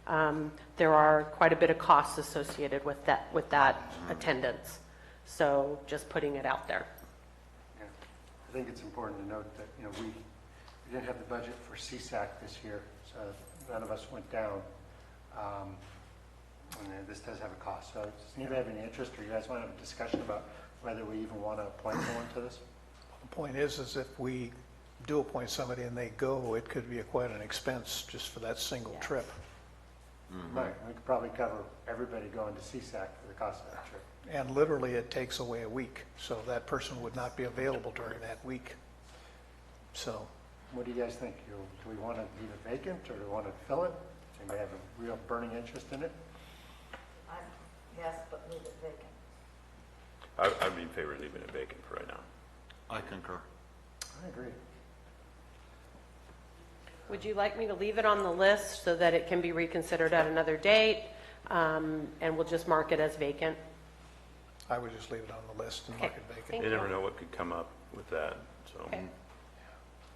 There are quite a bit of costs associated with that attendance. So just putting it out there. Yeah. I think it's important to note that, we didn't have the budget for CSAC this year, so none of us went down. And this does have a cost. So does anybody have any interest, or you guys want to have a discussion about whether we even want to appoint someone to this? The point is if we do appoint somebody and they go, it could be quite an expense just for that single trip. Right, we could probably cover everybody going to CSAC for the cost of that trip. And literally, it takes away a week, so that person would not be available during that week. So, what do you guys think? Do we want to leave it vacant, or do we want to fill it? Does anybody have a real burning interest in it? Yes, but leave it vacant. I'd be in favor of leaving it vacant for right now. I concur. I agree. Would you like me to leave it on the list so that it can be reconsidered at another date, and we'll just mark it as vacant? I would just leave it on the list and mark it vacant. Thank You never you. know what could come up with that, so. Okay.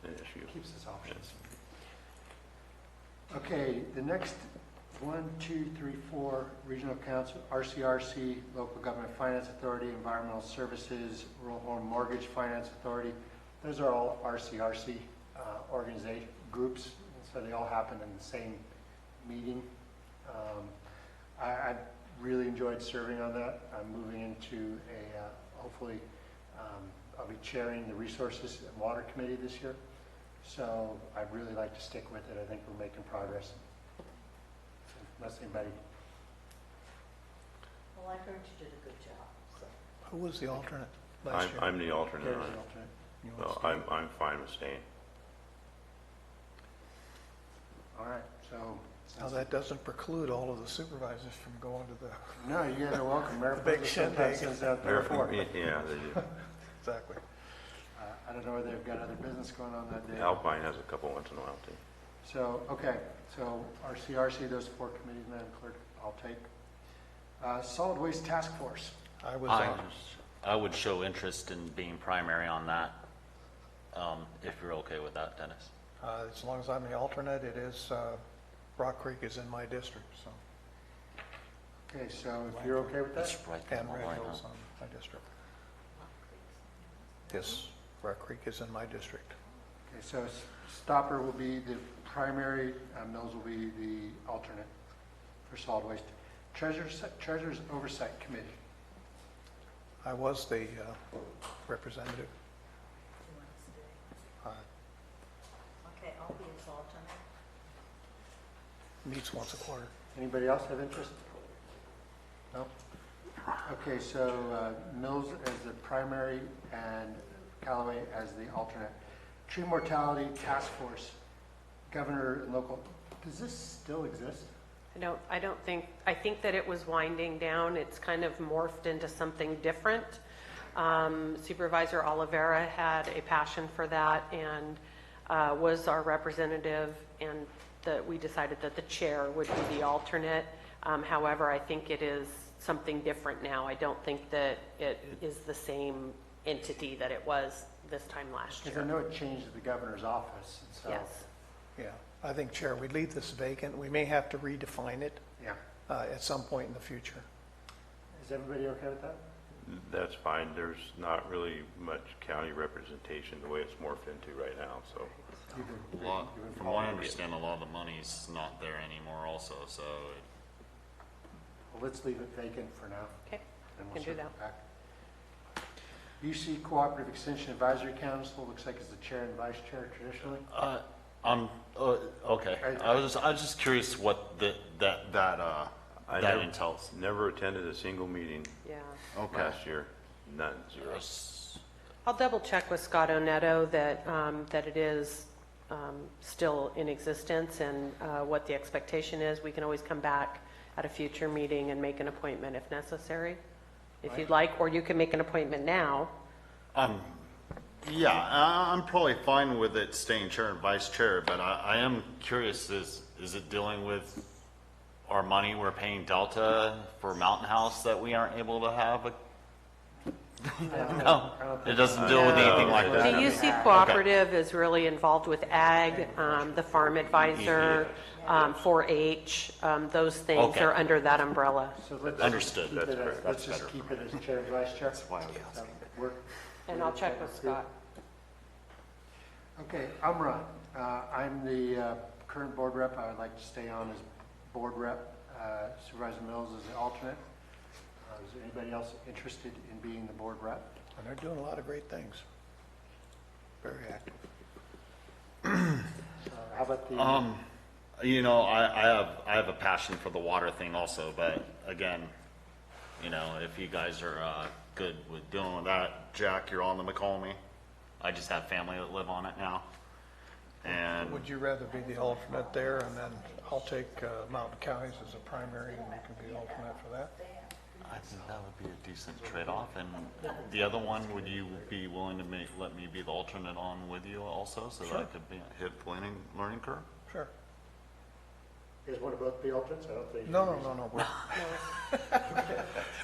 An issue. Keeps us options. Okay, the next 1, 2, 3, 4 regional council, RCRC, Local Government Finance Authority, Environmental Services, Rural Home Mortgage Finance Authority. Those are all RCRC organization groups, so they all happen in the same meeting. I really enjoyed serving on that. I'm moving into hopefully, I'll be chairing the Resources and Water Committee this year. So I'd really like to stick with it. I think we're making progress. Unless anybody. Well, I heard you did a good job. So. Who was the alternate last year? I'm the alternate. Gary's the alternate. You So want to stay? I'm fine with staying. All right, so. Now, that doesn't preclude all of the supervisors from going to the... No, you guys are welcome. The big sometimes shindig. sends out 3 or 4. Yeah, they do. Exactly. I don't know whether they've got other business going on that day. Alpine has a couple once in a while too. So, okay, so RCRC, those 4 committees, Madam Clerk, I'll take. Solid Waste Task Force. I would show interest in being primary on that, if you're okay with that, Dennis. As long as I'm the alternate, it is, Rock Creek is in my district, so. Okay, so if you're okay with that? It's right there And on the Red line, Hills huh? on my district. Yes, Rock Creek is in my district. Okay, so Stopper will be the primary, Mills will be the alternate for solid waste. Treasurer's Oversight Committee. I was the representative. You want to stay? Okay, I'll be his alternate. Meets once a quarter. Anybody else have interest? No? Okay, so Mills as the primary and Callaway as the alternate. Tree Mortality Task Force, Governor and local. Does this still exist? I think that it was winding down. It's kind of morphed into something different. Supervisor Oliveira had a passion for that and was our representative, and we decided that the chair would be the alternate. However, I think it is something different now. I don't think that it is the same entity that it was this time last year. Because I know it changed the governor's office. So. Yes. Yeah, I think, Chair, we leave this vacant. We may have to redefine it Yeah. at some point in the future. Is everybody okay with that? That's fine. There's not really much county representation the way it's morphed into right now, so. From what I understand, a lot of the money's not there anymore also, so. Well, let's leave it vacant for now. Okay, And can do circle that. back. UC Cooperative Extension Advisory Council, looks like it's the chair and vice chair traditionally. Okay. I was just curious what that entails. Never attended a single meeting Yeah. Okay. last year. None, zero. I'll double check with Scott Oneto that, that it is still in existence and what the expectation is. We can always come back at a future meeting and make an appointment if necessary, if you'd like, or you can make an appointment now. Yeah, I'm probably fine with it staying chair and vice chair, but I am curious, is it dealing with our money we're paying Delta for Mountain House that we aren't able to have a no, it doesn't deal with anything like The that. UC Cooperative is really involved with ag, the farm advisor, 4-H, those things Okay. are under that umbrella. So let's Understood. keep it That's as- fair. Let's That's just better. keep it as chair and vice chair. That's why I was asking. Work. And I'll check with Scott. Okay, I'm Ron. I'm the current board rep. I would like to stay on as board rep. Supervisor Mills is the alternate. Is there anybody else interested in being the board rep? And they're doing a lot of great things. Very active. How about the? You know, I have a passion for the water thing also, but again, you know, if you guys are good with doing that, Jack, you're on the McCall. I just have family that live on it now. And Would you rather be the alternate there, and then I'll take Mountain Counties as a primary, and you can be alternate for that? I think that would be a decent trade-off. And the other one, would you be willing to let me be the alternate on with you also, so that I could hit the learning curve? Sure. You guys want to both be alternates? I don't think. No.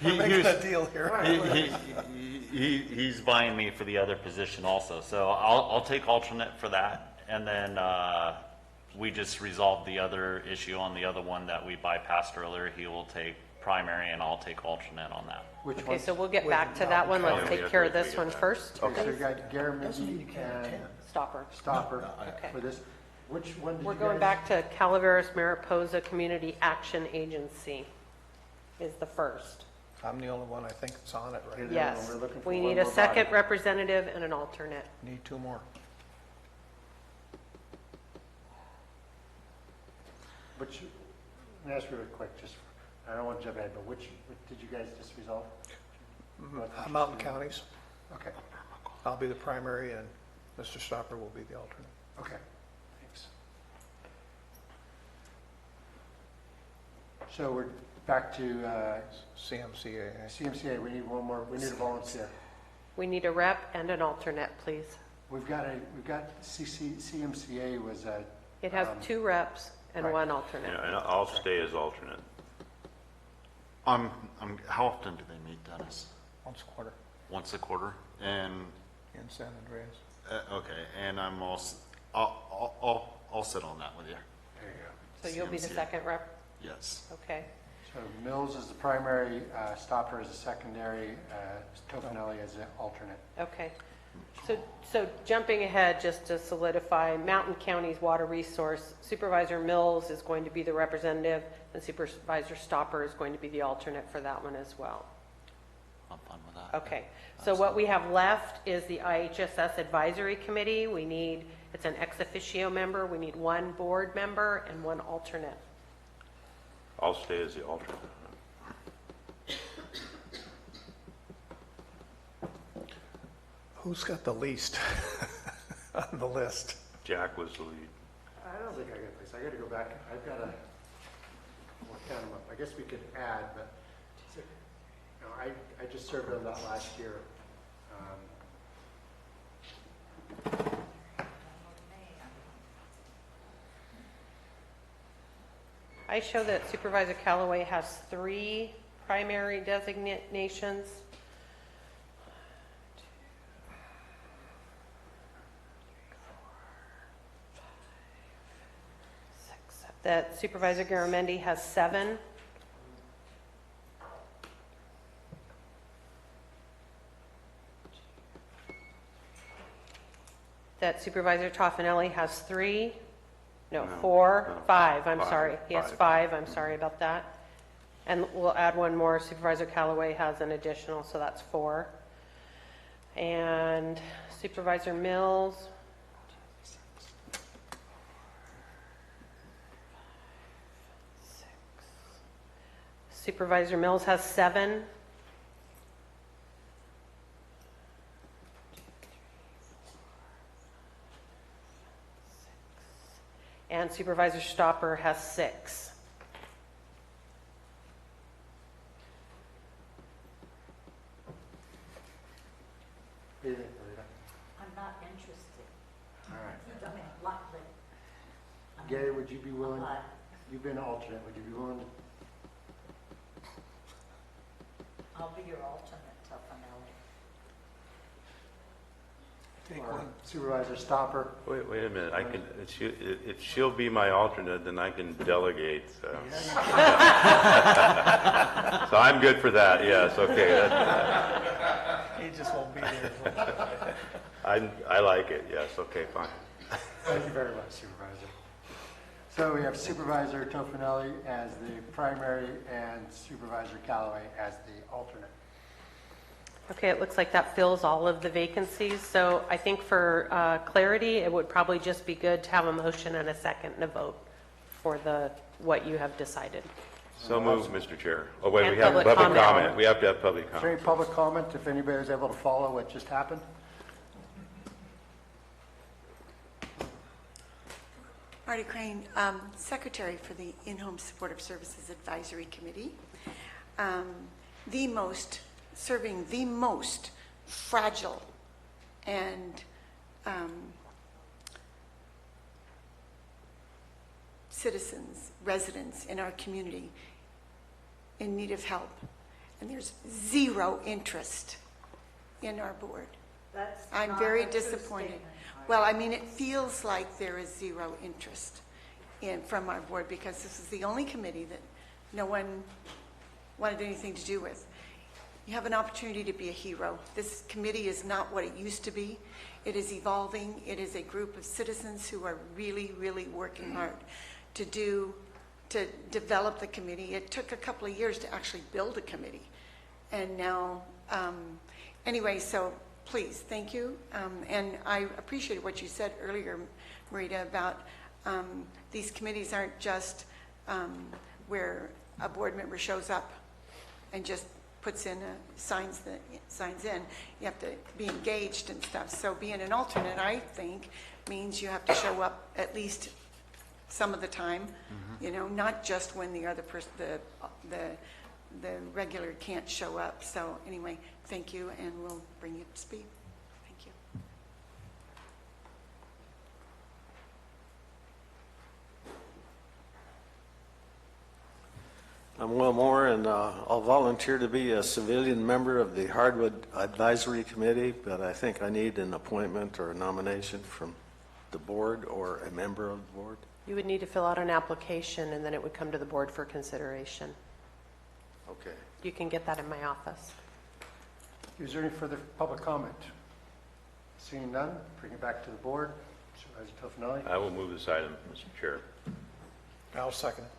He- We're making he was- a deal here. He's buying me for the other position also, so I'll take alternate for that, and then we just resolved the other issue on the other one that we bypassed earlier. He will take primary, and I'll take alternate on that. Which Okay, one? so we'll get back to that one. Let's County. take care of Yeah, we this get one that. first. Okay, so you got Garamendi and Stopper. Stopper Okay. for this. Which one did you We're guys? going back to Calaveras Mariposa Community Action Agency is the first. I'm the only one I think that's on it right now. Yes. we're looking for We one need a more second body. representative and an alternate. Need two more. Which, let me ask really quick, just, I don't want to jump ahead, but which did you guys just resolve? Mountain Counties. Okay, I'll be the primary, and Mr. Stopper will be the alternate. okay, thanks. So we're back to CMCAA. CMCA, we need one more, we need a volunteer. We need a rep and an alternate, please. We've got CMCA was a. It has 2 reps and right. 1 alternate. Yeah, and I'll stay as alternate. How often do they meet, Dennis? Once a quarter Once a quarter? And in San Andreas. okay, and I'm also I'll sit on that with you. There you go. So you'll be the CMCA. second rep? Yes. Okay. So Mills is the primary, Stopper is the secondary, Tofinelli is the alternate. Okay. So jumping ahead, just to solidify, Mountain County's water resource, Supervisor Mills is going to be the representative, and Supervisor Stopper is going to be the alternate for that one as well. I'm fine with that. Okay. So what we have left is the IHSS Advisory Committee. It's an ex officio member. We need 1 board member and 1 alternate. I'll stay as the alternate. Who's got the least on the list? Jack was the lead. I don't think I got this, I gotta go back, I've gotta count them up. I guess we could add, but, you know, I just served on that last year. I show that Supervisor Callaway has 3 primary designations. That Supervisor Garamendi has 7. That Supervisor Tofinelli has 3. No, 4, 5, I'm sorry. He has 5, I'm sorry about that. And we'll add 1 more. Supervisor Callaway has an additional, so that's 4. And Supervisor Mills. Supervisor Mills has 7. And Supervisor Stopper has 6. What do you think, Rita? I'm not interested. All right. I mean, likely. Gary, would you be willing, But you've been alternate, would you be willing to? I'll be your alternate, Tuffanelli. Or Supervisor Stopper? Wait a minute, I can, if she'll be my alternate, then I can delegate, so. So I'm good for that, yes, okay. He just won't be there. I like it, yes, okay, fine. Thank you very much, Supervisor. So we have Supervisor Tofinelli as the primary and Supervisor Callaway as the alternate. Okay, it looks like that fills all of the vacancies. So I think for clarity, it would probably just be good to have a motion and a second and a vote for what you have decided. So moved, Mr. Chair. Oh, wait, And we have public public comment. comment. We have to have public Is there comment. any public comment, if anybody was able to follow what just happened? Marty Crane, Secretary for the In-Home Supportive Services Advisory Committee. Serving the most fragile and citizens, residents in our community in need of help. And there's zero interest in our board. I'm not very a true disappointed. statement. Well, I mean, it feels like there is zero interest from our board because this is the only committee that no one wanted anything to do with. You have an opportunity to be a hero. This committee is not what it used to be. It is evolving. It is a group of citizens who are really, really working hard to develop the committee. It took a couple of years to actually build a committee. And now, anyway, so please, thank you. And I appreciated what you said earlier, Marita, about these committees aren't just where a board member shows up and just puts in signs in. You have to be engaged and stuff. So being an alternate, I think, means you have to show up at least some of the time. You know, not just when the other person, the regular can't show up. So anyway, thank you, and we'll bring you up to speed. Thank you. I'm Will Moore, and I'll volunteer to be a civilian member of the Hardwood Advisory Committee, but I think I need an appointment or a nomination from the board or a member of the board. You would need to fill out an application, and then it would come to the board for consideration. Okay. You can get that in my office. Is there any further public comment? Seeing none, bring it back to the board. Supervisor Tofinelli. I will move this item, Mr. Chair. I'll second it.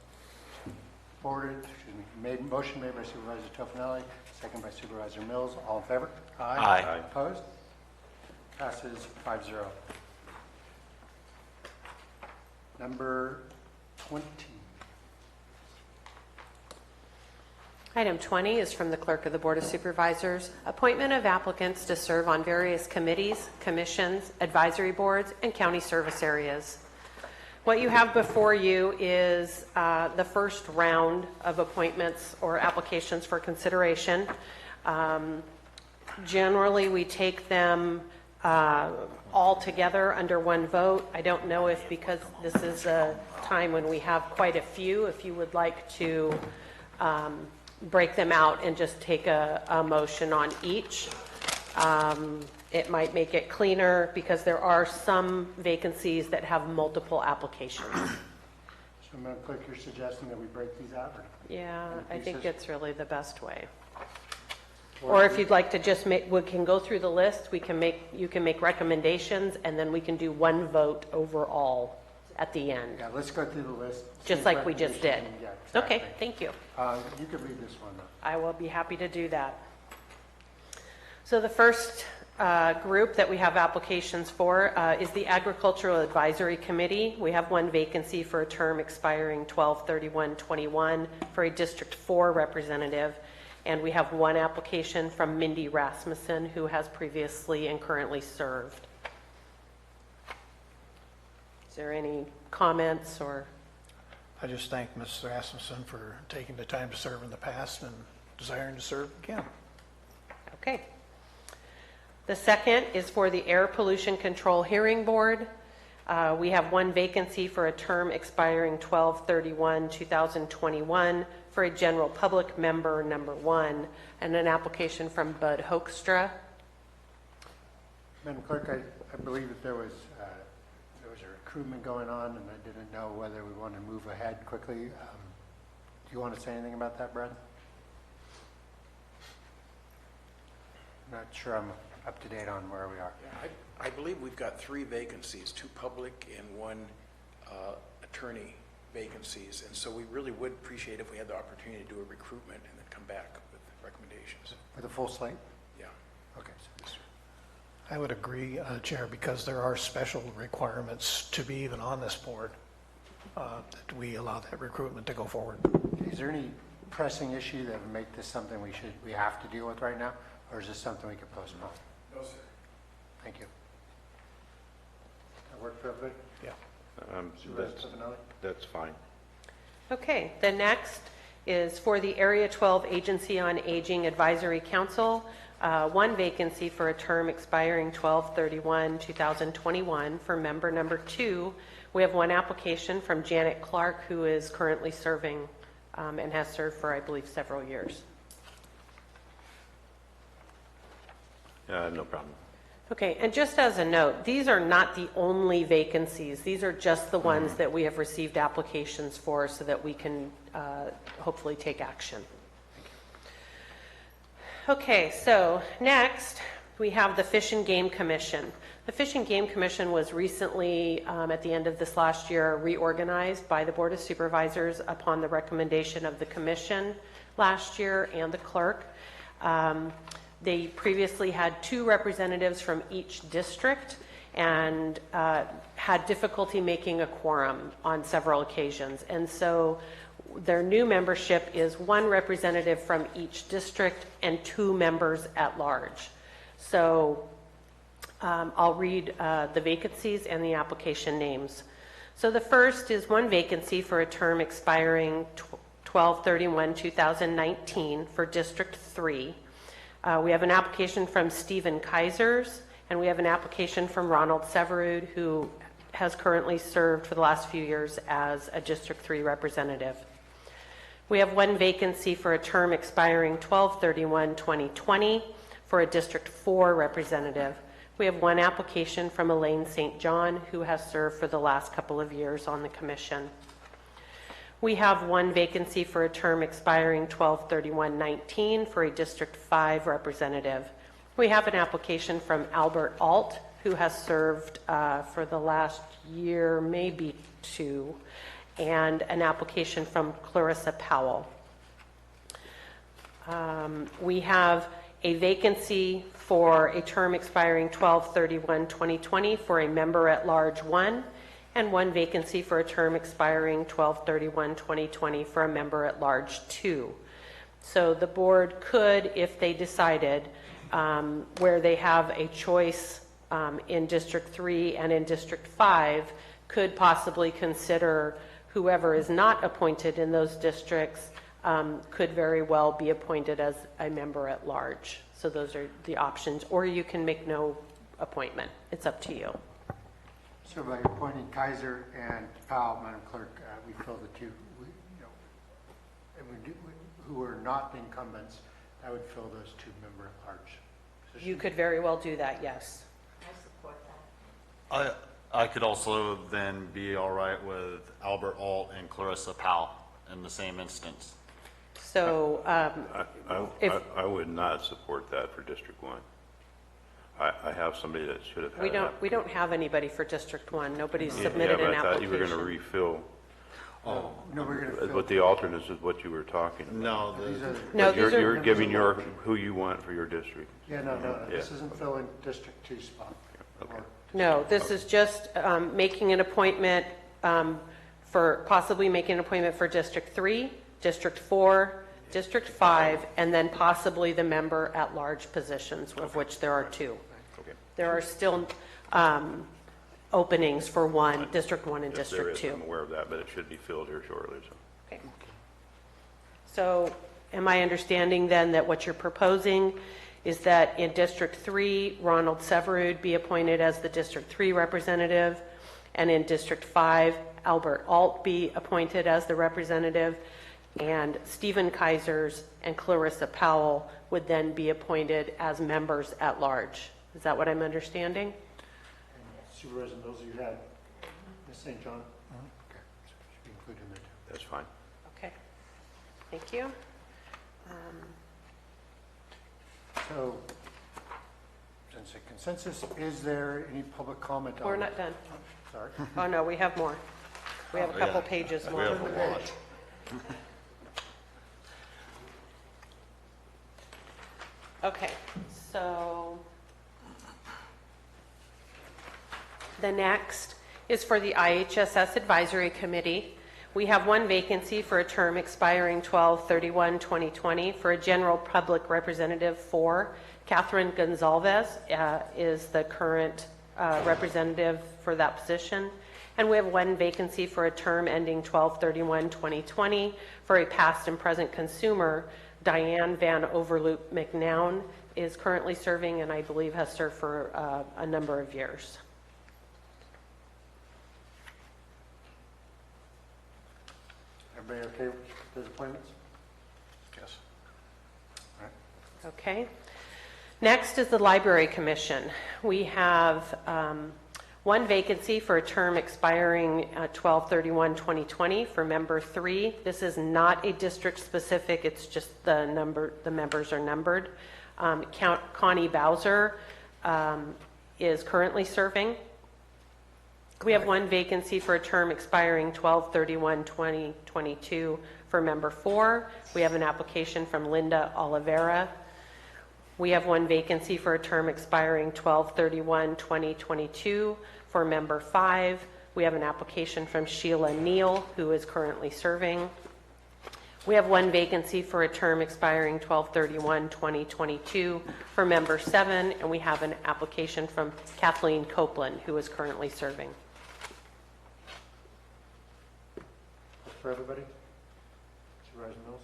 Motion made by Supervisor Tofinelli, second by Supervisor Mills. All in favor? Aye. Opposed? Passes 5-0. Number 20. Item 20 is from the Clerk of the Board of Supervisors, appointment of applicants to serve on various committees, commissions, advisory boards, and county service areas. What you have before you is the first round of appointments or applications for consideration. Generally, we take them all together under one vote. I don't know if, because this is a time when we have quite a few, if you would like to break them out and just take a motion on each. It might make it cleaner because there are some vacancies that have multiple applications. So, Madam Clerk, you're suggesting that we break these out? Yeah, I in think pieces? it's really the best way. Or if you'd like to just we can go through the list, you can make recommendations, and then we can do one vote overall at the end. Yeah, let's go through the list. Just like we just did. Yeah, exactly. Okay, thank you. You could read this one, though. I will be happy to do that. So the first group that we have applications for is the Agricultural Advisory Committee. We have one vacancy for a term expiring 12/31/21 for a District 4 representative, and we have one application from Mindy Rasmussen, who has previously and currently served. Is there any comments or? I just thank Ms. Rasmussen for taking the time to serve in the past and desiring to serve again. Okay. The second is for the Air Pollution Control Hearing Board. We have one vacancy for a term expiring 12/31/2021 for a general public member, number 1, and an application from Bud Hoekstra. Madam Clerk, I believe that there was a recruitment going on, and I didn't know whether we want to move ahead quickly. Do you want to say anything about that, Brad? I'm not sure I'm up to date on where we are. Yeah, I believe we've got 3 vacancies, 2 public and 1 attorney vacancies, and so we really would appreciate if we had the opportunity to do a recruitment and then come back with recommendations. With a full slate? Yeah. Okay. I would agree, Chair, because there are special requirements to be even on this board, that we allow that recruitment to go forward. Is there any pressing issue that would make this something we have to deal with right now, or is this something we could postpone? No, sir. Thank you. That work for everybody? Yeah. That's fine. Okay, the next is for the Area 12 Agency on Aging Advisory Council. One vacancy for a term expiring 12/31/2021 for member number 2. We have one application from Janet Clark, who is currently serving and has served for, I believe, several years. No problem. Okay, and just as a note, these are not the only vacancies. These are just the ones that we have received applications for so that we can hopefully take action. Okay, so next we have the Fish and Game Commission. The Fish and Game Commission was recently, at the end of this last year, reorganized by the Board of Supervisors upon the recommendation of the Commission last year and the clerk. They previously had 2 representatives from each district and had difficulty making a quorum on several occasions. And so their new membership is 1 representative from each district and 2 members at large. So I'll read the vacancies and the application names. So the first is 1 vacancy for a term expiring 12/31/2019 for District 3. We have an application from Stephen Kaisers, and we have an application from Ronald Severud, who has currently served for the last few years as a District 3 representative. We have 1 vacancy for a term expiring 12/31/2020 for a District 4 representative. We have 1 application from Elaine St. John, who has served for the last couple of years on the commission. We have 1 vacancy for a term expiring 12/31/19 for a District 5 representative. We have an application from Albert Alt, who has served for the last year, maybe 2, and an application from Clarissa Powell. We have a vacancy for a term expiring 12/31/2020 for a member at large 1, and 1 vacancy for a term expiring 12/31/2020 for a member at large 2. So the board could, if they decided, where they have a choice in District 3 and in District 5, could possibly consider whoever is not appointed in those districts could very well be appointed as a member at large. So those are the options, or you can make no appointment. It's up to you. So by appointing Kaiser and Powell, Madam Clerk, we fill the 2, who are not incumbents, that would fill those 2 member at large positions. You could very well do that, yes. I support that. I could also then be all right with Albert Alt and Clarissa Powell in the same instance. So I would not support that for District 1. I have somebody that should have had we don't have anybody for District 1. Nobody's submitted but an I thought you application. were going to refill. Oh, No, we're going to fill. But the alternates is what you were talking about. No, These are- No, You're, these are- you're giving your, who you want for your district. Yeah, no, this Yeah. isn't filling District 2 spot. Okay. No, this is just making an appointment possibly making an appointment for District 3, District 4, District 5, and then possibly the member-at-large positions, of which there are 2. Okay. There are still openings for District 1 and Yes, there District is. 2. I'm aware of that, but it should be filled here shortly, so. Okay. So am I understanding then that what you're proposing is that in District 3, Ronald Severud be appointed as the District 3 representative, and in District 5, Albert Alt be appointed as the representative, and Stephen Kaisers and Clarissa Powell would then be appointed as members at large? Is that what I'm understanding? Supervisor Mills, you had Ms. St. John? Okay, so it should be included in there too. That's fine. Okay. Thank you. So, since a consensus, is there any public comment on? We're not done. Sorry. Oh, no, we have more. We have a couple pages We more. have a lot. Okay, so the next is for the IHSS Advisory Committee. We have one vacancy for a term expiring 12/31/2020 for a general public representative 4. Catherine Gonzalez is the current representative for that position. And we have one vacancy for a term ending 12/31/2020 for a past and present consumer. Diane Van Overloop McNown is currently serving and I believe has served for a number of years. Everybody okay with those appointments? Yes. All right. Okay. Next is the Library Commission. We have one vacancy for a term expiring 12/31/2020 for member 3. This is not a district specific, it's just the members are numbered. Connie Bowser is currently serving. We have one vacancy for a term expiring 12/31/2022 for member 4. We have an application from Linda Oliveira. We have one vacancy for a term expiring 12/31/2022 for member 5. We have an application from Sheila Neal, who is currently serving. We have one vacancy for a term expiring 12/31/2022 for member 7, and we have an application from Kathleen Copeland, who is currently serving. For everybody? Supervisor Mills?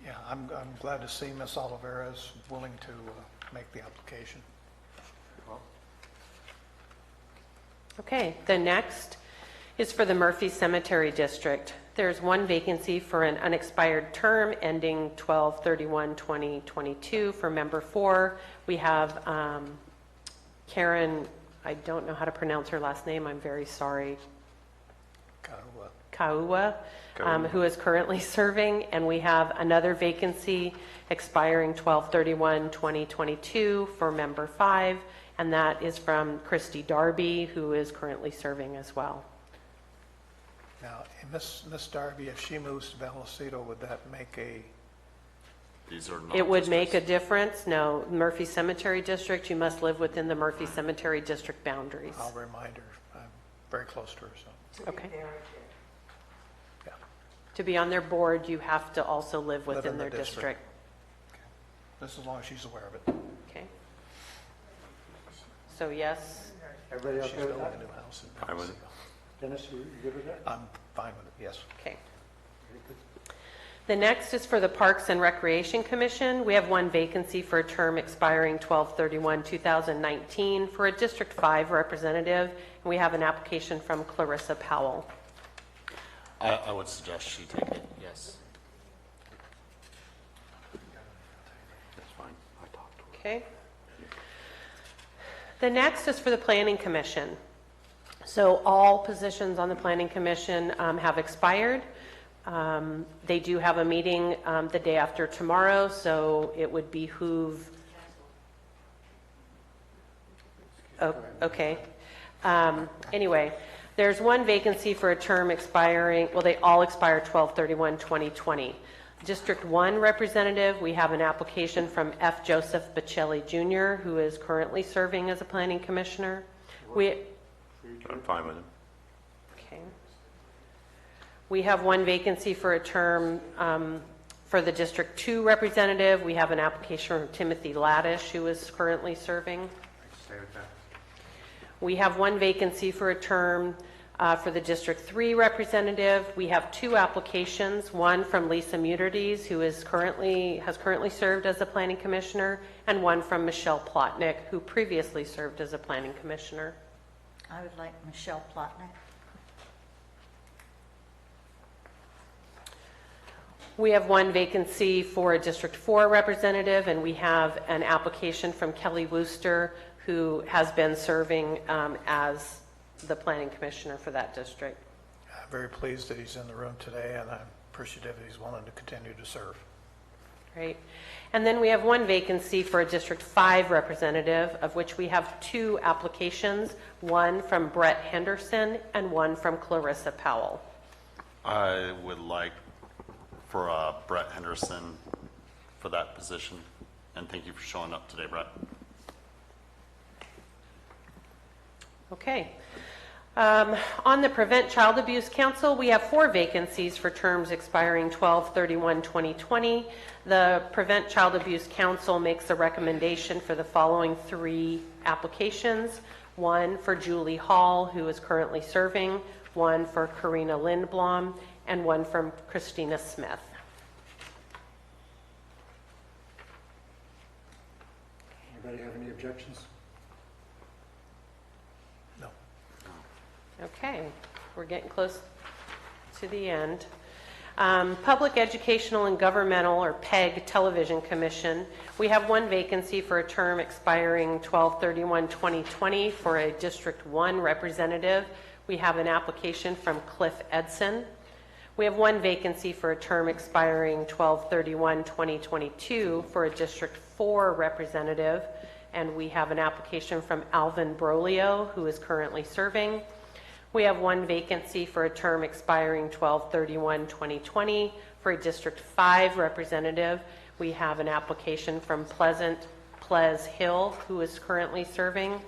Yeah, I'm glad to see Ms. Oliveira is willing to make the application. Okay, the next is for the Murphy Cemetery District. There's one vacancy for an unexpired term ending 12/31/2022 for member 4. We have Karen, I don't know how to pronounce her last name, I'm very sorry. Kaua, who is currently serving, and we have another vacancy expiring 12/31/2022 for member 5, and that is from Christy Darby, who is currently serving as well. Now, Ms. Darby, if she moves to Vallecito, would that make a... These are not. It would make a difference. No, Murphy Cemetery District, you must live within the Murphy Cemetery District boundaries. I'll remind her. I'm very close to her, so... Okay. To be on their board, you have to also live within their district. Just as long as she's aware of it. Okay. So yes, Everybody She's okay with building a that? new house in Fine with it. Vallecito. Dennis, you good with that? I'm fine with it, yes. okay. Very good. The next is for the Parks and Recreation Commission. We have one vacancy for a term expiring 12/31/2019 for a District 5 representative, and we have an application from Clarissa Powell. I would suggest she take it, yes. That's fine. I talked to her. Okay. The next is for the Planning Commission. So all positions on the Planning Commission have expired. They do have a meeting the day after tomorrow, so it would behoove... Oh, okay. Anyway, There's one vacancy for a term expiring, well, they all expire 12/31/2020. District 1 representative, we have an application from F. Joseph Bocelli Jr., who is currently serving as a planning commissioner. I'm fine with him. Okay. We have one vacancy for a term for the District 2 representative. We have an application from Timothy Laddish, who is currently serving. Stay with that. We have one vacancy for a term for the District 3 representative. We have two applications, one from Lisa Muterdes, who has currently served as a planning commissioner, and one from Michelle Plotnick, who previously served as a planning commissioner. I would like Michelle Plotnick. We have one vacancy for a District 4 representative, and we have an application from Kelly Wooster, who has been serving as the planning commissioner for that district. I'm very pleased that he's in the room today, and I'm appreciative that he's willing to continue to serve. Great. And then we have one vacancy for a District 5 representative, of which we have two applications, one from Brett Henderson and one from Clarissa Powell. I would like for Brett Henderson for that position, and thank you for showing up today, Brett. Okay. On the Prevent Child Abuse Council, we have 4 vacancies for terms expiring 12/31/2020. The Prevent Child Abuse Council makes a recommendation for the following 3 applications. One for Julie Hall, who is currently serving, one for Karina Lindblom, and one from Christina Smith. Anybody have any objections? No. Okay, we're getting close to the end. Public Educational and Governmental, or PEG, Television Commission. We have one vacancy for a term expiring 12/31/2020 for a District 1 representative. We have an application from Cliff Edson. We have one vacancy for a term expiring 12/31/2022 for a District 4 representative, and we have an application from Alvin Brolio, who is currently serving. We have one vacancy for a term expiring 12/31/2020 for a District 5 representative. We have an application from Ples Hill, who is currently serving.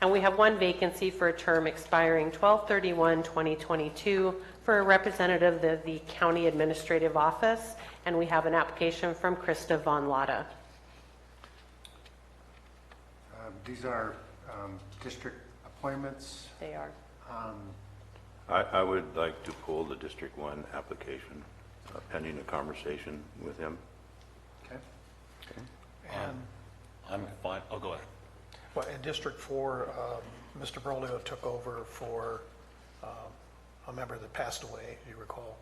And we have one vacancy for a term expiring 12/31/2022 for a representative of the County Administrative Office. And we have an application from Krista Von Latta. These are district appointments. They are. I would like to pull the District 1 application pending a conversation with him. Okay. And I'm fine. Oh, go ahead. well, in District 4, Mr. Brolio took over for a member that passed away, you recall,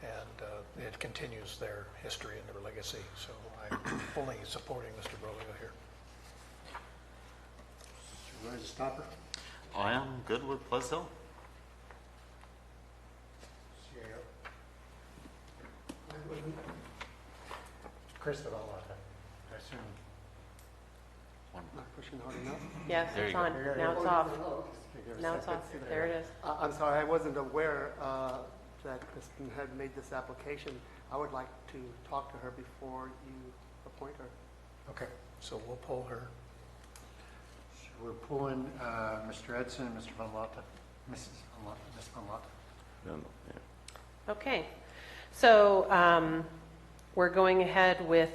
and it continues their history and their legacy. So I'm fully supporting Mr. Brolio here. Supervisor Stopper? I am good with Ples Hill. Krista Von Latta, I assume. Not pushing hard enough. Yes, There it's you on. go. Now it's off. Now it's off. There it is. I'm sorry, I wasn't aware that Kristen had made this application. I would like to talk to her before you appoint her. Okay, so we'll pull her. So we're pulling Mr. Edson and Mr. Von Latta, Ms. Von Latta. Okay. So we're going ahead with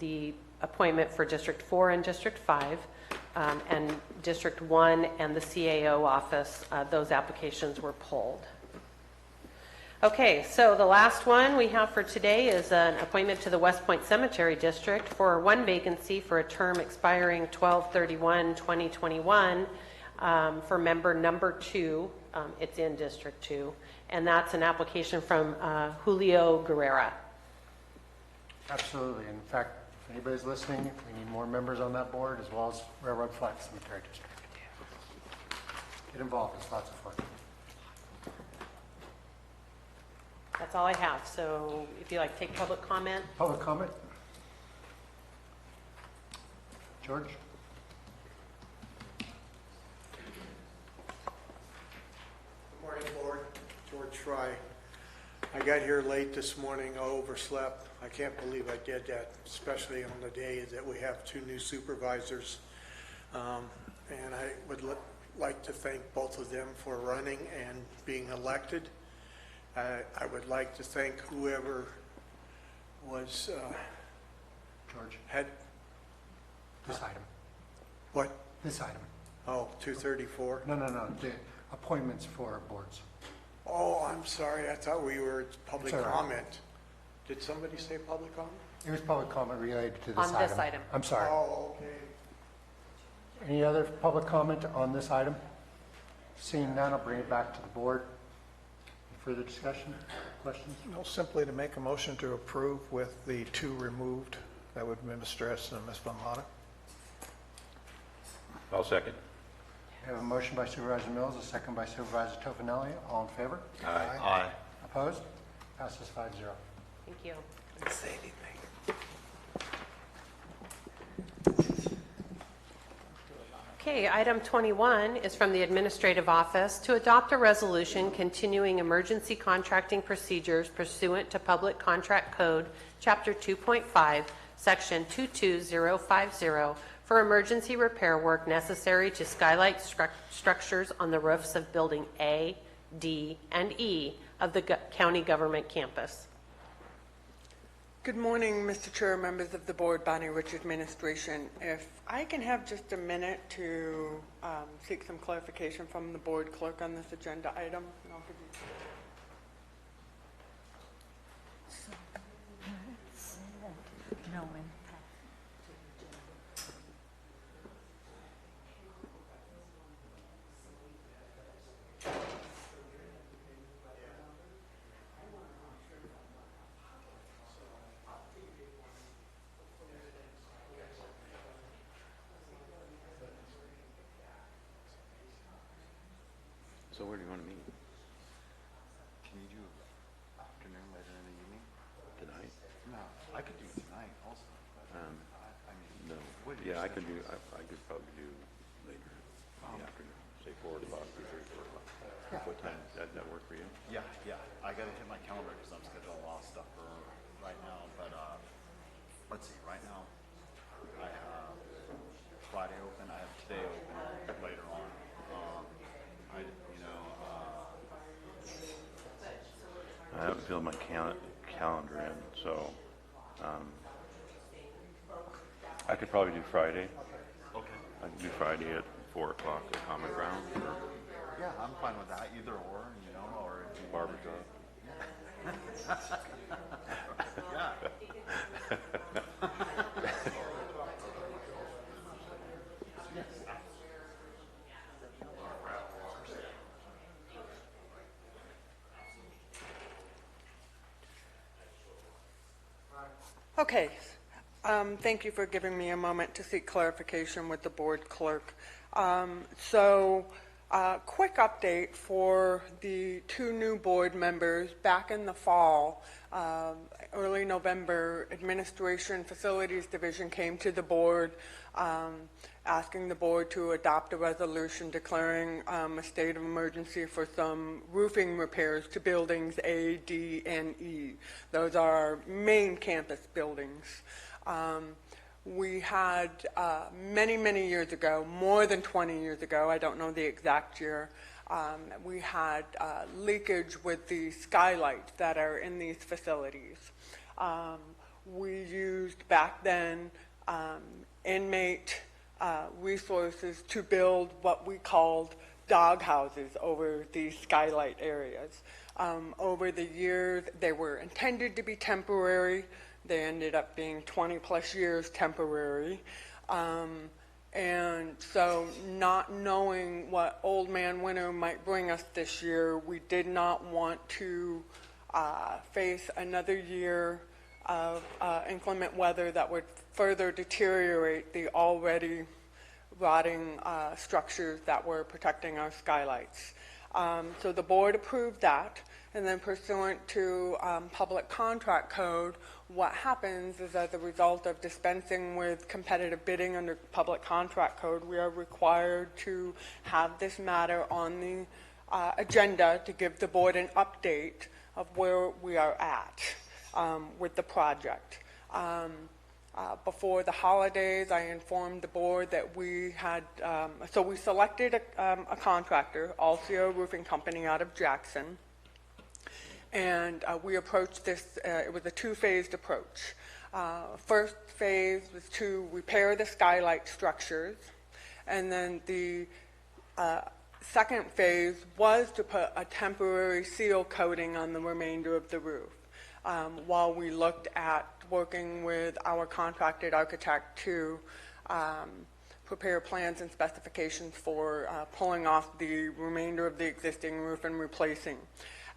the appointment for District 4 and District 5, and District 1 and the CAO office, those applications were pulled. Okay, so the last one we have for today is an appointment to the West Point Cemetery District for one vacancy for a term expiring 12/31/2021 for member number 2. It's in District 2, and that's an application from Julio Guerrera. Absolutely. In fact, if anybody's listening, we need more members on that board, as well as Railroad Flat Cemetery District. Get involved. It's lots of fun. That's all I have. So if you like, take public comment. Public comment? George? George Fry. I got here late this morning. I overslept. I can't believe I did that, especially on the day that we have two new supervisors. And I would like to thank both of them for running and being elected. I would like to thank whoever was George, had this item. what? This item. Oh, 234. No, the appointments for boards. Oh, I'm sorry. I thought we were public It's all right. comment. Did somebody say public comment? It was public comment related to this On item. this item. I'm sorry. Oh, okay. Any other public comment on this item? Seeing none, I'll bring it back to the board. Further discussion, questions? No, simply to make a motion to approve with the two removed. That would be Ms. Stress and Ms. Von Lotta. I'll second. We have a motion by Supervisor Mills, a second by Supervisor Tofinelli. All in favor? Aye. Aye. Opposed? Passes 5-0. Thank you. Didn't say anything. Okay, item 21 is from the Administrative Office to adopt a resolution continuing emergency contracting procedures pursuant to Public Contract Code, Chapter 2.5, Section 22050, for emergency repair work necessary to skylight structures on the roofs of Building A, D, and E of the county government campus. Good morning, Mr. Chair, members of the board, Bonnie Rich Administration. If I can have just a minute to seek some clarification from the board clerk on this agenda item, and I'll give you. So where do you want to meet? Can you do afternoon later in the evening? Tonight? No, I could do tonight also. No. Yeah, I could probably do later in the afternoon, say 4 o'clock or 3, 4 o'clock. What time, does that work for you? Yeah. I gotta hit my calendar because I'm scheduling a lot of stuff for right now, but, let's see, right now, I have Friday open, I have today open later on. I haven't filled my calendar in, so I could probably do Friday. Okay. I could do Friday at 4 o'clock at Common Ground or Yeah, I'm fine with that, either or, or if you want to barbershop. Okay. Thank you for giving me a moment to seek clarification with the board clerk. Quick update for the two new board members. Back in the fall, early November, Administration Facilities Division came to the board asking the board to adopt a resolution declaring a state of emergency for some roofing repairs to buildings A, D, and E. Those are our main campus buildings. We had many years ago, more than 20 years ago, I don't know the exact year, we had leakage with the skylights that are in these facilities. We used back then inmate resources to build what we called dog houses over these skylight areas. Over the years, they were intended to be temporary. They ended up being 20 plus years temporary. And so not knowing what Old Man Winter might bring us this year, we did not want to face another year of inclement weather that would further deteriorate the already rotting structures that were protecting our skylights. So the board approved that, and then pursuant to Public Contract Code, what happens is as a result of dispensing with competitive bidding under Public Contract Code, we are required to have this matter on the agenda to give the board an update of where we are at with the project. Before the holidays, I informed the board that we had, so we selected a contractor, Alcio Roofing Company out of Jackson, and we approached this, it was a two-phased approach. First phase was to repair the skylight structures, and then the second phase was to put a temporary seal coating on the remainder of the roof. While we looked at working with our contracted architect to prepare plans and specifications for pulling off the remainder of the existing roof and replacing.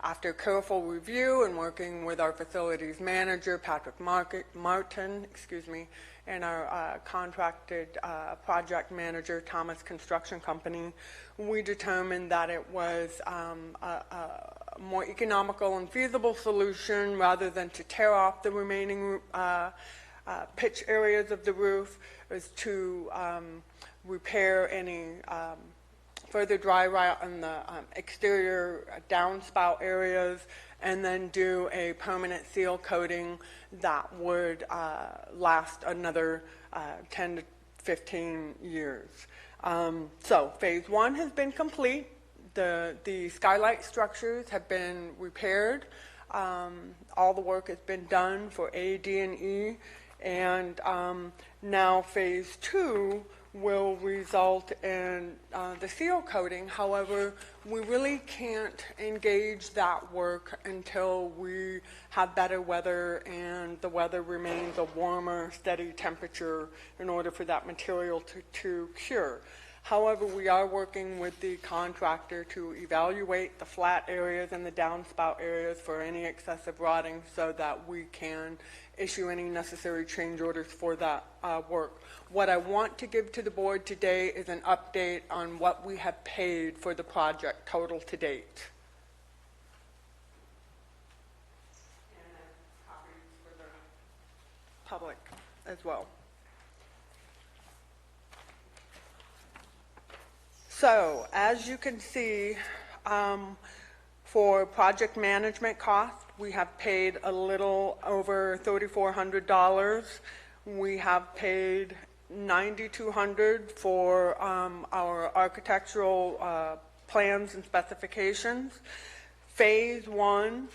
After careful review and working with our facilities manager, Patrick Martin, and our contracted project manager, Thomas Construction Company, we determined that it was a more economical and feasible solution rather than to tear off the remaining pitch areas of the roof, is to repair any further dry rot on the exterior downspout areas, and then do a permanent seal coating that would last another 10 to 15 years. So phase one has been complete. The skylight structures have been repaired. All the work has been done for A, D, and E. And now phase two will result in the seal coating. However, we really can't engage that work until we have better weather and the weather remains a warmer, steady temperature in order for that material to cure. However, we are working with the contractor to evaluate the flat areas and the downspout areas for any excessive rotting so that we can issue any necessary change orders for that work. What I want to give to the board today is an update on what we have paid for the project total to date. And then copies for the public as well. So, as you can see, for project management costs, we have paid a little over $3,400. We have paid $9,200 for our architectural plans and specifications. Phase one,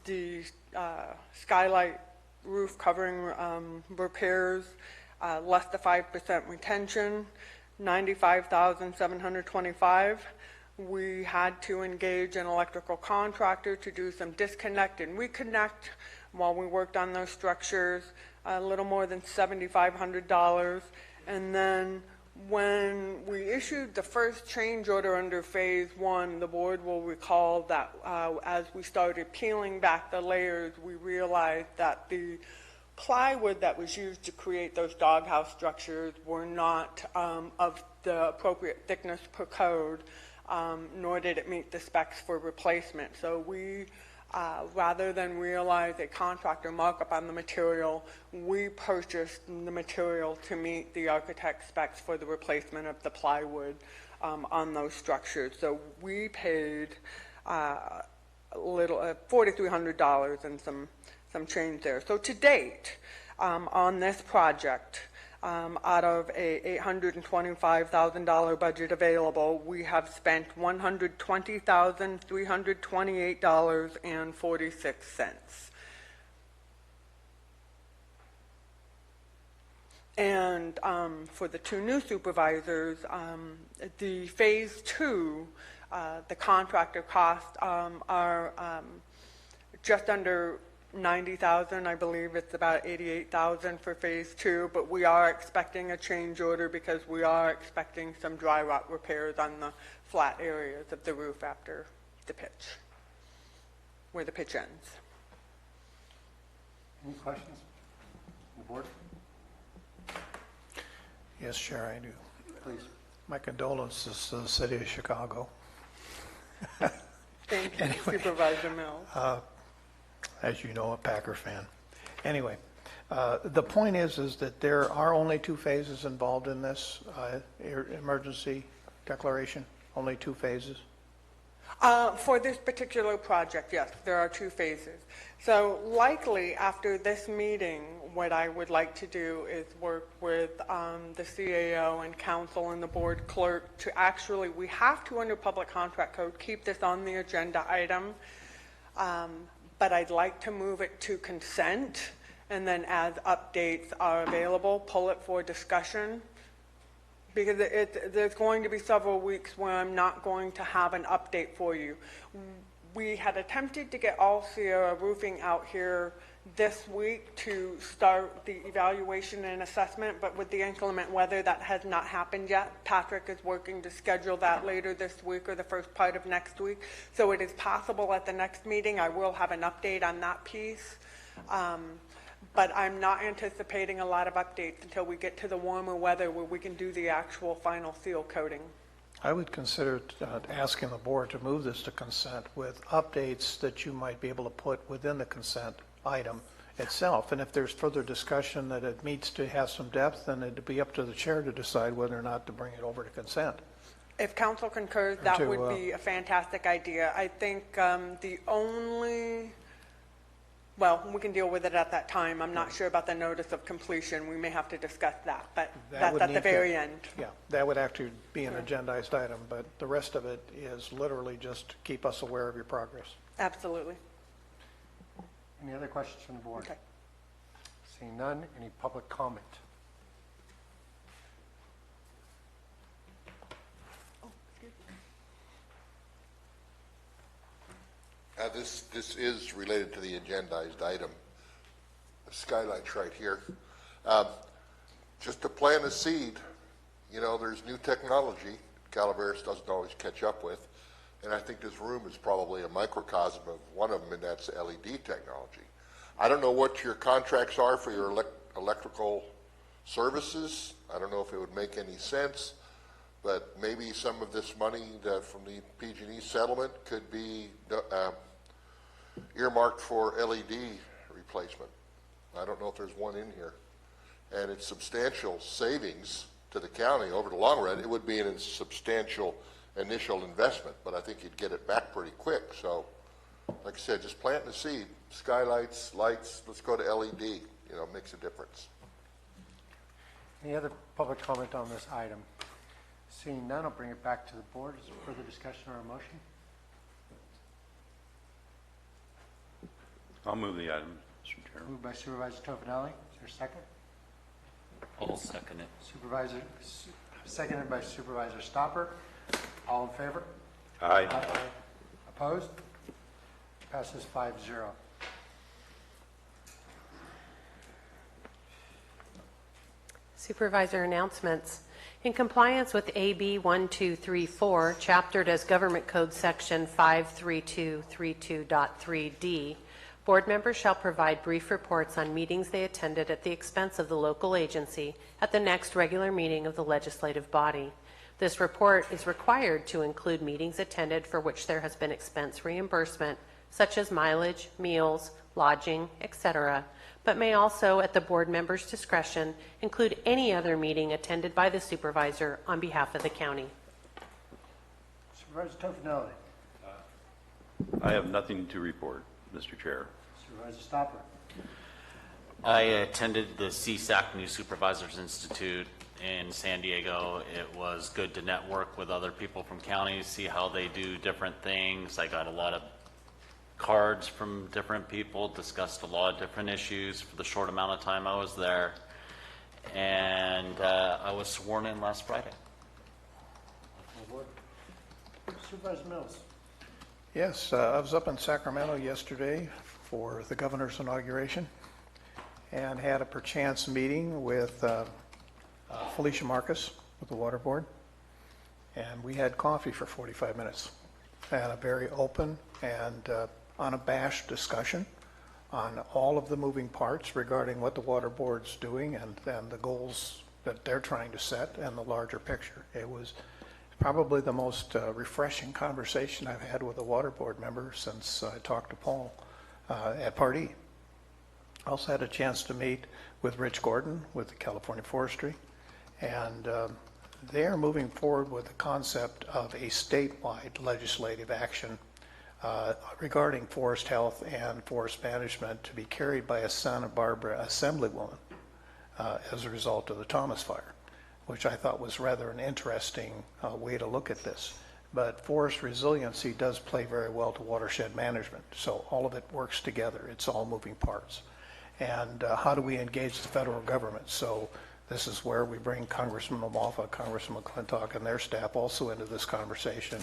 the skylight roof covering repairs, less than 5% retention, $95,725. We had to engage an electrical contractor to do some disconnect and reconnect while we worked on those structures, a little more than $7,500. And then when we issued the first change order under phase one, the board will recall that as we started peeling back the layers, we realized that the plywood that was used to create those doghouse structures were not of the appropriate thickness per code, nor did it meet the specs for replacement. So we, rather than realize a contractor markup on the material, we purchased the material to meet the architect specs for the replacement of the plywood on those structures. So we paid a little $4,300 and some change there. So to date, on this project, out of a $825,000 budget available, we have spent $120,328.46. And for the two new supervisors, the phase two, the contractor costs are just under $90,000. I believe it's about $88,000 for phase two, but we are expecting a change order because we are expecting some dry rot repairs on the flat areas of the roof after the pitch, where the pitch ends. Any questions from the board? Yes, Chair, I do. Please. My condolences to the city of Chicago. Thank you, Supervisor Mills. As you know, a Packer fan. Anyway, the point is that there are only two phases involved in this emergency declaration, Only 2 phases? For this particular project, yes, there are 2 phases. So likely after this meeting, what I would like to do is work with the CAO and council and the board clerk to actually, we have to, under public contract code, keep this on the agenda item. But I'd like to move it to consent, and then as updates are available, pull it for discussion. Because there's going to be several weeks where I'm not going to have an update for you. We had attempted to get All Sierra Roofing out here this week to start the evaluation and assessment, but with the inclement weather, that has not happened yet. Patrick is working to schedule that later this week or the first part of next week. So it is possible at the next meeting I will have an update on that piece. But I'm not anticipating a lot of updates until we get to the warmer weather where we can do the actual final seal coating. I would consider asking the board to move this to consent with updates that you might be able to put within the consent item itself. And if there's further discussion that it needs to have some depth, then it'd be up to the chair to decide whether or not to bring it over to consent. If council concurs, that would be a fantastic idea. I think the only... Well, we can deal with it at that time. I'm not sure about the notice of completion. We may have to discuss that, but that's at the very end. Yeah, that would actually be an agendized item, but the rest of it is literally just keep us aware of your progress. Absolutely. Any other questions from the board? Okay. Seeing none, any public comment? This is related to the agendized item. The skylight's right here. Just to plant a seed, you know, there's new technology Calaveras doesn't always catch up with, and I think this room is probably a microcosm of one of them, and that's LED technology. I don't know what your contracts are for your electrical services. I don't know if it would make any sense, but maybe some of this money from the PG&E settlement could be earmarked for LED replacement. I don't know if there's one in here. And it's substantial savings to the county over the long run. It would be a substantial initial investment, but I think you'd get it back pretty quick. So, like I said, just planting a seed. Skylights, lights, let's go to LED. You know, makes a difference. Any other public comment on this item? Seeing none, I'll bring it back to the board. Is there further discussion or a motion? I'll move the item, Mr. Chair. Moved by Supervisor Tofinelli. Is there a second? I'll second it. Seconded by Supervisor Stopper. All in favor? Aye. Opposed? Passes 5-0. Supervisor announcements. In compliance with AB 1234, chaptered as Government Code Section 53232.3D, board members shall provide brief reports on meetings they attended at the expense of the local agency at the next regular meeting of the legislative body. This report is required to include meetings attended for which there has been expense reimbursement, such as mileage, meals, lodging, etc., but may also, at the board member's discretion, include any other meeting attended by the supervisor on behalf of the county. Supervisor Tofinelli. I have nothing to report, Mr. Chair. Supervisor Stopper. I attended the CSAC New Supervisors Institute in San Diego. It was good to network with other people from counties, see how they do different things. I got a lot of cards from different people, discussed a lot of different issues for the short amount of time I was there. And I was sworn in last Friday. Supervisor Mills. Yes, I was up in Sacramento yesterday for the governor's inauguration and had a perchance meeting with Felicia Marcus with the Water Board, and we had coffee for 45 minutes and a very open and unabashed discussion on all of the moving parts regarding what the Water Board's doing and the goals that they're trying to set and the larger picture. It was probably the most refreshing conversation I've had with a Water Board member since I talked to Paul at Part E. I also had a chance to meet with Rich Gordon with the California Forestry and They're moving forward with the concept of a statewide legislative action regarding forest health and forest management to be carried by a Santa Barbara assemblywoman as a result of the Thomas Fire, which I thought was rather an interesting way to look at this. But forest resiliency does play very well to watershed management, so all of it works together. It's all moving parts. And how do we engage the federal government? So this is where we bring Congressman Malfa, Congressman McClintock, and their staff also into this conversation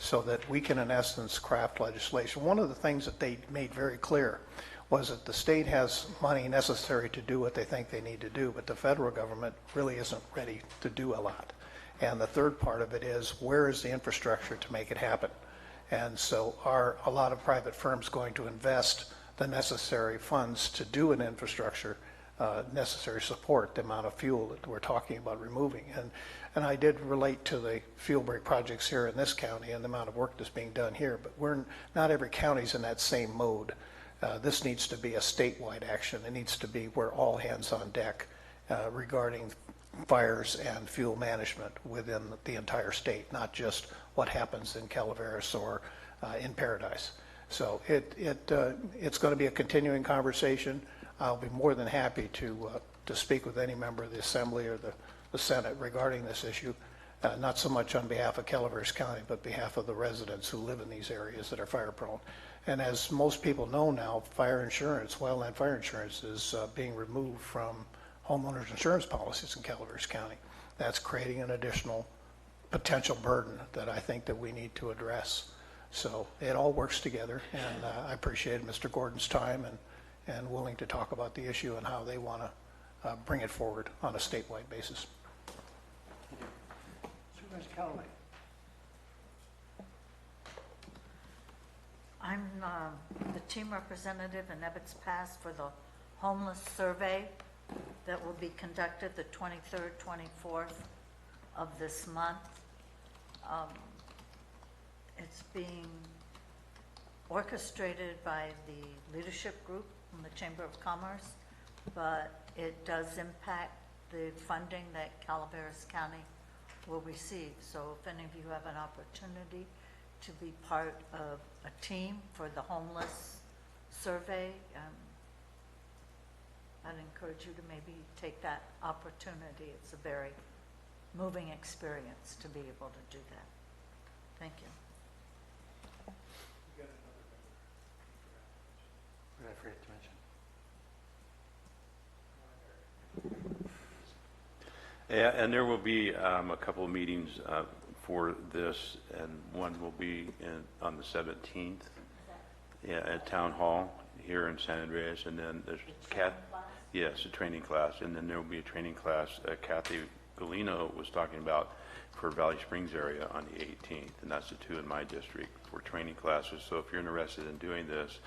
so that we can, in essence, craft legislation. One of the things that they made very clear was that the state has money necessary to do what they think they need to do, but the federal government really isn't ready to do a lot. And the third part of it is, where is the infrastructure to make it happen? And so are a lot of private firms going to invest the necessary funds to do an infrastructure, necessary support, the amount of fuel that we're talking about removing? And I did relate to the fuel break projects here in this county and the amount of work that's being done here, but not every county's in that same mode. This needs to be a statewide action. It needs to be where all hands on deck regarding fires and fuel management within the entire state, not just what happens in Calaveras or in Paradise. So it's going to be a continuing conversation. I'll be more than happy to speak with any member of the Assembly or the Senate regarding this issue, not so much on behalf of Calaveras County, but behalf of the residents who live in these areas that are fire prone. And as most people know now, fire insurance, wildland fire insurance, is being removed from homeowners insurance policies in Calaveras County. That's creating an additional potential burden that I think that we need to address. So it all works together, and I appreciate Mr. Gordon's time and willing to talk about the issue and how they want to bring it forward on a statewide basis. Supervisor Callaway. I'm the team representative in Ebbets Pass for the homeless survey that will be conducted the 23rd, 24th of this month. It's being orchestrated by the leadership group from the Chamber of Commerce, but it does impact the funding that Calaveras County will receive. So if any of you have an opportunity to be part of a team for the homeless survey, I'd encourage you to maybe take that opportunity. It's a very moving experience to be able to do that. Thank you. What did I forget to mention? Yeah, and there will be a couple of meetings for this, and one will be on the 17th at Town Hall here in San Andreas, and then there's a training class, and then there will be a training class Kathy Galino was talking about for Valley Springs area on the 18th, and that's the two in my district for training classes. So if you're interested in doing this,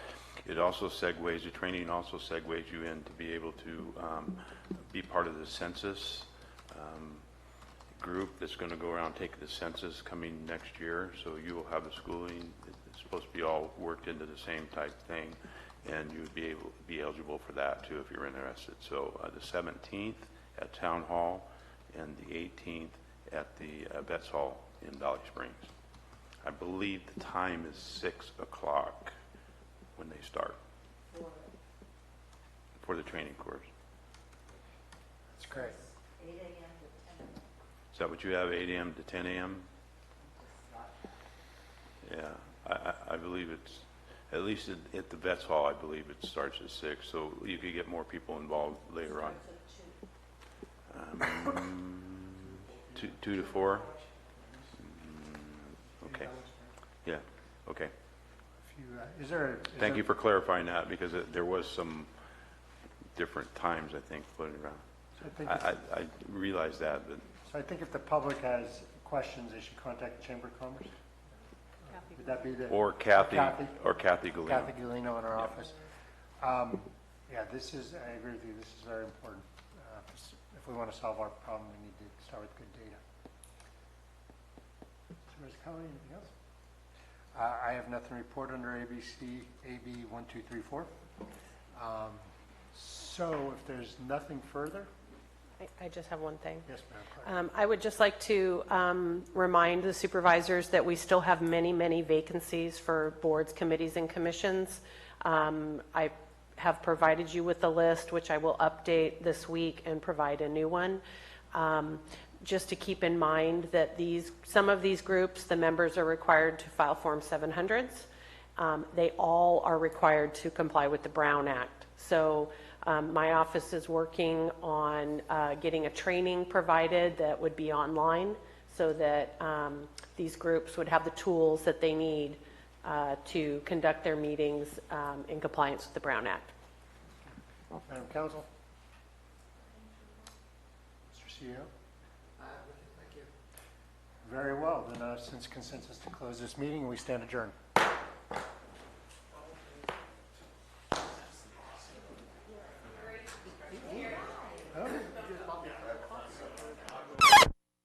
it also segues, the training also segues you in to be able to be part of the census group that's going to go around taking the census coming next year. So you will have the schooling. It's supposed to be all worked into the same type thing, and you would be able to be eligible for that too if you're interested. So the 17th at Town Hall and the 18th at the Vets Hall in Valley Springs. I believe the time is 6 o'clock when they start for the training course. That's great. 8 a.m. to 10 a.m. Is that what you have, 8 a.m. to 10 a.m.? Yeah, I believe it's, at least at the Vets Hall, I believe it starts at 6, so you could get more people involved later on. 2 to 4? Okay. Yeah, okay. Thank you for clarifying that, because there was some different times, I think, floating around. I realize that, but... So I think if the public has questions, they should contact the Chamber of Commerce? Would that be the... Or Kathy Galino. Kathy Galino in our office. Yeah, this is, I agree with you, this is very important. If we want to solve our problem, we need to start with good data. Supervisor Kelly, anything else? I have nothing to report under AB 1234. So if there's nothing further, I just have one thing. Yes, ma'am. I would just like to remind the supervisors that we still have many, many vacancies for boards, committees, and commissions. I have provided you with the list, which I will update this week and provide a new one. Just to keep in mind that some of these groups, the members are required to file Form 700s. They all are required to comply with the Brown Act. So my office is working on getting a training provided that would be online so that these groups would have the tools that they need to conduct their meetings in compliance with the Brown Act. Madam Council? Mr. CEO? Thank you. Very well. Then since consensus to close this meeting, we stand adjourned.